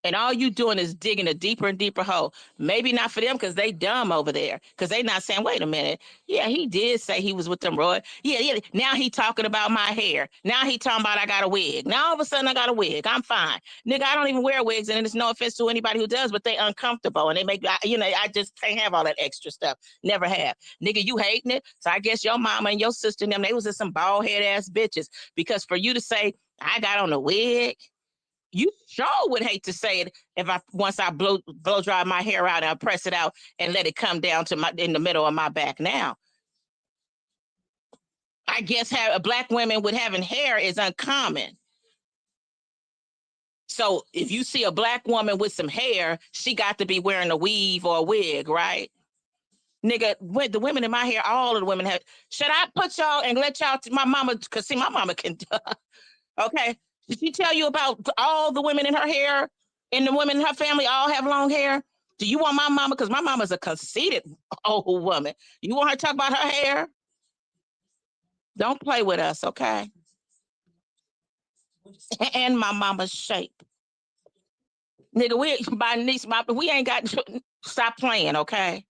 And all you doing is digging a deeper and deeper hole. Maybe not for them because they dumb over there. Because they not saying, wait a minute. Yeah, he did say he was with them, Roy. Yeah. Now he talking about my hair. Now he talking about I got a wig. Now all of a sudden I got a wig. I'm fine. Nigga, I don't even wear wigs. And it's no offense to anybody who does, but they uncomfortable. And they make, I just can't have all that extra stuff. Never have. Nigga, you hating it? So I guess your mama and your sister and them, they was just some bald head ass bitches. Because for you to say, I got on a wig, you sure would hate to say it if once I blow dry my hair out and I press it out and let it come down to in the middle of my back. Now, I guess black women with having hair is uncommon. So if you see a black woman with some hair, she got to be wearing a weave or a wig, right? Nigga, with the women in my hair, all of the women have. Should I put y'all and let y'all? My mama, cause see, my mama can. Okay. Did she tell you about all the women in her hair and the women in her family all have long hair? Do you want my mama? Because my mama's a conceited old woman. You want her to talk about her hair? Don't play with us, okay? And my mama's shape. Nigga, we ain't got to stop playing, okay?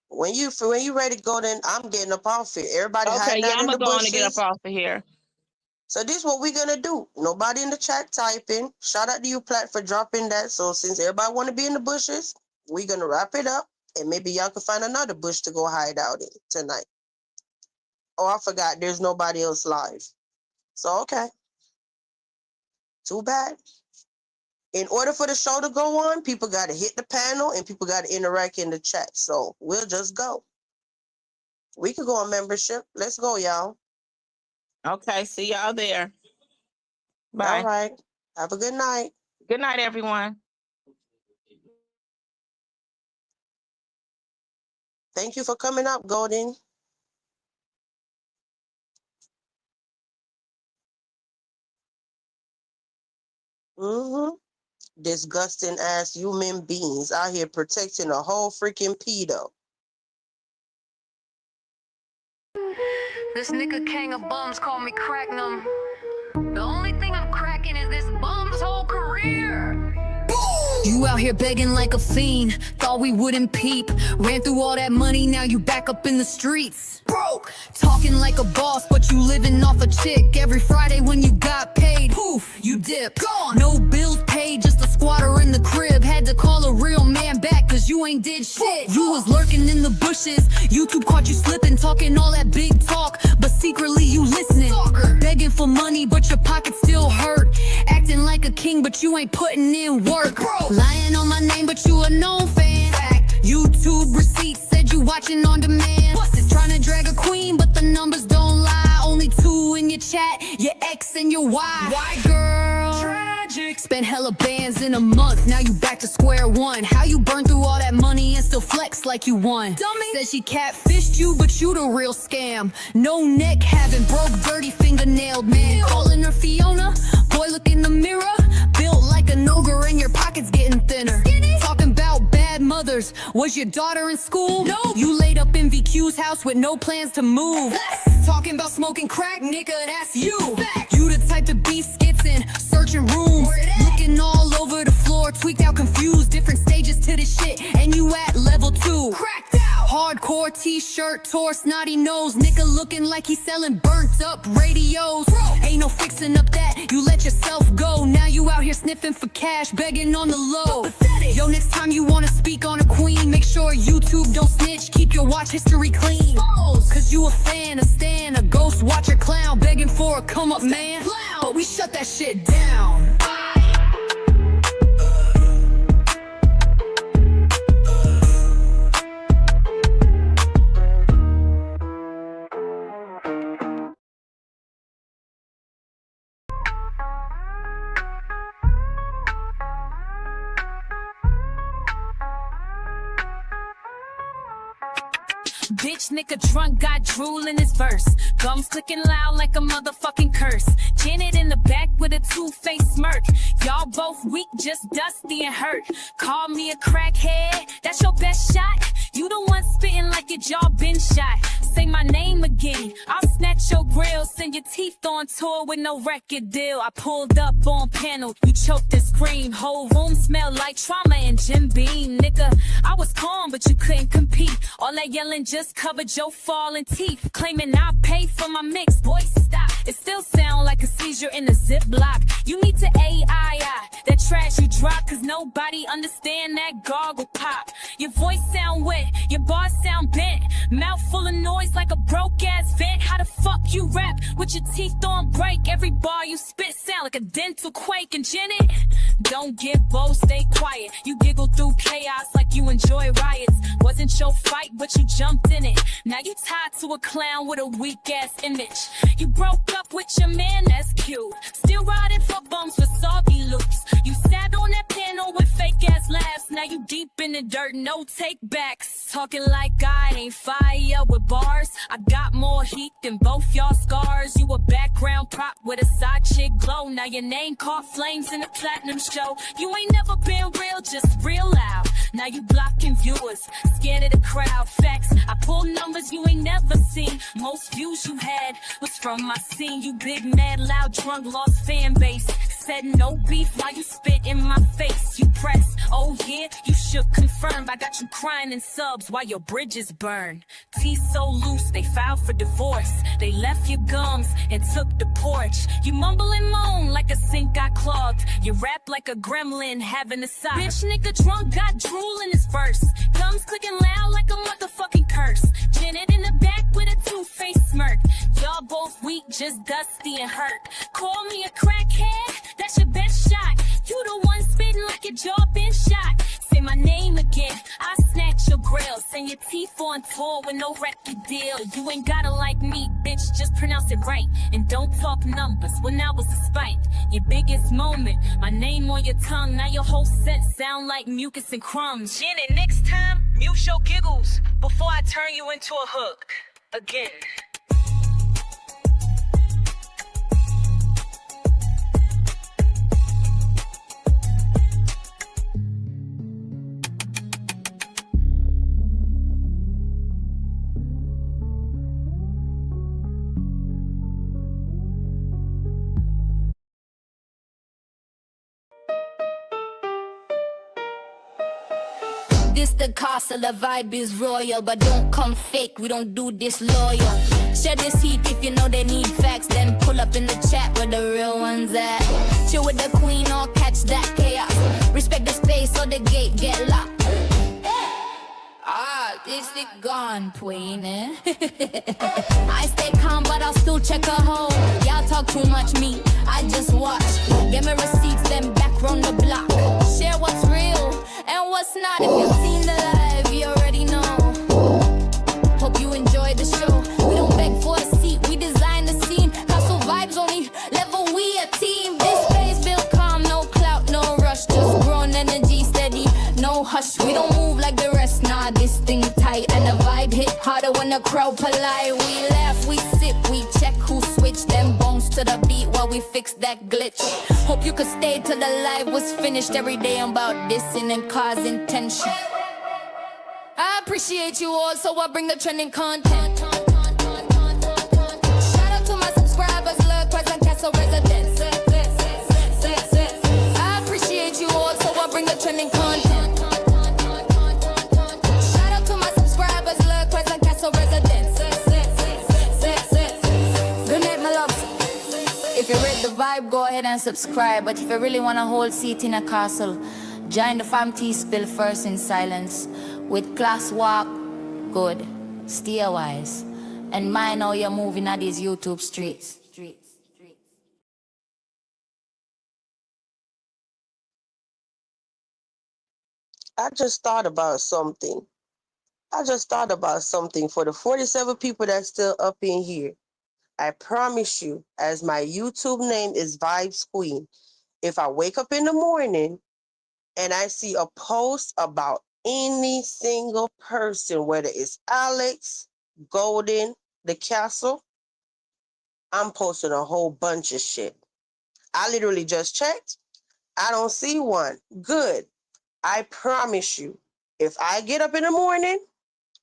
When you ready to go, then I'm getting up off here. Everybody hiding out in the bushes. Okay, yeah, I'm going to get up off of here. So this is what we're going to do. Nobody in the chat typing. Shout out to you, Platt, for dropping that. So since everybody want to be in the bushes, we're going to wrap it up. And maybe y'all can find another bush to go hide out in tonight. Oh, I forgot. There's nobody else live. So, okay. Too bad. In order for the show to go on, people got to hit the panel and people got to interact in the chat. So we'll just go. We could go on membership. Let's go, y'all. Okay, see y'all there. Bye. All right. Have a good night. Good night, everyone. Thank you for coming up, Golden. Disgusting ass human beings out here protecting a whole freaking pedo. This nigga king of bums call me cracknum. The only thing I'm cracking is this bum's whole career. You out here begging like a fiend, thought we wouldn't peep. Ran through all that money, now you back up in the streets. Broke, talking like a boss, but you living off a chick. Every Friday when you got paid, poof, you dip. Gone. No bills paid, just a squatter in the crib. Had to call a real man back, cause you ain't did shit. You was lurking in the bushes, YouTube caught you slipping. Talking all that big talk, but secretly you listening. Begging for money, but your pockets still hurt. Acting like a king, but you ain't putting in work. Bro. Lying on my name, but you a known fan. Fact. YouTube receipts said you watching on demand. Busted trying to drag a queen, but the numbers don't lie. Only 2 in your chat, your X and your Y. Why, girl? Tragic. Spent hella bands in a month, now you back to square one. How you burn through all that money and still flex like you won? Dummy. Said she catfished you, but you the real scam. No neck having, broke, dirty, fingernailed man. Calling her Fiona, boy look in the mirror. Built like an ogre and your pockets getting thinner. Talking about bad mothers, was your daughter in school? No. You laid up in VQ's house with no plans to move. Talking about smoking crack, nigga, that's you. You the type to be skits in searching rooms, looking Begging all over the floor, tweaked out, confused, different stages to this shit, and you at level 2. Cracked out. Hardcore t-shirt, tore, snotty nose, nigga looking like he's selling burnt up radios. Ain't no fixing up that, you let yourself go. Now you out here sniffing for cash, begging on the low. Yo, next time you wanna speak on a queen, make sure YouTube don't snitch, keep your watch history clean. Cause you a fan, a stan, a ghost watcher clown, begging for a come up man. But we shut that shit down. Bitch, nigga drunk, got drool in his verse. Gums clicking loud like a motherfucking curse. Janet in the back with a two-faced smirk. Y'all both weak, just dusty and hurt. Call me a crackhead, that's your best shot. You the one spitting like your jaw been shot. Say my name again, I'll snatch your grill. Send your teeth on tour with no record deal. I pulled up on panel, you choked and screamed. Whole room smelled like trauma and Jim Beam. Nigga, I was calm, but you couldn't compete. All that yelling just covered your falling teeth. Claiming I paid for my mix, boy stop. It still sound like a seizure in a Ziploc. You need to AII that trash you drop, cause nobody understand that gargle pop. Your voice sound wet, your bars sound bent. Mouth full of noise like a broke ass vent. How the fuck you rap with your teeth on break? Every bar you spit sound like a dental quake. And Janet, don't get bold, stay quiet. You giggle through chaos like you enjoy riots. Wasn't your fight, but you jumped in it. Now you tied to a clown with a weak ass image. You broke up with your man, that's cute. Still riding for bums with soggy loops. You sat on that panel with fake ass laughs. Now you deep in the dirt, no take backs. Talking like I ain't fire with bars. I got more heat than both y'all scars. You a background prop with a side chick glow. Now your name caught flames in the platinum show. You ain't never been real, just real loud. Now you blocking viewers, scared of the crowd. Facts, I pull numbers you ain't never seen. Most views you had was from my scene. You big, mad, loud, drunk, lost fan base. Said no beef while you spit in my face. You press, oh yeah, you should confirm. I got you crying in subs while your bridges burn. Teeth so loose, they filed for divorce. They left your gums and took the porch. You mumble and moan like a sink got clogged. You rap like a gremlin having a sock. Bitch, nigga drunk, got drool in his verse. Gums clicking loud like a motherfucking curse. Janet in the back with a two-faced smirk. Y'all both weak, just dusty and hurt. Call me a crackhead, that's your best shot. You the one spitting like your jaw been shot. Say my name again, I snatch your grill. Send your teeth on tour with no record deal. You ain't gotta like me, bitch, just pronounce it right. And don't talk numbers, when I was a spite. Your biggest moment, my name on your tongue. Now your whole set sound like mucus and crumbs. Janet, next time, mute your giggles before I turn you into a hook. Again. This the castle, the vibe is royal, but don't come fake, we don't do this loyal. Share this heat if you know they need facts, then pull up in the chat where the real ones at. Chill with the queen or catch that chaos. Respect the space or the gate get locked. This it gone, Queen, eh? I stay calm, but I'll still check a hole. Y'all talk too much, me, I just watch. Get me receipts, then back round the block. Share what's real and what's not. If you've seen the live, you already know. Hope you enjoy the show. We don't beg for a seat, we design the scene. Castle vibes only level, we a team. This space built calm, no clout, no rush. Just grown energy steady, no hush. We don't move like the rest, nah, this thing tight. And the vibe hit harder when the crowd polite. We laugh, we sip, we check who switched them bones to the beat while we fix that glitch. Hope you could stay till the live was finished. Every day I'm about dissing and causing tension. I appreciate you all, so I bring the trending content. Shout out to my subscribers, look, present castle residents. I appreciate If you read the vibe, go ahead and subscribe. But if you really want to hold seat in a castle, join the fam tea spill first in silence. With class walk, good, steer wise. And mind how you're moving at these YouTube streets. I just thought about something. For the 47 people that's still up in here. I promise you, as my YouTube name is Vibes Queen, if I wake up in the morning and I see a post about any single person, whether it's Alex, Golden, the Castle, I'm posting a whole bunch of shit. I literally just checked. I don't see one. Good. I promise you, if I get up in the morning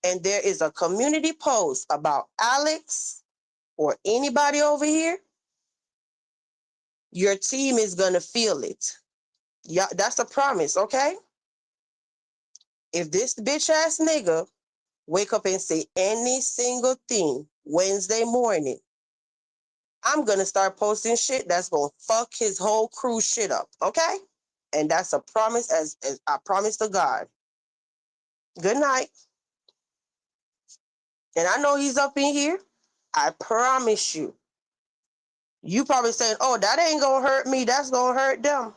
and there is a community post about Alex or anybody over here, your team is going to feel it. Yeah, that's a promise, okay? If this bitch ass nigga wake up and say any single thing Wednesday morning, I'm going to start posting shit that's going to fuck his whole crew shit up, okay? And that's a promise as I promise to God. Good night. And I know he's up in here. I promise you. You probably saying, oh, that ain't going to hurt me. That's going to hurt them.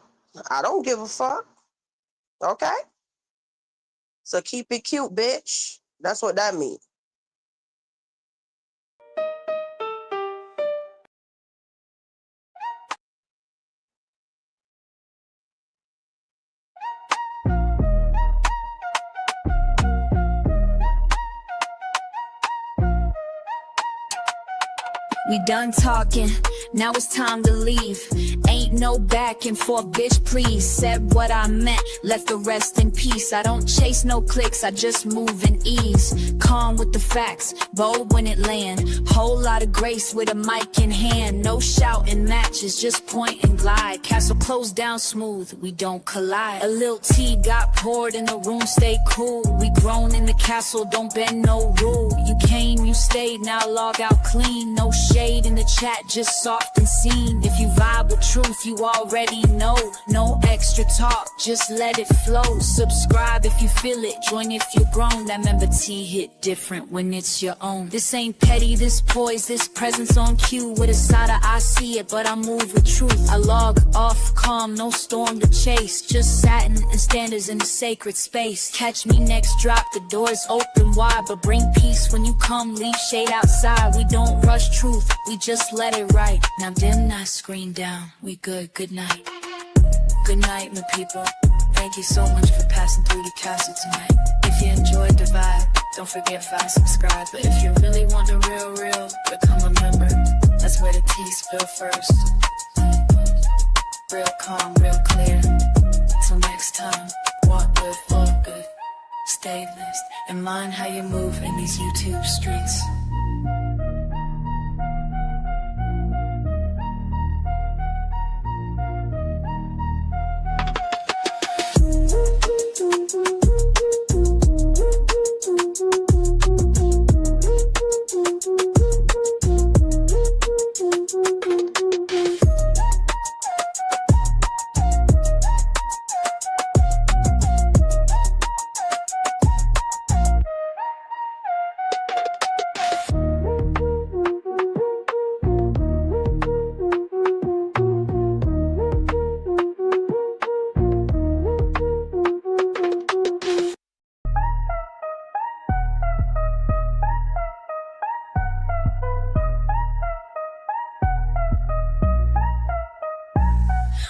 I don't give a fuck. Okay? So keep it cute, bitch. That's what that means. We done talking, now it's time to leave. Ain't no back and forth, bitch, please. Said what I meant, left the rest in peace. I don't chase no clicks, I just move in ease. Calm with the facts, bold when it land. Whole lot of grace with a mic in hand. No shouting matches, just point and glide. Castle closed down smooth, we don't collide. A little tea got poured in the room, stay cool. We grown in the castle, don't bend no rule. You came, you stayed, now log out clean. No shade in the chat, just soft and seen. If you vibe with truth, you already know. No extra talk, just let it flow. Subscribe if you feel it, join if you're grown. That member T hit different when it's your own. This ain't petty, this poise, this presence on cue. With a side of I see it, but I move with truth. I log off calm, no storm to chase. Just satin and standards in the sacred space. Catch me next drop, the doors open wide. But bring peace when you come, leave shade outside. We don't rush truth, we just let it right. Now dim that screen down, we good night. Good night, my people. Thank you so much for passing through the castle tonight. If you enjoyed the vibe, don't forget 5 subscribe. But if you really want the real, become a member. That's where the tea spill first. Real calm, real clear. Till next time, walk good, walk good. Stay blessed and mind how you move in these YouTube streets.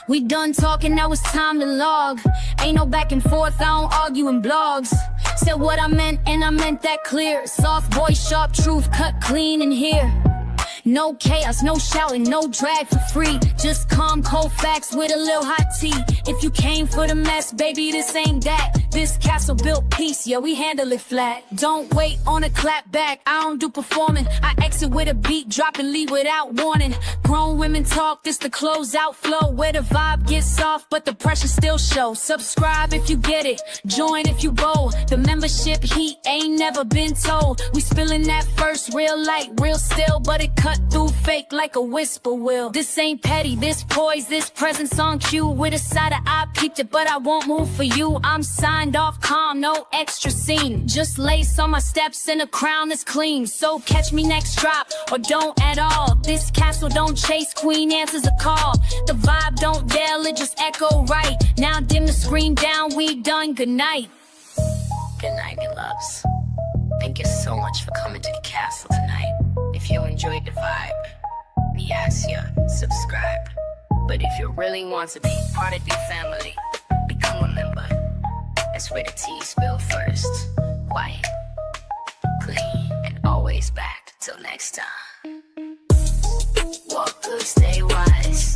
We done talking, now it's time to log. Ain't no back and forth, I don't argue in blogs. Said what I meant and I meant that clear. Soft voice, sharp truth, cut clean in here. No chaos, no shouting, no drag for free. Just calm, cold facts with a little hot tea. If you came for the mess, baby, this ain't that. This castle built peace, yeah, we handle it flat. Don't wait on a clap back, I don't do performing. I exit with a beat, drop and leave without warning. Grown women talk, this the closeout flow, where the vibe gets soft, but the pressure still shows. Subscribe if you get it, join if you bold. The membership heat ain't never been told. We spilling that first, real light, real still, but it cut through fake like a whisper will. This ain't petty, this poise, this presence on cue. With a side of eye, peeped it, but I won't move for you. I'm signed off calm, no extra scene. Just lace on my steps and a crown that's clean. So catch me next drop, or don't at all. This castle don't chase, queen answers a call. The vibe don't yell, it just echo right. Now dim the screen down, we done, good night. Good night, me loves. Thank you so much for coming to the castle tonight. If you enjoyed the vibe, me ask you, subscribe. But if you really want to be part of the family, become a member. That's where the tea spill first. Quiet, clean, and always back. Till next time. Walk good, stay wise.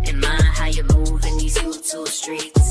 And mind how you move in these YouTube streets.